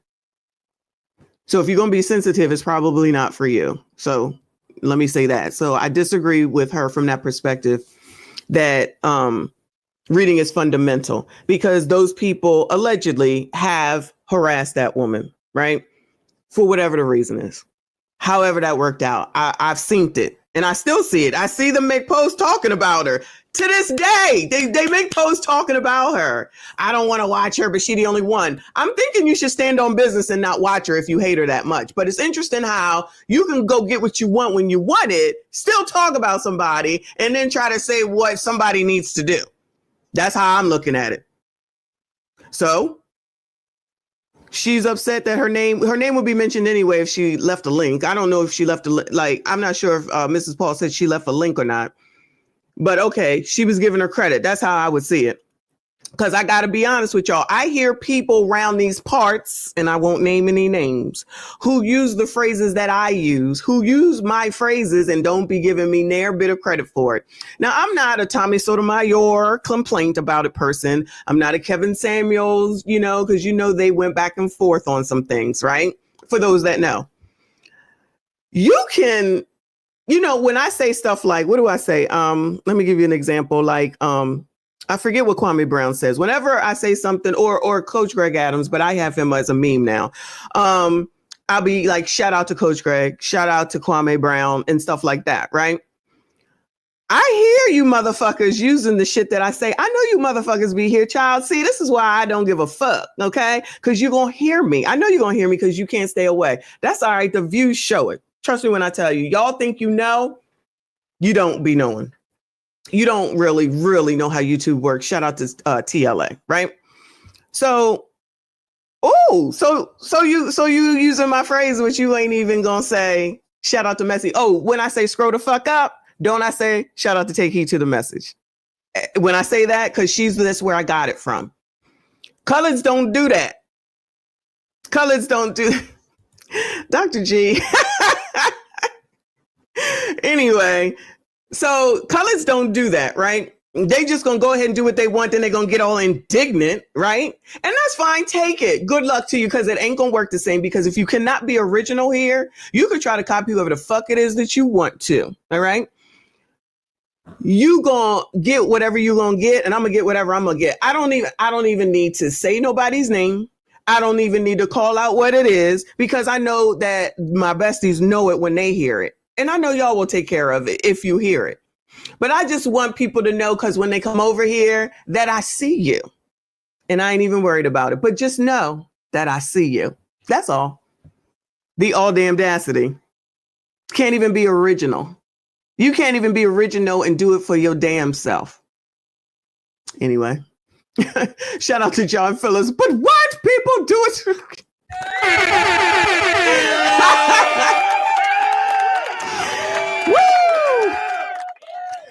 So if you're going to be sensitive, it's probably not for you. So let me say that. So I disagree with her from that perspective that reading is fundamental because those people allegedly have harassed that woman, right? For whatever the reason is. However that worked out. I've seen it and I still see it. I see them make posts talking about her. To this day, they make posts talking about her. I don't want to watch her, but she's the only one. I'm thinking you should stand on business and not watch her if you hate her that much. But it's interesting how you can go get what you want when you want it, still talk about somebody, and then try to say what somebody needs to do. That's how I'm looking at it. So she's upset that her name would be mentioned anyway if she left a link. I don't know if she left I'm not sure if Mrs. Paul said she left a link or not. But okay, she was giving her credit. That's how I would see it. Because I got to be honest with y'all. I hear people around these parts, and I won't name any names, who use the phrases that I use, who use my phrases and don't be giving me near bit of credit for it. Now, I'm not a Tommy Sotomayor complaint about it person. I'm not a Kevin Samuels, because they went back and forth on some things, right? For those that know. You can... when I say stuff like, what do I say? Let me give you an example. Like, I forget what Kwame Brown says. Whenever I say something, or Coach Greg Adams, but I have him as a meme now. I'll be like, shout out to Coach Greg, shout out to Kwame Brown and stuff like that, right? I hear you motherfuckers using the shit that I say. I know you motherfuckers be here, child. See, this is why I don't give a fuck, okay? Because you're going to hear me. I know you're going to hear me because you can't stay away. That's all right. The views show it. Trust me when I tell you, y'all think you know, you don't be knowing. You don't really know how YouTube works. Shout out to TLA, right? So you using my phrase, which you ain't even gonna say Shout out to Messy. Oh, when I say scroll the fuck up, don't I say shout out to Take Heed to the Message? When I say that, because that's where I got it from. Colors don't do that. Colors don't do Dr. G. Anyway, so colors don't do that, right? They just gonna go ahead and do what they want, then they're gonna get all indignant, right? And that's fine, take it. Good luck to you, because it ain't gonna work the same, because if you cannot be original here, you could try to copy whoever the fuck it is that you want to, all right? You gonna get whatever you gonna get, and I'm gonna get whatever I'm gonna get. I don't even need to say nobody's name. I don't even need to call out what it is, because I know that my besties know it when they hear it. And I know y'all will take care of it if you hear it. But I just want people to know, because when they come over here, that I see you. And I ain't even worried about it. But just know that I see you. That's all. The all damn audacity. Can't even be original. You can't even be original and do it for your damn self. Anyway. Shout out to John Phillips. But what people do it?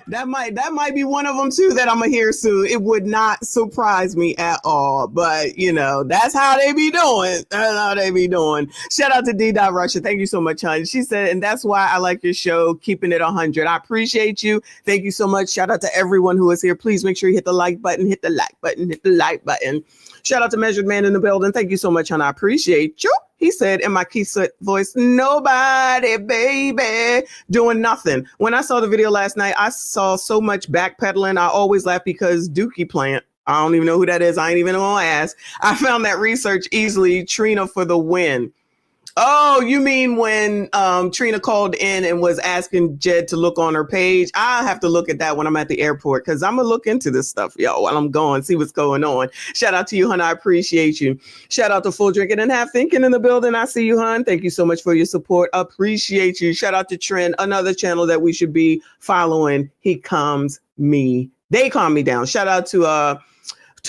That might be one of them too that I'm gonna hear soon. It would not surprise me at all. But you know, that's how they be doing. That's how they be doing. Shout out to D. Russia. Thank you so much, honey. She said, and that's why I like your show, keeping it 100. I appreciate you. Thank you so much. Shout out to everyone who is here. Please make sure you hit the like button, hit the like button, hit the like button. Shout out to Measured Man in the building. Thank you so much, honey. I appreciate you. He said in my Keisha voice, nobody, baby, doing nothing. When I saw the video last night, I saw so much backpedaling. I always laugh because Dookie Plant, I don't even know who that is. I ain't even gonna ask. I found that research easily. Trina for the win. Oh, you mean when Trina called in and was asking Jed to look on her page? I have to look at that when I'm at the airport, because I'm going to look into this stuff, y'all, while I'm going, see what's going on. Shout out to you, hon. I appreciate you. Shout out to Full Drinking and Half Thinking in the building. I see you, hon. Thank you so much for your support. Appreciate you. Shout out to Trend, another channel that we should be following. He calms me. They calm me down. Shout out to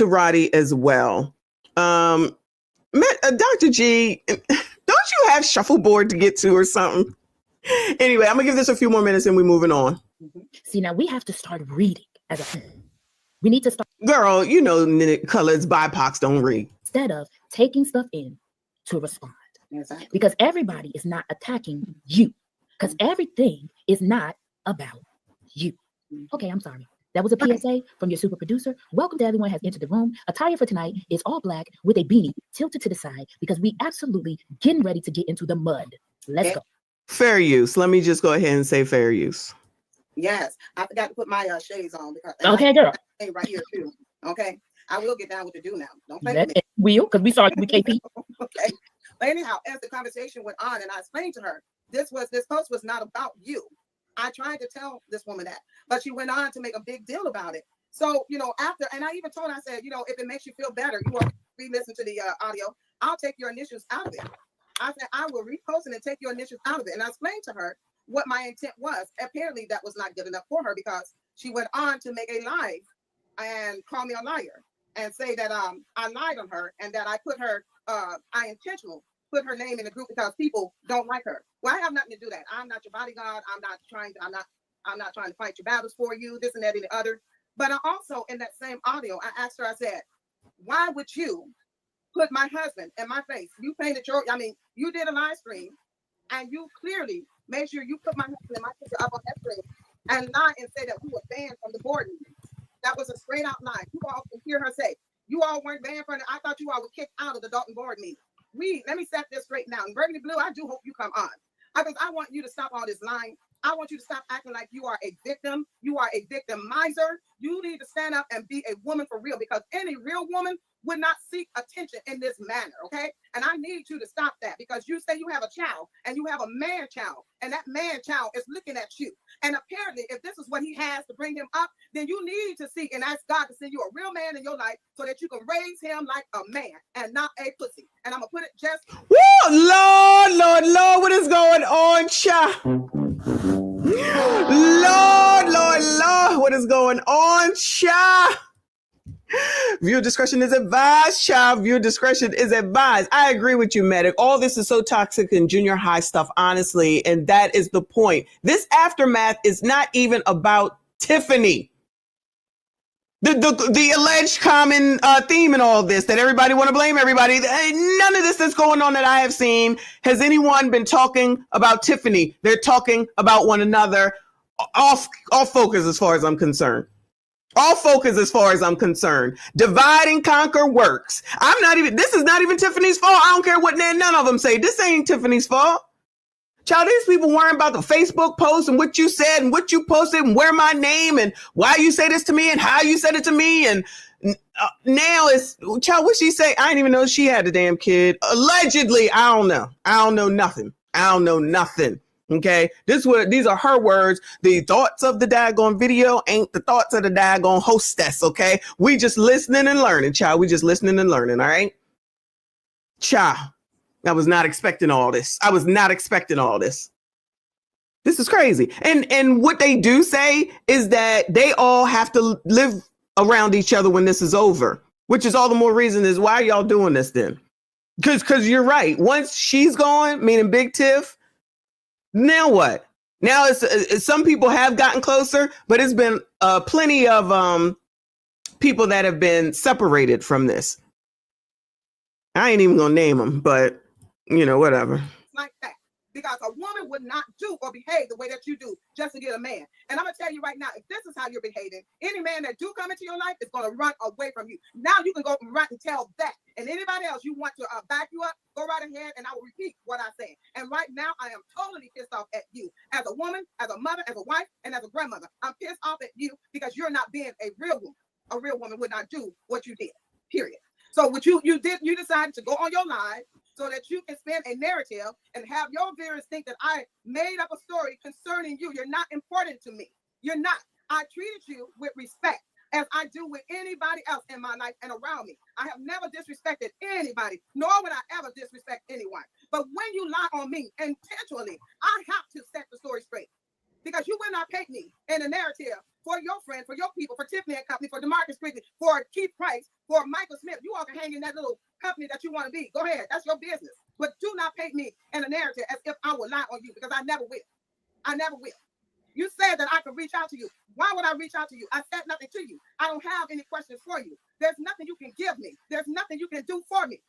Roddy as well. Dr. G... Don't you have shuffleboard to get to or something? Anyway, I'm gonna give this a few more minutes and we're moving on.
See, now we have to start reading as a we need to start.
Girl, you know, colors, BIPOCs don't read.
Instead of taking stuff in to respond.
Exactly.
Because everybody is not attacking you. Because everything is not about you. Okay, I'm sorry. That was a PSA from your super producer. Welcome to everyone who has entered the room. Attire for tonight is all black with a beanie tilted to the side because we absolutely getting ready to get into the mud. Let's go.
Fair use. Let me just go ahead and say fair use.
Yes, I forgot to put my shades on because
okay, girl.
Right here too. Okay, I will get down with the do now. Don't play with me.
Will, because we saw it with KP.
Okay, but anyhow, as the conversation went on, and I explained to her, this post was not about you. I tried to tell this woman that, but she went on to make a big deal about it. So, you know, after, and I even told her, I said, you know, if it makes you feel better, you will re-listen to the audio. I'll take your initials out of it. I said, I will repost it and take your initials out of it. And I explained to her what my intent was. Apparently that was not good enough for her because she went on to make a live and call me a liar and say that I lied on her and that I put her, I intentionally put her name in the group because people don't like her. Well, I have nothing to do that. I'm not your bodyguard. I'm not trying to fight your battles for you, this and that and the other. But I also, in that same audio, I asked her, I said, why would you put my husband in my face? You painted you did a live stream and you clearly made sure you put my husband and my picture up on that screen and lie and say that we were banned from the board meeting. That was a straight out lie. You all can hear her say, you all weren't banned from it. I thought you all were kicked out of the Dalton board meeting. Let me set this straight now. In Burgundy Blue, I do hope you come on. Because I want you to stop all this lying. I want you to stop acting like you are a victim. You are a victimizer. You need to stand up and be a woman for real because any real woman would not seek attention in this manner, okay? And I need you to stop that because you say you have a child and you have a man child and that man child is looking at you. And apparently, if this is what he has to bring him up, then you need to seek and ask God to send you a real man in your life so that you can raise him like a man and not a pussy. And I'm going to put it just...
Woo! Lord, what is going on, child? Lord, what is going on, child? Viewer discretion is advised, child. Viewer discretion is advised. I agree with you, Medic. All this is so toxic in junior high stuff, honestly. And that is the point. This aftermath is not even about Tiffany. The alleged common theme in all this, that everybody want to blame everybody. None of this that's going on that I have seen has anyone been talking about Tiffany. They're talking about one another. Off focus as far as I'm concerned. All focus as far as I'm concerned. Divide and conquer works. This is not even Tiffany's fault. I don't care what none of them say. This ain't Tiffany's fault. Child, these people worrying about the Facebook post and what you said and what you posted and where my name and why you say this to me and how you said it to me. And now it's, child, what she say? I didn't even know she had a damn kid. Allegedly, I don't know. I don't know nothing. Okay, these are her words. The thoughts of the daggone video ain't the thoughts of the daggone hostess. Okay, we just listening and learning, child. We just listening and learning. All right, child. I was not expecting all this. This is crazy. And what they do say is that they all have to live around each other when this is over, which is all the more reason is why y'all doing this then. Because you're right. Once she's gone, meaning Big Tiff. Now what? Now it's some people have gotten closer, but it's been plenty of people that have been separated from this. I ain't even gonna name them, but you know, whatever.
Like that. Because a woman would not do or behave the way that you do just to get a man. And I'm gonna tell you right now, if this is how you're behaving, any man that do come into your life is gonna run away from you. Now you can go and run and tell that. And anybody else you want to back you up, go right ahead and I will repeat what I said. And right now I am totally pissed off at you. As a woman, as a mother, as a wife, and as a grandmother. I'm pissed off at you because you're not being a real woman. A real woman would not do what you did, period. So what you decided to go on your live so that you can spin a narrative and have your viewers think that I made up a story concerning you. You're not important to me. You're not. I treated you with respect as I do with anybody else in my life and around me. I have never disrespected anybody, nor would I ever disrespect anyone. But when you lie on me intentionally, I have to set the story straight. Because you will not pay me in a narrative for your friends, for your people, for Tiffany and Company, for DeMarcus Quigley, for Keith Price, for Michael Smith. You all can hang in that little company that you want to be. Go ahead. That's your business. But do not pay me in a narrative as if I would lie on you, because I never will. I never will. You said that I could reach out to you. Why would I reach out to you? I said nothing to you. I don't have any questions for you. There's nothing you can give me. There's nothing you can do for me.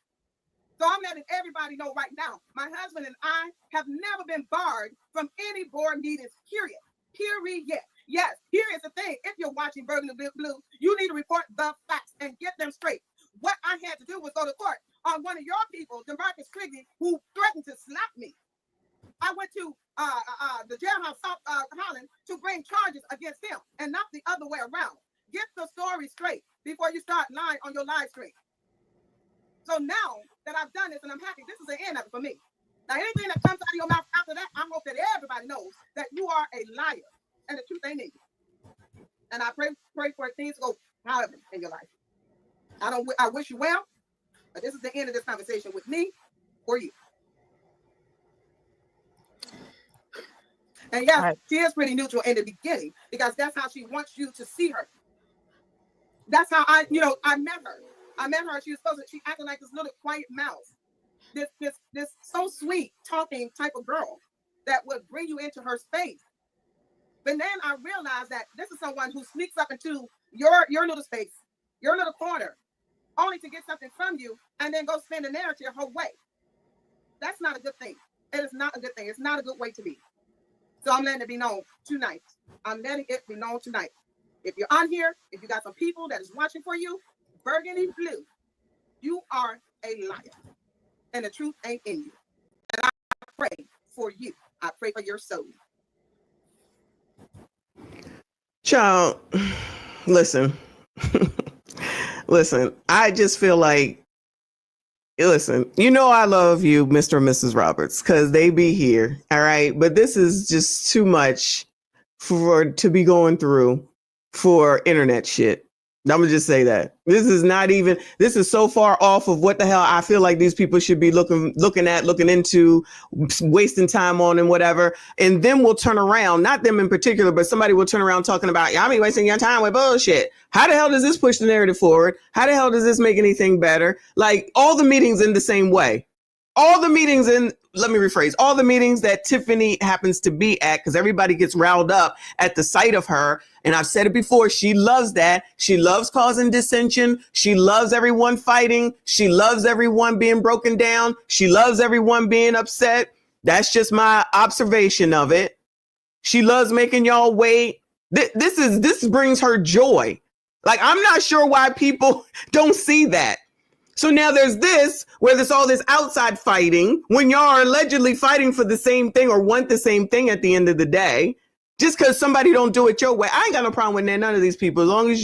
So I'm letting everybody know right now, my husband and I have never been barred from any board meetings, period. Yes, here is the thing. If you're watching Burgundy Blue, you need to report the facts and get them straight. What I had to do was go to court on one of your people, DeMarcus Quigley, who threatened to slap me. I went to the jailhouse, South Holland, to bring charges against him and not the other way around. Get the story straight before you start lying on your live stream. So now that I've done this and I'm happy, this is the end of it for me. Now, anything that comes out of your mouth after that, I hope that everybody knows that you are a liar and the truth ain't in you. And I pray for things to go however in your life. I wish you well, but this is the end of this conversation with me or you. And yes, she is pretty neutral in the beginning because that's how she wants you to see her. That's how I met her. She acted like this little quiet mouse. This so sweet talking type of girl that would bring you into her space. But then I realized that this is someone who sneaks up into your little space, your little corner, only to get something from you and then go spin the narrative her way. That's not a good thing. It is not a good thing. It's not a good way to be. So I'm letting it be known tonight. If you're on here, if you got some people that is watching for you, Burgundy Blue, you are a liar. And the truth ain't in you. And I pray for you. I pray for your soul.
Child, listen. Listen, I just feel like, listen, you know I love you, Mr. and Mrs. Roberts, because they be here, all right? But this is just too much to be going through for internet shit. I'm gonna just say that this is so far off of what the hell I feel like these people should be looking into, wasting time on and whatever. And then we'll turn around, not them in particular, but somebody will turn around talking about, y'all be wasting your time with bullshit. How the hell does this push the narrative forward? How the hell does this make anything better? Like all the meetings in the same way. All the meetings all the meetings that Tiffany happens to be at, because everybody gets riled up at the sight of her. And I've said it before, she loves that. She loves causing dissension. She loves everyone fighting. She loves everyone being broken down. She loves everyone being upset. That's just my observation of it. She loves making y'all wait. This brings her joy. Like, I'm not sure why people don't see that. So now there's this, where there's all this outside fighting when y'all are allegedly fighting for the same thing or want the same thing at the end of the day. Just because somebody don't do it your way. I ain't got no problem with none of these people. As long as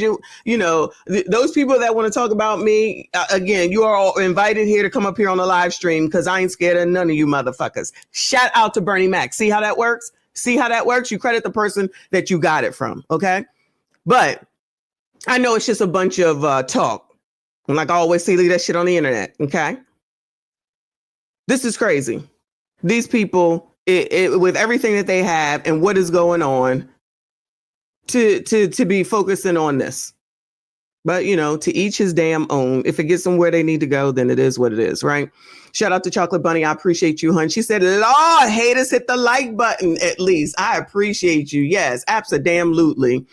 those people that want to talk about me, again, you are all invited here to come up here on the live stream because I ain't scared of none of you motherfuckers. Shout out to Bernie Mac. See how that works? You credit the person that you got it from, okay? But I know it's just a bunch of talk. And like I always see, leave that shit on the internet, okay? This is crazy. These people, with everything that they have and what is going on, to be focusing on this. But, to each his damn own. If it gets them where they need to go, then it is what it is, right? Shout out to Chocolate Bunny. I appreciate you, hun. She said, Lord, haters, hit the like button at least. I appreciate you. Yes, absolutely.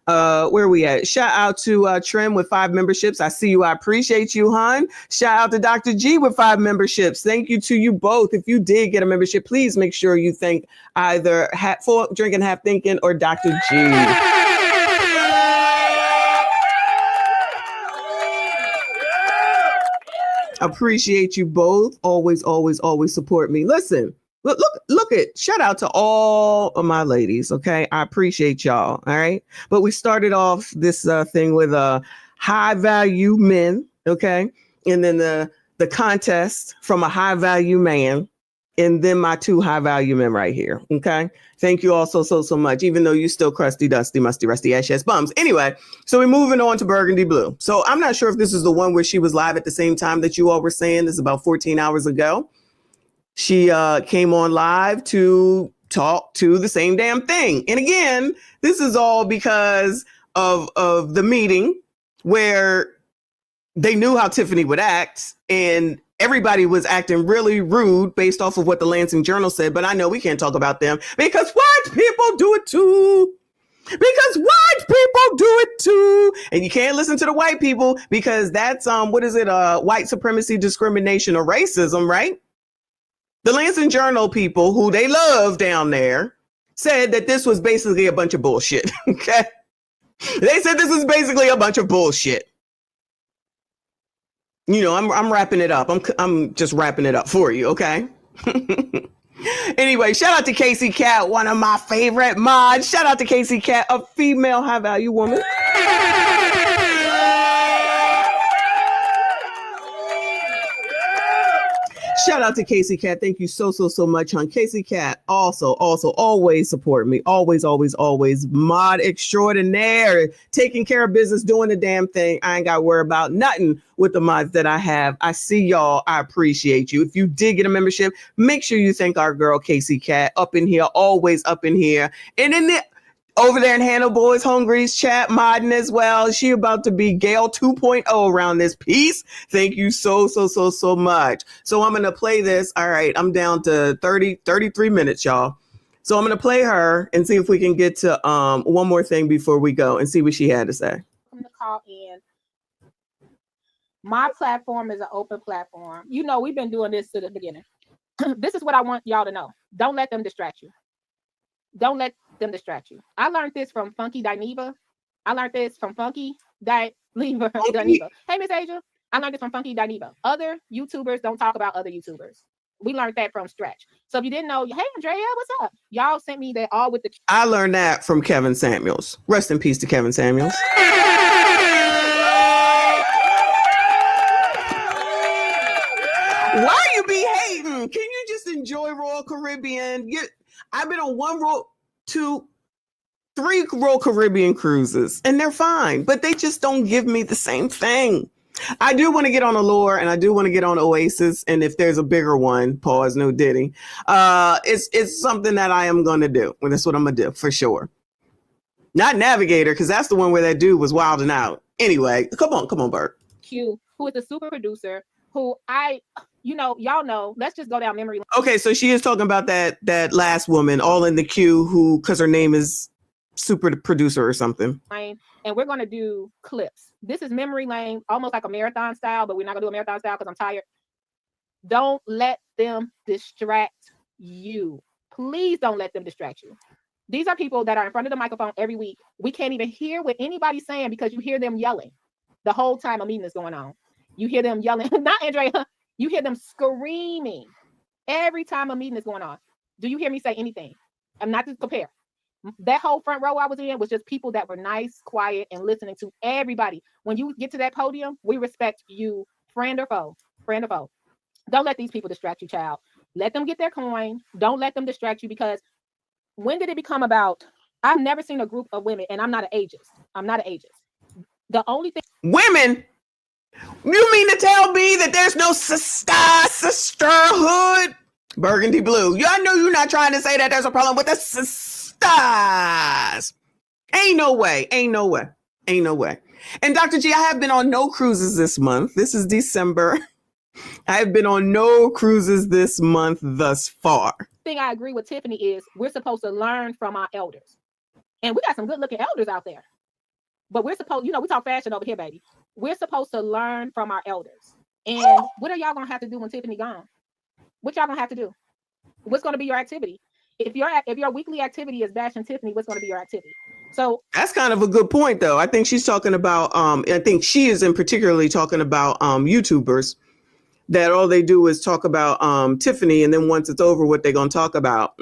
Where are we at? Shout out to Trim with 5 memberships. I see you. I appreciate you, hon. Shout out to Dr. G with 5 memberships. Thank you to you both. If you did get a membership, please make sure you thank either For Drinking Half Thinking or Dr. G. Appreciate you both. Always support me. Listen. Look at, shout out to all of my ladies. Okay. I appreciate y'all. All right. But we started off this thing with high value men. Okay. And then the contest from a high value man. And then my 2 high value men right here. Okay. Thank you all so much. Even though you still crusty, dusty, musty, rusty, ass bums. Anyway, so we're moving on to Burgundy Blue. So I'm not sure if this is the one where she was live at the same time that you all were saying. This is about 14 hours ago. She came on live to talk to the same damn thing. And again, this is all because of the meeting where they knew how Tiffany would act and everybody was acting really rude based off of what the Lansing Journal said. But I know we can't talk about them because white people do it too. And you can't listen to the white people because that's, white supremacy, discrimination, or racism, right? The Lansing Journal people, who they love down there, said that this was basically a bunch of bullshit. Okay, they said this is basically a bunch of bullshit. I'm wrapping it up. I'm just wrapping it up for you. Okay. Anyway, shout out to Casey Cat, one of my favorite mods. Shout out to Casey Cat, a female high value woman. Shout out to Casey Cat. Thank you so much, hon. Casey Cat also always support me. Always mod extraordinaire. Taking care of business, doing the damn thing. I ain't got to worry about nothing with the mods that I have. I see y'all. I appreciate you. If you did get a membership, make sure you thank our girl, Casey Cat, up in here, always up in here. And in the over there in Hannah Boys Hungry's chat, modding as well. She about to be Gail 2.0 around this piece. Thank you so much. So I'm going to play this. All right. I'm down to 33 minutes, y'all. So I'm going to play her and see if we can get to one more thing before we go and see what she had to say.
I'm going to call in. My platform is an open platform. We've been doing this to the beginning. This is what I want y'all to know. Don't let them distract you. Don't let them distract you. I learned this from Funky Dineva. I learned this from Funky Dineva. Hey, Miss Asia. I learned this from Funky Dineva. Other YouTubers don't talk about other YouTubers. We learned that from Stretch. So if you didn't know, hey, Andrea, what's up? Y'all sent me that all with the...
I learned that from Kevin Samuels. Rest in peace to Kevin Samuels. Why you be hating? Can you just enjoy Royal Caribbean? I've been on one road to 3 Royal Caribbean cruises, and they're fine, but they just don't give me the same thing. I do want to get on Allure, and I do want to get on Oasis, and if there's a bigger one, pause, no Diddy, it's something that I am going to do. Well, that's what I'm going to do, for sure. Not Navigator, because that's the one where that dude was wilding out. Anyway, come on, Bert.
Q, who is a super producer, who y'all know, let's just go down memory lane.
Okay, so she is talking about that last woman, all in the queue, who, because her name is super producer or something.
And we're going to do clips. This is memory lane, almost like a marathon style, but we're not going to do a marathon style because I'm tired. Don't let them distract you. Please don't let them distract you. These are people that are in front of the microphone every week. We can't even hear what anybody's saying because you hear them yelling the whole time a meeting is going on. You hear them yelling, not Andrea, you hear them screaming every time a meeting is going on. Do you hear me say anything? I'm not to compare. That whole front row I was in was just people that were nice, quiet, and listening to everybody. When you get to that podium, we respect you, friend or foe, friend or foe. Don't let these people distract you, child. Let them get their coin. Don't let them distract you, because when did it become about, I've never seen a group of women, and I'm not an ageist. The only thing.
Women? You mean to tell me that there's no sisterhood? Burgundy blue. I know you're not trying to say that there's a problem with the sisters. Ain't no way. And Dr. G, I have been on no cruises this month. This is December. I have been on no cruises this month thus far.
Thing I agree with Tiffany is we're supposed to learn from our elders. And we got some good looking elders out there. But we're supposed, we talk fashion over here, baby. We're supposed to learn from our elders. And what are y'all gonna have to do when Tiffany gone? What y'all gonna have to do? What's gonna be your activity? If your weekly activity is bashing Tiffany, what's gonna be your activity? So
that's kind of a good point, though. I think she's talking about I think she is in particularly talking about YouTubers that all they do is talk about Tiffany, and then once it's over, what they're gonna talk about.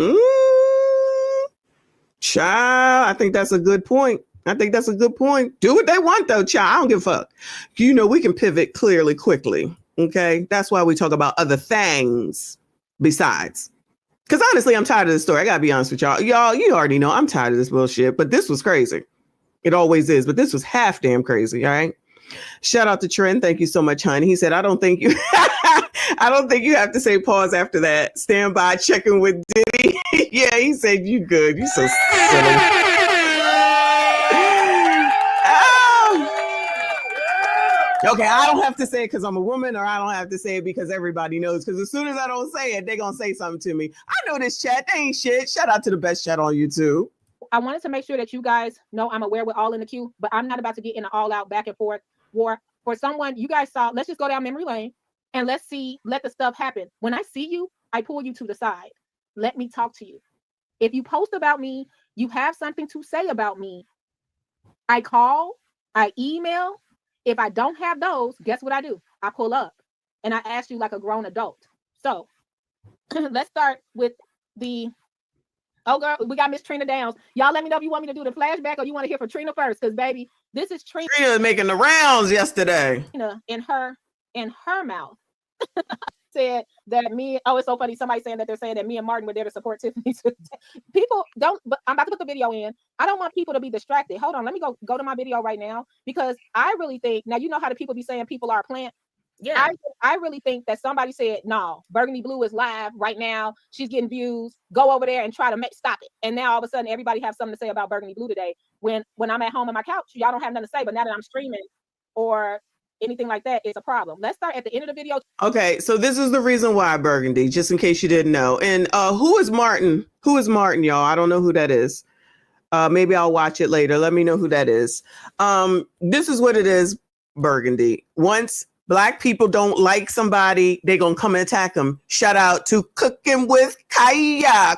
Child, I think that's a good point. Do what they want, though, child. I don't give a fuck. We can pivot clearly, quickly. Okay, that's why we talk about other things besides. Because honestly, I'm tired of this story. I gotta be honest with y'all. Y'all, you already know I'm tired of this bullshit. But this was crazy. It always is. But this was half damn crazy. All right. Shout out to Trent. Thank you so much, honey. He said, I don't think you have to say pause after that. Stand by, checking with Diddy. Yeah, he said you good. You so silly. Okay, I don't have to say it because I'm a woman, or I don't have to say it because everybody knows. Because as soon as I don't say it, they're going to say something to me. I know this chat. They ain't shit. Shout out to the best chat on YouTube.
I wanted to make sure that you guys know I'm aware we're all in the queue, but I'm not about to get in an all-out back and forth war. For someone, you guys saw, let's just go down memory lane and let the stuff happen. When I see you, I pull you to the side. Let me talk to you. If you post about me, you have something to say about me, I call, I email. If I don't have those, guess what I do? I pull up and I ask you like a grown adult. So let's start with the, oh girl, we got Miss Trina Downs. Y'all let me know if you want me to do the flashback or you want to hear from Trina first, because baby, this is Trina.
Trina making the rounds yesterday.
In her mouth said that it's so funny. Somebody saying that they're saying that me and Martin were there to support Tiffany. People don't, but I'm about to put the video in. I don't want people to be distracted. Hold on, let me go to my video right now, because I really think, now you know how the people be saying people are a plant. Yeah, I really think that somebody said, no, Burgundy Blue is live right now. She's getting views. Go over there and try to stop it. And now all of a sudden, everybody has something to say about Burgundy Blue today. When I'm at home on my couch, y'all don't have nothing to say. But now that I'm streaming or anything like that, it's a problem. Let's start at the end of the video.
Okay, so this is the reason why, Burgundy, just in case you didn't know. And who is Martin? Who is Martin, y'all? I don't know who that is. Maybe I'll watch it later. Let me know who that is. This is what it is, Burgundy. Once Black people don't like somebody, they gonna come and attack them. Shout out to Cooking with Kaya.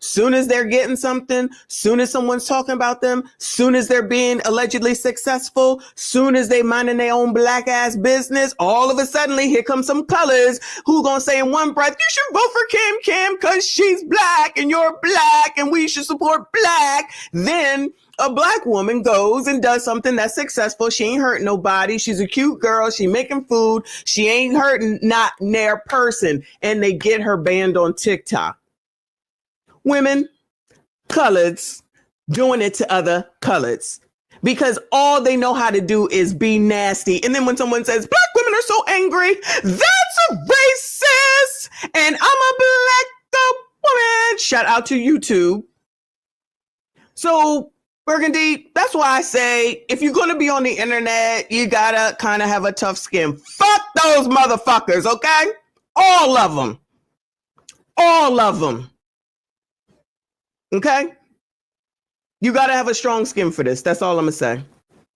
Soon as they're getting something, soon as someone's talking about them, soon as they're being allegedly successful, soon as they minding their own Black ass business, all of a sudden here comes some colors who gonna say in one breath, you should vote for Kim because she's Black and you're Black and we should support Black. Then a Black woman goes and does something that's successful. She ain't hurting nobody. She's a cute girl. She making food. She ain't hurting not near person. And they get her banned on TikTok. Women, coloreds doing it to other coloreds. Because all they know how to do is be nasty. And then when someone says, black women are so angry, that's a racist. And I'm a black woman. Shout out to YouTube. So, Burgundy, that's why I say, if you're going to be on the internet, you got to kind of have a tough skin. Fuck those motherfuckers, okay? All of them. All of them. Okay? You got to have a strong skin for this. That's all I'm going to say.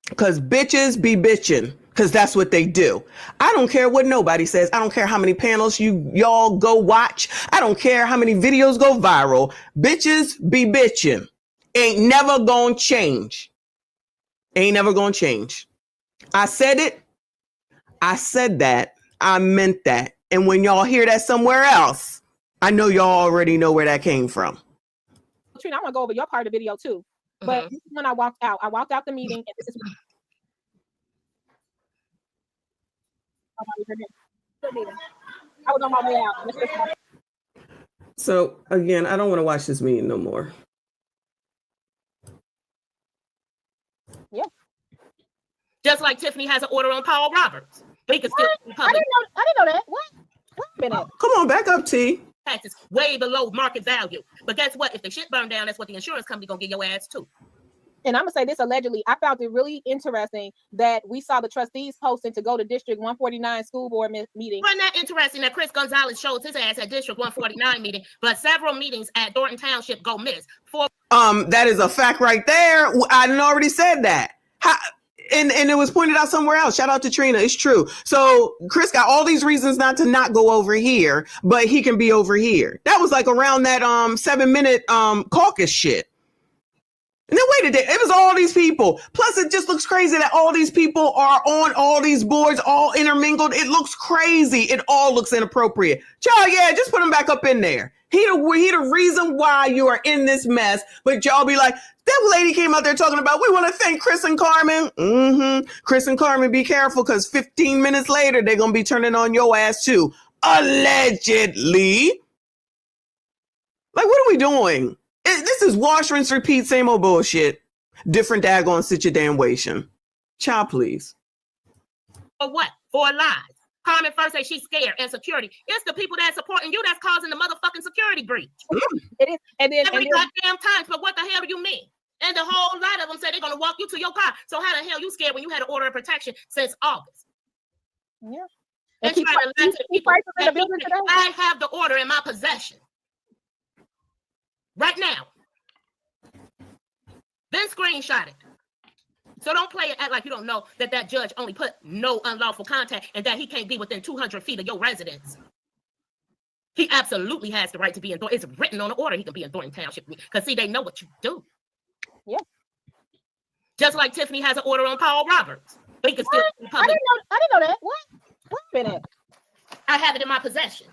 Because bitches be bitching. Because that's what they do. I don't care what nobody says. I don't care how many panels y'all go watch. I don't care how many videos go viral. Bitches be bitching. Ain't never gonna change. Ain't never gonna change. I said it. I said that. I meant that. And when y'all hear that somewhere else, I know y'all already know where that came from.
Trina, I want to go over your part of the video too. But this is when I walked out the meeting, and this is I was on my way out.
So again, I don't want to watch this meeting no more.
Yeah.
Just like Tiffany has an order on Paul Roberts. They can still
I didn't know that. What? Wait a minute.
Come on, back up, T.
Taxes way below market value. But guess what? If the shit burned down, that's what the insurance company gonna get your ass too.
And I'm gonna say this allegedly. I found it really interesting that we saw the trustees posting to go to District 149 school board meeting.
Wasn't that interesting that Chris Gonzalez shows his ass at District 149 meeting, but several meetings at Thornton Township go miss?
That is a fact right there. I done already said that. And it was pointed out somewhere else. Shout out to Trina. It's true. So Chris got all these reasons not to not go over here, but he can be over here. That was like around that 7-minute caucus shit. And then wait a day, it was all these people. Plus, it just looks crazy that all these people are on all these boards, all intermingled. It looks crazy. It all looks inappropriate. Y'all, yeah, just put him back up in there. He the reason why you are in this mess. But y'all be like, that lady came out there talking about, we want to thank Chris and Carmen. Chris and Carmen, be careful, because 15 minutes later, they're going to be turning on your ass too. Allegedly. Like, what are we doing? This is wash, rinse, repeat, same old bullshit. Different daggone situation. Child, please.
For what? For lies. Carmen first say she's scared and security. It's the people that's supporting you that's causing the motherfucking security breach.
It is. And then
every goddamn time. But what the hell do you mean? And the whole lot of them say they're going to walk you to your car. So how the hell you scared when you had an order of protection since August?
Yeah.
And try to lie to the people. I have the order in my possession. Right now. Then screenshot it. So don't play it, act like you don't know that judge only put no unlawful contact and that he can't be within 200 feet of your residence. He absolutely has the right to be in Thornton. It's written on the order he can be in Thornton Township. Because see, they know what you do.
Yeah.
Just like Tiffany has an order on Paul Roberts. He can still be
I didn't know that. What? Wait a minute.
I have it in my possession.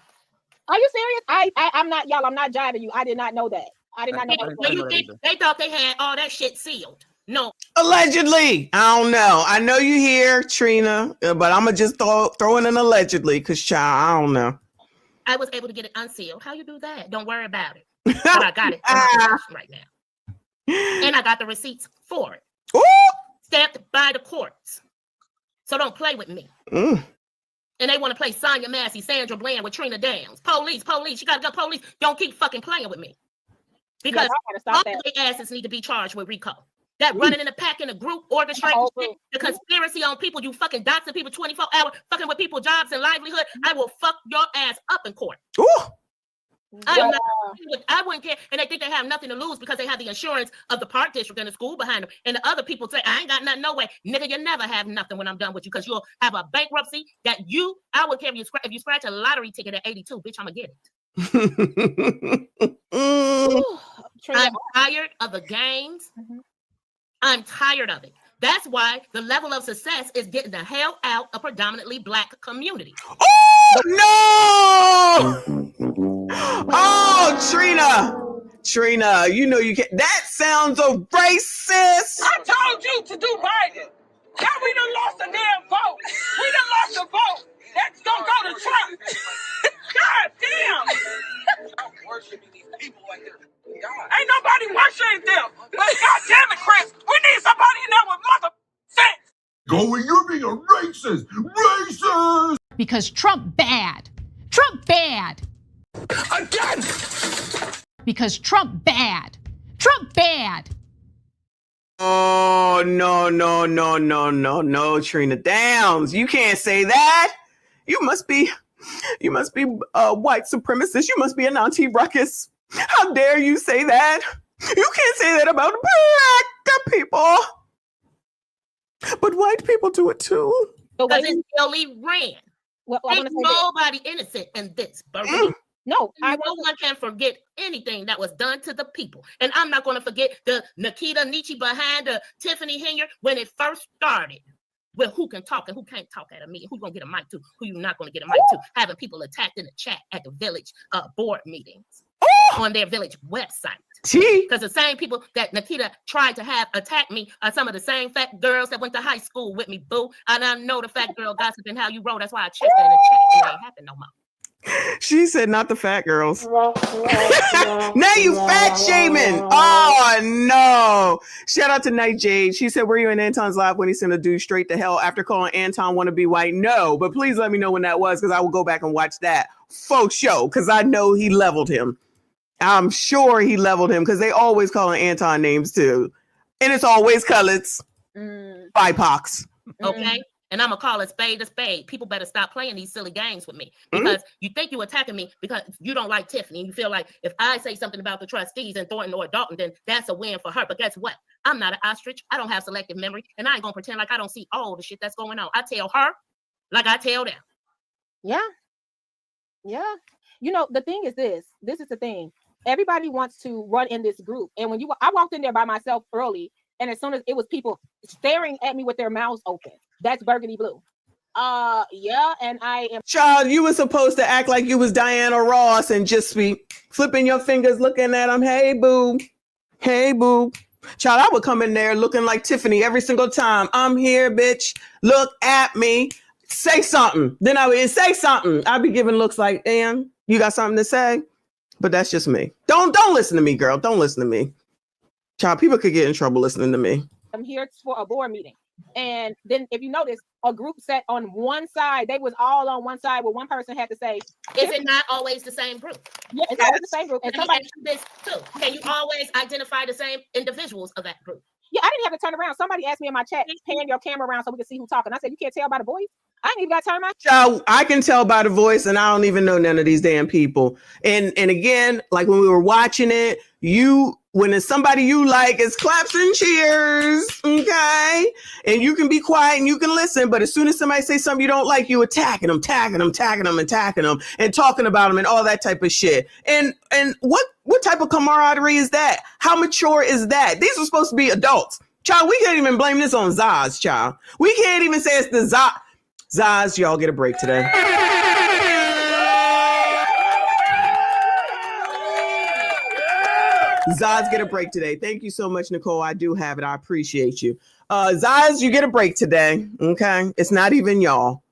Are you serious? I'm not, y'all. I'm not jiving you. I did not know that. I did not know that.
They thought they had all that shit sealed. No.
Allegedly. I don't know. I know you here, Trina, but I'm going to just throw in an allegedly because, child, I don't know.
I was able to get it unsealed. How you do that? Don't worry about it. But I got it in my possession right now. And I got the receipts for it.
Ooh.
Stamped by the courts. So don't play with me. And they want to play Sonya Massey, Sandra Bland with Trina Downs. Police. You got to go police. Don't keep fucking playing with me. Because all the asses need to be charged with RICO. That running in a pack in a group, orchestrating shit, the conspiracy on people, you fucking doxing people 24 hours, fucking with people's jobs and livelihood. I will fuck your ass up in court.
Ooh.
I wouldn't care. And they think they have nothing to lose because they have the insurance of the park district and the school behind them. And the other people say, I ain't got nothing, no way. Nigga, you never have nothing when I'm done with you because you'll have a bankruptcy that I would care if you scratch a lottery ticket at 82, bitch, I'm gonna get it. I'm tired of the games. I'm tired of it. That's why the level of success is getting the hell out of predominantly Black community.
Oh, no! Oh, Trina, you know you can't. That sounds a racist.
I told you to do Biden. Now we done lost a damn vote. We done lost a vote. That's gonna go to Trump. God damn. I'm worshiping these people like they're God. Ain't nobody worshiping
racist, racist.
Because Trump bad. Trump bad.
Again.
Because Trump bad. Trump bad.
Oh, no, Trina Downs. You can't say that. You must be a white supremacist. You must be an anti-ruckus. How dare you say that? You can't say that about black people. But white people do it too.
Because it's Billy ran.
Well,
Ain't nobody innocent in this, Burgundy.
No,
no one can forget anything that was done to the people. And I'm not going to forget the Nikita Nietzsche behind the Tiffany Henry when it first started. Well, who can talk and who can't talk at a meeting? Who's going to get a mic to? Who you're not going to get a mic to? Having people attacked in the chat at the village board meetings on their village website. Because the same people that Nikita tried to have attack me are some of the same fat girls that went to high school with me, boo. And I know the fat girl gossiping how you roll. That's why I checked her in the chat. It ain't happened no more.
She said, not the fat girls. Now you fat shaming. Oh, no. Shout out to Night Jade. She said, were you in Anton's live when he sent a dude straight to hell after calling Anton want to be white? No, but please let me know when that was because I will go back and watch that faux show because I know he leveled him. I'm sure he leveled him because they always calling Anton names too. And it's always coloreds, BIPOCs.
Okay. And I'm going to call a spade a spade. People better stop playing these silly games with me because you think you're attacking me because you don't like Tiffany. And you feel like if I say something about the trustees in Thornton or Dalton, then that's a win for her. But guess what? I'm not an ostrich. I don't have selective memory. And I ain't going to pretend like I don't see all the shit that's going on. I tell her like I tell them.
Yeah. Yeah. You know, the thing is this is the thing. Everybody wants to run in this group. And when I walked in there by myself early, and as soon as it was people staring at me with their mouths open, that's burgundy blue. Yeah, and I am.
Child, you were supposed to act like you was Diana Ross and just be flipping your fingers, looking at them. Hey, boo. Hey, boo. Child, I would come in there looking like Tiffany every single time. I'm here, bitch. Look at me. Say something. Then I would say something. I'd be giving looks like, damn, you got something to say? But that's just me. Don't listen to me, girl. Don't listen to me. Child, people could get in trouble listening to me.
I'm here for a board meeting. And then if you notice, a group sat on one side. They was all on one side where one person had to say,
is it not always the same group?
Yeah, it's always the same group. And
Let me ask you this too. Can you always identify the same individuals of that group?
Yeah, I didn't have to turn around. Somebody asked me in my chat, pan your camera around so we can see who's talking. I said, you can't tell by the voice? I ain't even got to turn my
Child, I can tell by the voice and I don't even know none of these damn people. And again, like when we were watching it, when it's somebody you like, it's claps and cheers, okay? And you can be quiet and you can listen, but as soon as somebody says something you don't like, you attacking them, and talking about them and all that type of shit. And what type of camaraderie is that? How mature is that? These are supposed to be adults. Child, we can't even blame this on Zaz, child. We can't even say it's the Zaz, y'all get a break today. Zaz, get a break today. Thank you so much, Nicole. I do have it. I appreciate you. Zaz, you get a break today. Okay. It's not even y'all.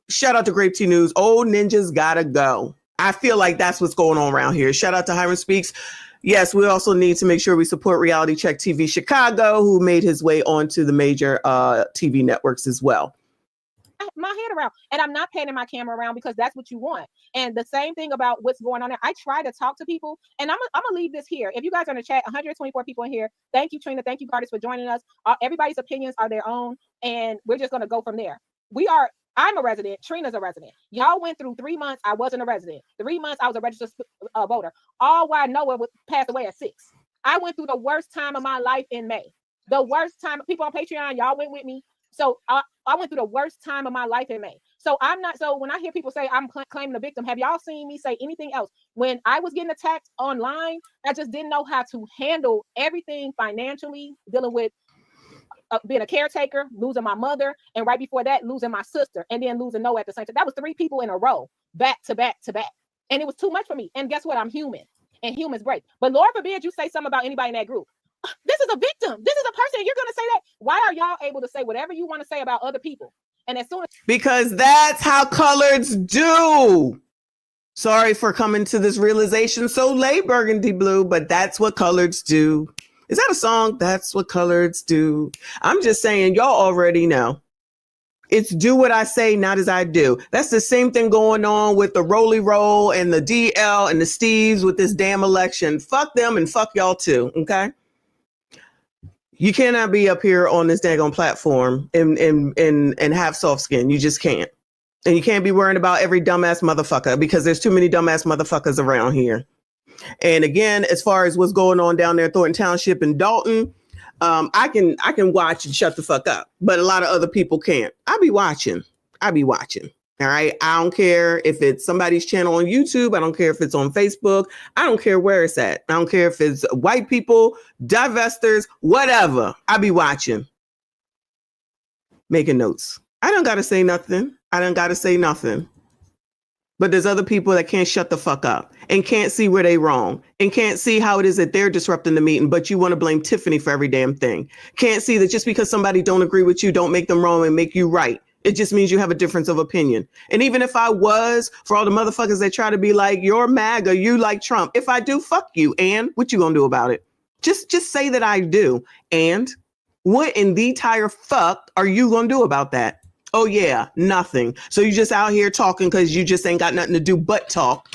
Shout out to Grape Tea News. Old ninjas gotta go. I feel like that's what's going on around here. Shout out to Hiram Speaks. Yes, we also need to make sure we support Reality Check TV Chicago, who made his way onto the major TV networks as well.
My head around, and I'm not panning my camera around because that's what you want. And the same thing about what's going on there. I try to talk to people, and I'm gonna leave this here. If you guys are in the chat, 124 people in here. Thank you, Trina. Thank you, Gardis, for joining us. Everybody's opinions are their own, and we're just gonna go from there. I'm a resident. Trina's a resident. Y'all went through 3 months. I wasn't a resident. 3 months. I was a registered voter. All while Noah passed away at 6. I went through the worst time of my life in May. The worst time. People on Patreon, y'all went with me. So I went through the worst time of my life in May. So when I hear people say I'm claiming the victim, have y'all seen me say anything else? When I was getting attacked online, I just didn't know how to handle everything financially, dealing with being a caretaker, losing my mother, and right before that, losing my sister, and then losing Noah at the same time. That was 3 people in a row, back to back to back. And it was too much for me. And guess what? I'm human, and humans break. But Lord forbid you say something about anybody in that group. This is a victim. This is a person. You're going to say that. Why are y'all able to say whatever you want to say about other people? And as soon as
because that's how coloreds do. Sorry for coming to this realization so late, Burgundy Blue, but that's what coloreds do. Is that a song? That's what coloreds do. I'm just saying, y'all already know. It's do what I say, not as I do. That's the same thing going on with the Roly Roll and the DL and the Steves with this damn election. Fuck them and fuck y'all too, okay? You cannot be up here on this daggone platform and have soft skin. You just can't. And you can't be worrying about every dumbass motherfucker because there's too many dumbass motherfuckers around here. And again, as far as what's going on down there in Thornton Township and Dalton, I can watch and shut the fuck up, but a lot of other people can't. I be watching. All right. I don't care if it's somebody's channel on YouTube. I don't care if it's on Facebook. I don't care where it's at. I don't care if it's white people, divestors, whatever. I be watching. Making notes. I don't got to say nothing. But there's other people that can't shut the fuck up and can't see where they wrong and can't see how it is that they're disrupting the meeting, but you want to blame Tiffany for every damn thing. Can't see that just because somebody don't agree with you, don't make them wrong and make you right. It just means you have a difference of opinion. And even if I was, for all the motherfuckers that try to be like, you're MAGA, you like Trump. If I do, fuck you. And what you gonna do about it? Just say that I do. And what in the entire fuck are you gonna do about that? Oh yeah, nothing. So you just out here talking because you just ain't got nothing to do but talk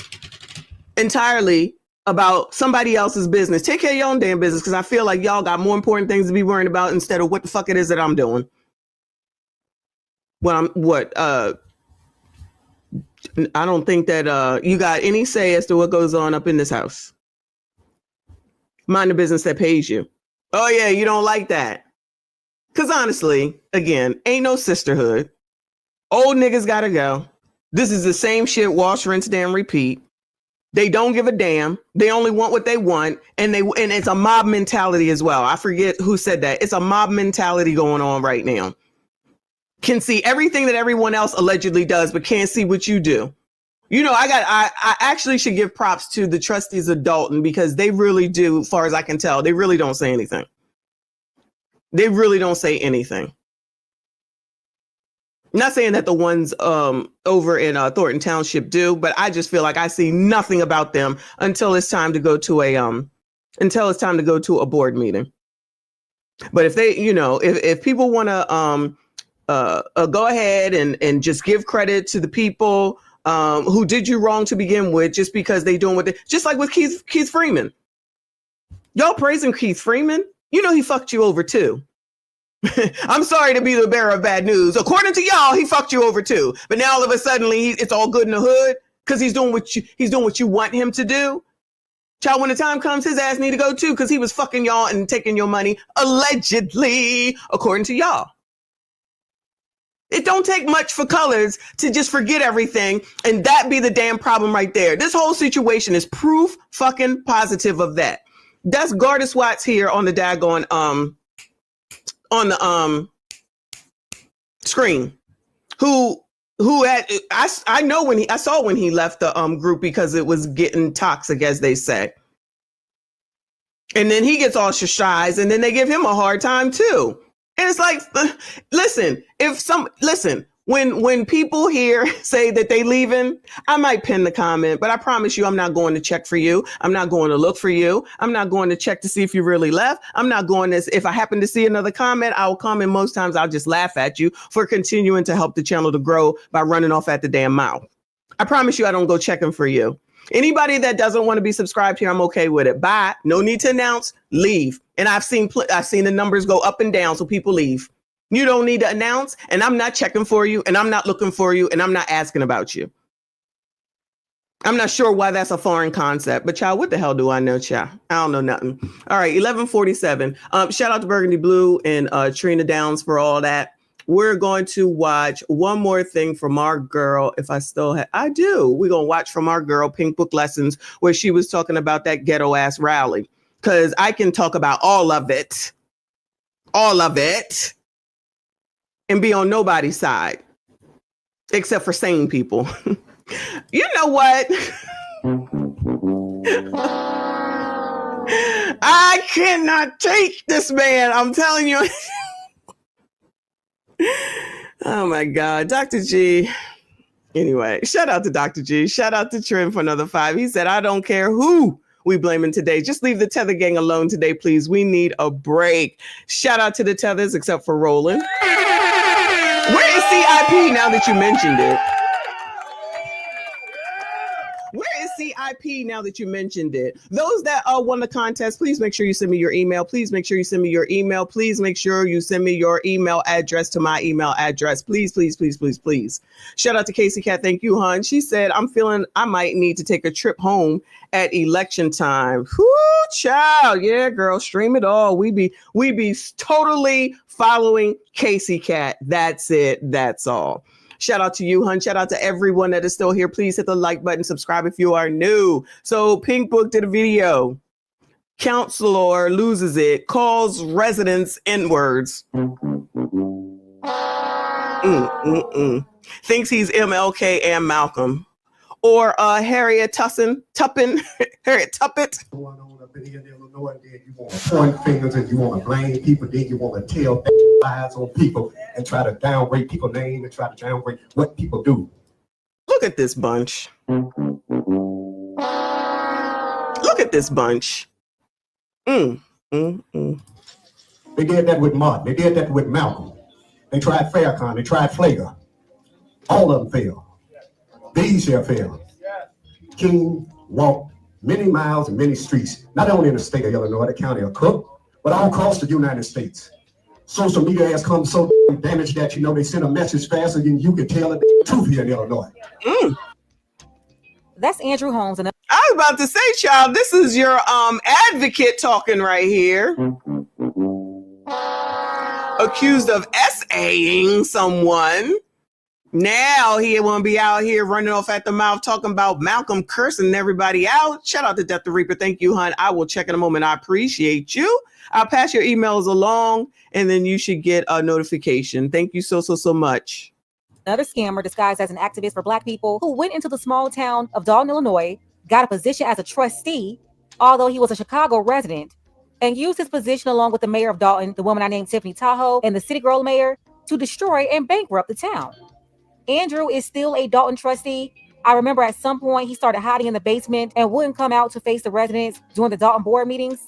entirely about somebody else's business. Take care of your own damn business because I feel like y'all got more important things to be worrying about instead of what the fuck it is that I'm doing. I don't think that you got any say as to what goes on up in this house. Mind the business that pays you. Oh yeah, you don't like that. Because honestly, again, ain't no sisterhood. Old niggas gotta go. This is the same shit, wash, rinse, damn, repeat. They don't give a damn. They only want what they want. And it's a mob mentality as well. I forget who said that. It's a mob mentality going on right now. Can see everything that everyone else allegedly does, but can't see what you do. You know, I actually should give props to the trustees of Dalton because they really do, as far as I can tell, they really don't say anything. They really don't say anything. Not saying that the ones over in Thornton Township do, but I just feel like I see nothing about them until it's time to go to a board meeting. But if they, you know, if people want to go ahead and just give credit to the people who did you wrong to begin with, just because they doing what they, just like with Keith Freeman. Y'all praising Keith Freeman? You know he fucked you over too. I'm sorry to be the bearer of bad news. According to y'all, he fucked you over too. But now all of a sudden, it's all good in the hood because he's doing what you want him to do. Child, when the time comes, his ass need to go too because he was fucking y'all and taking your money allegedly, according to y'all. It don't take much for colors to just forget everything, and that be the damn problem right there. This whole situation is proof fucking positive of that. That's Garda Swats here on the daggone on the screen. Who had I know when I saw when he left the group because it was getting toxic, as they say. And then he gets all ostracized, and then they give him a hard time too. And it's like, listen, when people here say that they leaving, I might pin the comment, but I promise you, I'm not going to check for you. I'm not going to look for you. I'm not going to check to see if you really left. I'm not going to, if I happen to see another comment, I will come, and most times I'll just laugh at you for continuing to help the channel to grow by running off at the damn mouth. I promise you, I don't go checking for you. Anybody that doesn't want to be subscribed here, I'm okay with it. Bye. No need to announce. Leave. And I've seen the numbers go up and down, so people leave. You don't need to announce, and I'm not checking for you, and I'm not looking for you, and I'm not asking about you. I'm not sure why that's a foreign concept, but child, what the hell do I know, child? I don't know nothing. All right, 11:47. Shout out to Burgundy Blue and Trina Downs for all that. We're going to watch one more thing from our girl. If I still have, I do. We're going to watch from our girl, Pink Book Lessons, where she was talking about that ghetto ass rally. Because I can talk about all of it, and be on nobody's side, except for sane people. You know what? I cannot take this man. I'm telling you. Oh my God, Dr. G. Anyway, shout out to Dr. G. Shout out to Trim for another 5. He said, I don't care who we blaming today. Just leave the Tether gang alone today, please. We need a break. Shout out to the Tethers, except for Roland. Where is CIP now that you mentioned it? Where is CIP now that you mentioned it? Those that won the contest, please make sure you send me your email. Please make sure you send me your email. Please make sure you send me your email address to my email address. Please, please, please, please, please. Shout out to Casey Cat. Thank you, hon. She said, I'm feeling I might need to take a trip home at election time. Whoo, child. Yeah, girl, stream it all. We be totally following Casey Cat. That's it. That's all. Shout out to you, hun. Shout out to everyone that is still here. Please hit the like button, subscribe if you are new. So Pink Book did a video. Counselor loses it, calls residents N-words. Thinks he's MLK and Malcolm. Or Harriet Tuppin. Harriet Tuppet.
You want to point fingers and you want to blame people, then you want to tell lies on people and try to downgrade people's name and try to downgrade what people do.
Look at this bunch. Look at this bunch. They
did that with Martin. They did that with Malcolm. They tried Farrakhan. They tried Flager. All of them failed. These shall fail. King walked many miles and many streets, not only in the state of Illinois, the county of Cook, but all across the United States. Social media has come so damaged that, you know, they send a message faster than you can tell the truth here in Illinois.
That's Andrew Holmes. And
I was about to say, child, this is your advocate talking right here. Accused of SAing someone. Now he won't be out here running off at the mouth talking about Malcolm cursing everybody out. Shout out to Death the Reaper. Thank you, hon. I will check in a moment. I appreciate you. I'll pass your emails along and then you should get a notification. Thank you so much.
another scammer disguised as an activist for Black people who went into the small town of Dalton, Illinois, got a position as a trustee, although he was a Chicago resident, and used his position along with the mayor of Dalton, the woman I named Tiffany Tahoe, and the city girl mayor to destroy and bankrupt the town. Andrew is still a Dalton trustee. I remember at some point he started hiding in the basement and wouldn't come out to face the residents during the Dalton board meetings,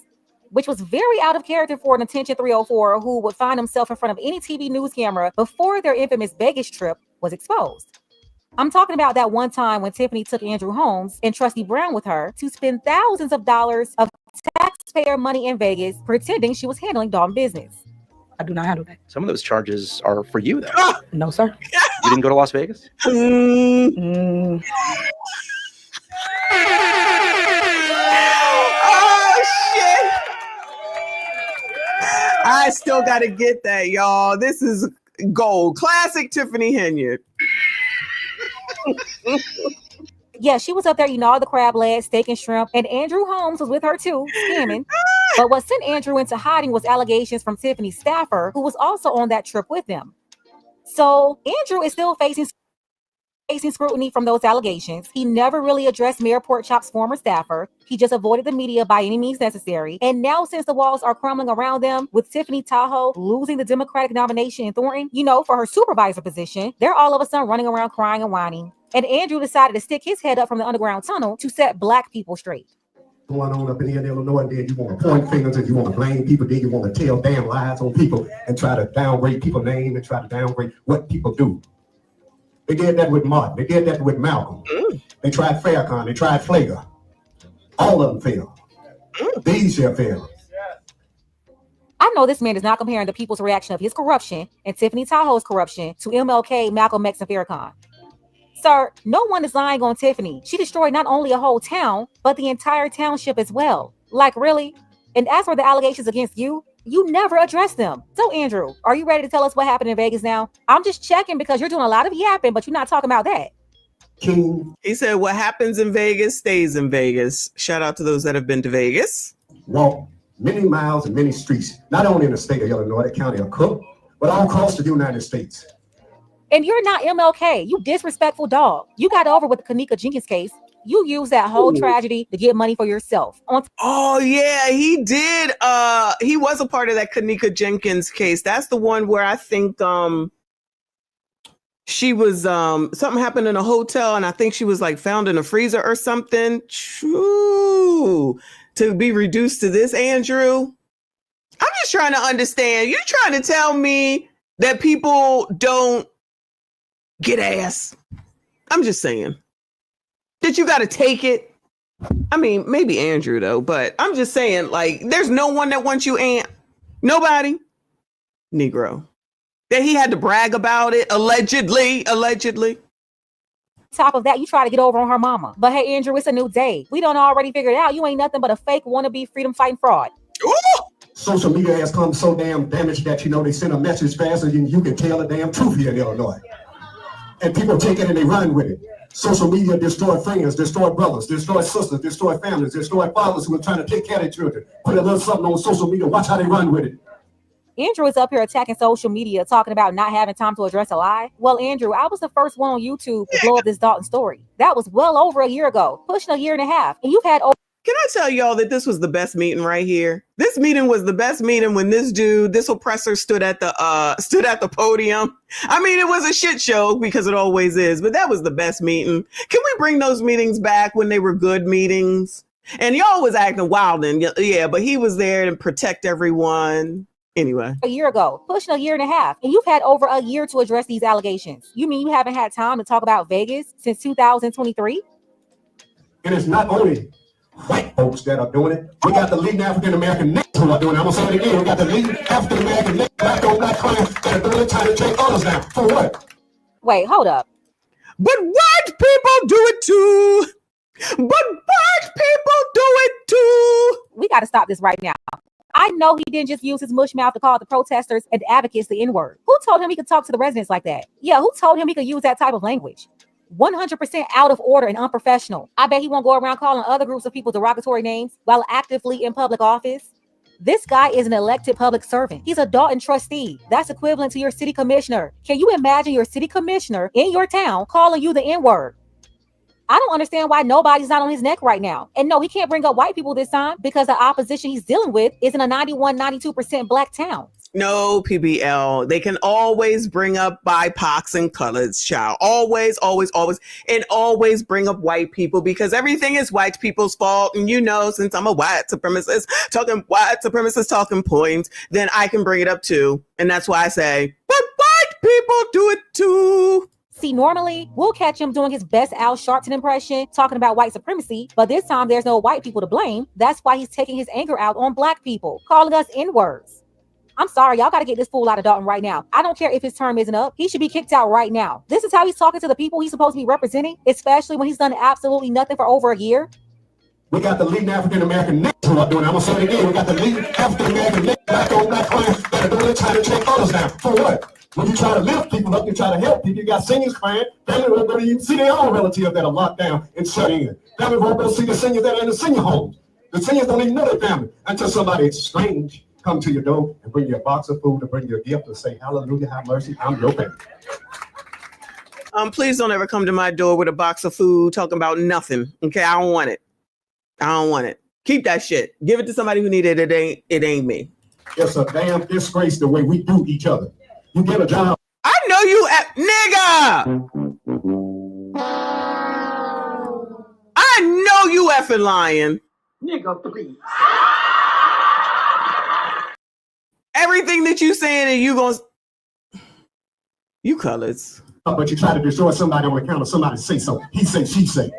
which was very out of character for an Attention 304 who would find himself in front of any TV news camera before their infamous Vegas trip was exposed. I'm talking about that one time when Tiffany took Andrew Holmes and Trustee Brown with her to spend thousands of dollars of taxpayer money in Vegas, pretending she was handling Dalton business.
I do not handle that. Some of those charges are for you, though.
No, sir.
You didn't go to Las Vegas?
Oh, shit. I still got to get that, y'all. This is gold. Classic Tiffany Henyard.
Yeah, she was up there eating all the crab legs, steak and shrimp, and Andrew Holmes was with her too, scamming. But what sent Andrew into hiding was allegations from Tiffany's staffer, who was also on that trip with them. So Andrew is still facing scrutiny from those allegations. He never really addressed Mayor Porkchop's former staffer. He just avoided the media by any means necessary. And now, since the walls are crumbling around them, with Tiffany Tahoe losing the Democratic nomination in Thornton, for her supervisor position, they're all of a sudden running around crying and whining. And Andrew decided to stick his head up from the underground tunnel to set Black people straight.
Going on up in here in Illinois, and then you want to point fingers and you want to blame people, then you want to tell damn lies on people and try to downgrade people's name and try to downgrade what people do. They did that with Martin. They did that with Malcolm. They tried Farrakhan. They tried Flager. All of them failed. These shall fail.
I know this man is not comparing the people's reaction of his corruption and Tiffany Tahoe's corruption to MLK, Malcolm X, and Farrakhan. Sir, no one is lying on Tiffany. She destroyed not only a whole town, but the entire township as well. Like, really? And as for the allegations against you, you never addressed them. So, Andrew, are you ready to tell us what happened in Vegas now? I'm just checking because you're doing a lot of yapping, but you're not talking about that.
King. He said what happens in Vegas stays in Vegas. Shout out to those that have been to Vegas.
Walk many miles and many streets, not only in the state of Illinois, the county of Cook, but all across the United States.
And you're not MLK, you disrespectful dog. You got over with the Kanika Jenkins case. You used that whole tragedy to get money for yourself.
Oh, yeah, he did. He was a part of that Kanika Jenkins case. That's the one where I think she was, something happened in a hotel, and I think she was like found in a freezer or something. True. To be reduced to this, Andrew. I'm just trying to understand. You're trying to tell me that people don't get ass. I'm just saying that you got to take it. I mean, maybe Andrew though, but I'm just saying, like, there's no one that wants you, Aunt. Nobody. Negro. That he had to brag about it, allegedly.
Top of that, you try to get over on her mama. But hey, Andrew, it's a new day. We don't already figured out you ain't nothing but a fake wannabe freedom fighting fraud.
Ooh!
Social media has come so damn damaged that, they send a message faster than you can tell the damn truth here in Illinois. And people take it and they run with it. Social media destroy friends, destroy brothers, destroy sisters, destroy families, destroy fathers who are trying to take care of their children. Put a little something on social media, watch how they run with it.
Andrew is up here attacking social media, talking about not having time to address a lie. Well, Andrew, I was the first one on YouTube to blow up this Dalton story. That was well over a year ago, pushing a year and a half. And you've had over.
Can I tell y'all that this was the best meeting right here? This meeting was the best meeting when this oppressor stood at the podium. I mean, it was a shit show because it always is, but that was the best meeting. Can we bring those meetings back when they were good meetings? And y'all was acting wild and yeah, but he was there to protect everyone. Anyway.
A year ago, pushing a year and a half. And you've had over a year to address these allegations. You mean you haven't had time to talk about Vegas since 2023?
And it's not only white folks that are doing it. We got the leading African American niggas who are doing it. I'm gonna say it again. We got the leading African American niggas, black on black crime, that are doing it, trying to take others down. For what?
Wait, hold up.
But white people do it too.
We got to stop this right now. I know he didn't just use his mush mouth to call the protesters and advocates the N-word. Who told him he could talk to the residents like that? Yeah, who told him he could use that type of language? 100% out of order and unprofessional. I bet he won't go around calling other groups of people derogatory names while actively in public office. This guy is an elected public servant. He's a Dalton trustee. That's equivalent to your city commissioner. Can you imagine your city commissioner in your town calling you the N-word? I don't understand why nobody's not on his neck right now. And no, he can't bring up white people this time because the opposition he's dealing with is in a 92% black town.
No, PBL. They can always bring up BIPOCs and colors, child. Always, and always bring up white people because everything is white people's fault. And since I'm a white supremacist talking points, then I can bring it up too. And that's why I say, but white people do it too.
See, normally we'll catch him doing his best Al Sharpton impression, talking about white supremacy, but this time there's no white people to blame. That's why he's taking his anger out on black people, calling us N-words. I'm sorry, y'all got to get this fool out of Dalton right now. I don't care if his term isn't up. He should be kicked out right now. This is how he's talking to the people he's supposed to be representing, especially when he's done absolutely nothing for over a year.
We got the leading African American niggas who are doing it. I'm gonna say it again. We got the leading African American niggas, black on black crime, that are doing it, trying to take others down. For what? When you try to lift people up, you try to help people. You got seniors crying. Family won't go to even see their own relatives that are locked down and shut in. Family won't go see the seniors that are in the senior homes. The seniors don't even know their family until somebody strange come to your door and bring you a box of food, to bring you a gift, to say, hallelujah, have mercy, I'm your family.
Please don't ever come to my door with a box of food talking about nothing. Okay, I don't want it. Keep that shit. Give it to somebody who needs it. It ain't me.
It's a damn disgrace the way we do each other. You get a job.
I know you, nigga. I know you effing lying.
Nigga, please.
Everything that you saying and you colors.
But you try to destroy somebody on account of somebody say so. He say, she say.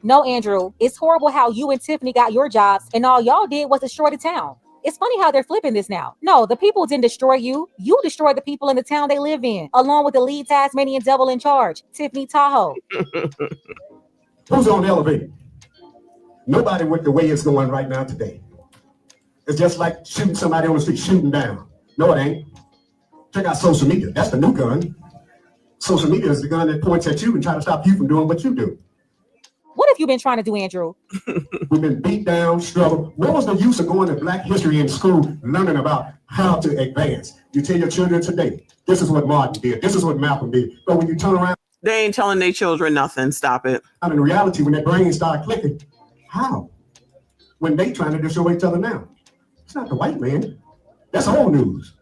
No, Andrew, it's horrible how you and Tiffany got your jobs and all y'all did was destroy the town. It's funny how they're flipping this now. No, the people didn't destroy you. You destroyed the people in the town they live in, along with the lead Tasmanian devil in charge, Tiffany Tahoe.
Who's on the elevator? Nobody with the way it's going right now today. It's just like shooting somebody on the street, shooting down. No, it ain't. Check out social media. That's the new gun. Social media is the gun that points at you and try to stop you from doing what you do.
What have you been trying to do, Andrew?
We've been beat down, struggled. What was the use of going to Black history in school, learning about how to advance? You tell your children today, this is what Martin did. This is what Malcolm did. But when you turn around,
they ain't telling their children nothing. Stop it.
And in reality, when their brains start clicking, how? When they trying to destroy each other now. It's not the white man. That's old news.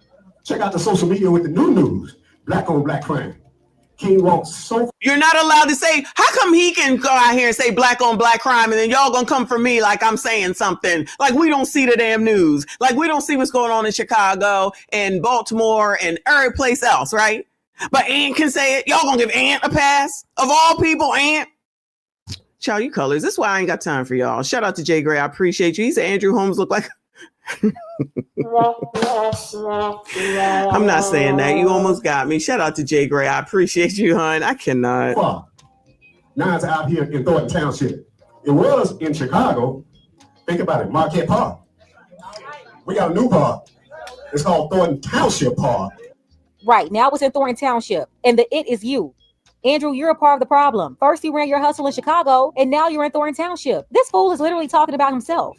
Check out the social media with the new news. Black on black crime. King walked so.
You're not allowed to say, how come he can go out here and say black on black crime and then y'all gonna come for me like I'm saying something? Like we don't see the damn news. Like we don't see what's going on in Chicago and Baltimore and every place else, right? But Ant can say it. Y'all gonna give Ant a pass? Of all people, Ant? Child, you colors. This is why I ain't got time for y'all. Shout out to Jay Gray. I appreciate you. He said Andrew Holmes look like... I'm not saying that. You almost got me. Shout out to Jay Gray. I appreciate you, hon. I cannot.
Now it's out here in Thornton Township. It was in Chicago. Think about it. Marquette Park. We got a new park. It's called Thornton Township Park.
Right, now it's in Thornton Township. And the it is you. Andrew, you're a part of the problem. First you ran your hustle in Chicago, and now you're in Thornton Township. This fool is literally talking about himself.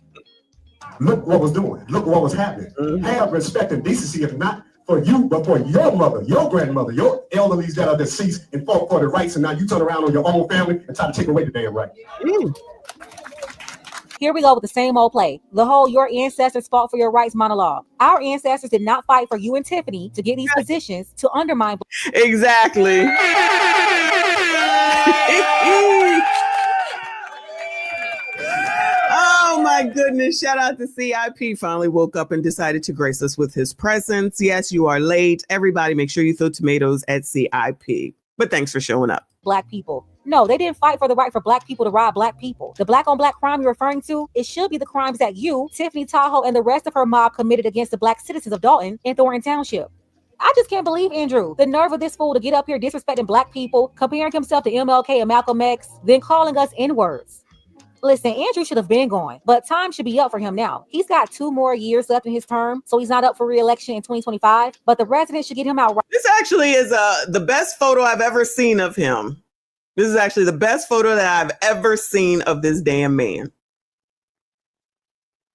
Look what was doing. Look what was happening. Have respect and decency, if not for you, but for your mother, your grandmother, your elderlies that are deceased and fought for the rights, and now you turn around on your own family and try to take away the damn right.
Here we go with the same old play. The whole your ancestors fought for your rights monologue. Our ancestors did not fight for you and Tiffany to get these positions to undermine.
Exactly. Oh my goodness. Shout out to CIP. Finally woke up and decided to grace us with his presence. Yes, you are late. Everybody make sure you throw tomatoes at CIP. But thanks for showing up.
Black people. No, they didn't fight for the right for black people to rob black people. The black on black crime you're referring to, it should be the crimes that you, Tiffany Tahoe, and the rest of her mob committed against the black citizens of Dalton and Thornton Township. I just can't believe, Andrew, the nerve of this fool to get up here disrespecting black people, comparing himself to MLK and Malcolm X, then calling us N-words. Listen, Andrew should have been gone, but time should be up for him now. He's got 2 more years left in his term, so he's not up for re-election in 2025, but the residents should get him out right.
This actually is the best photo I've ever seen of him. This is actually the best photo that I've ever seen of this damn man.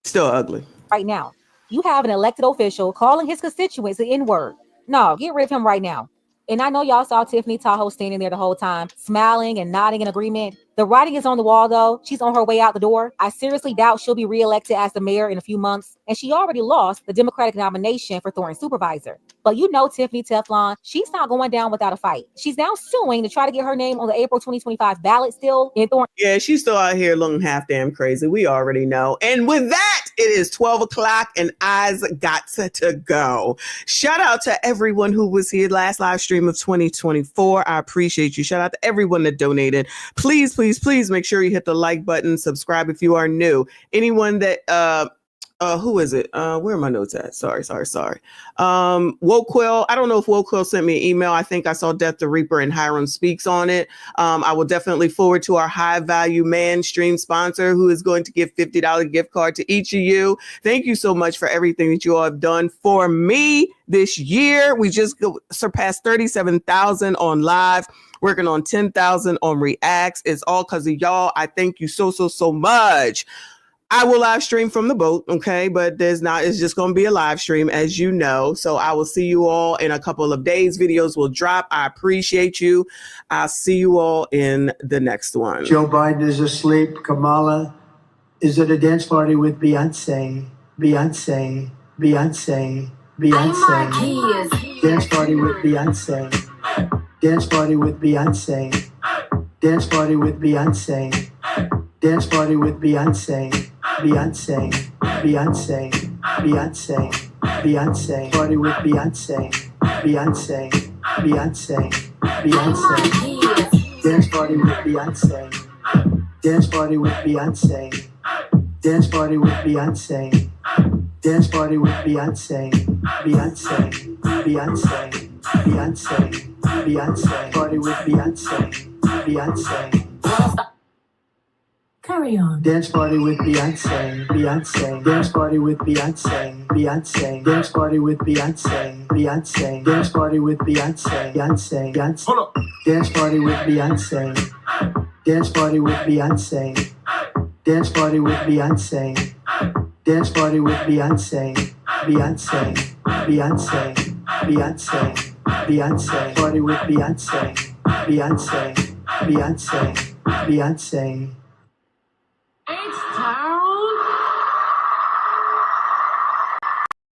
Still ugly.
Right now, you have an elected official calling his constituents the N-word. No, get rid of him right now. And I know y'all saw Tiffany Tahoe standing there the whole time, smiling and nodding in agreement. The writing is on the wall, though. She's on her way out the door. I seriously doubt she'll be reelected as the mayor in a few months. And she already lost the Democratic nomination for Thornton supervisor. But you know Tiffany Teflon, she's not going down without a fight. She's now suing to try to get her name on the April 2025 ballot still in Thornton.
Yeah, she's still out here looking half damn crazy. We already know. And with that, it is 12 o'clock and I's got to go. Shout out to everyone who was here last live stream of 2024. I appreciate you. Shout out to everyone that donated. Please, please, please make sure you hit the like button. Subscribe if you are new. Anyone that who is it? Where are my notes at? Sorry. Woke Quill. I don't know if Woke Quill sent me an email. I think I saw Death the Reaper and Hiram Speaks on it. I will definitely forward to our high value man stream sponsor who is going to give $50 gift card to each of you. Thank you so much for everything that you all have done for me this year. We just surpassed 37,000 on live. Working on 10,000 on reacts. It's all because of y'all. I thank you so much. I will live stream from the boat, okay? But it's just going to be a live stream, as you know. So I will see you all in a couple of days. Videos will drop. I appreciate you. I'll see you all in the next one.
Joe Biden is asleep. Kamala is at a dance party with Beyonce. Beyonce. Dance party with Beyonce. Dance party with Beyonce. Dance party with Beyonce. Dance party with Beyonce. Beyonce. Party with Beyonce. Beyonce. Dance party with Beyonce. Dance party with Beyonce. Dance party with Beyonce. Dance party with Beyonce. Beyonce. Party with Beyonce. Carry on. Dance party with Beyonce. Dance party with Beyonce. Dance party with Beyonce. Dance party with Beyonce. Hold up. Dance party with Beyonce. Dance party with Beyonce. Dance party with Beyonce. Dance party with Beyonce. Beyonce. Party with Beyonce. Beyonce.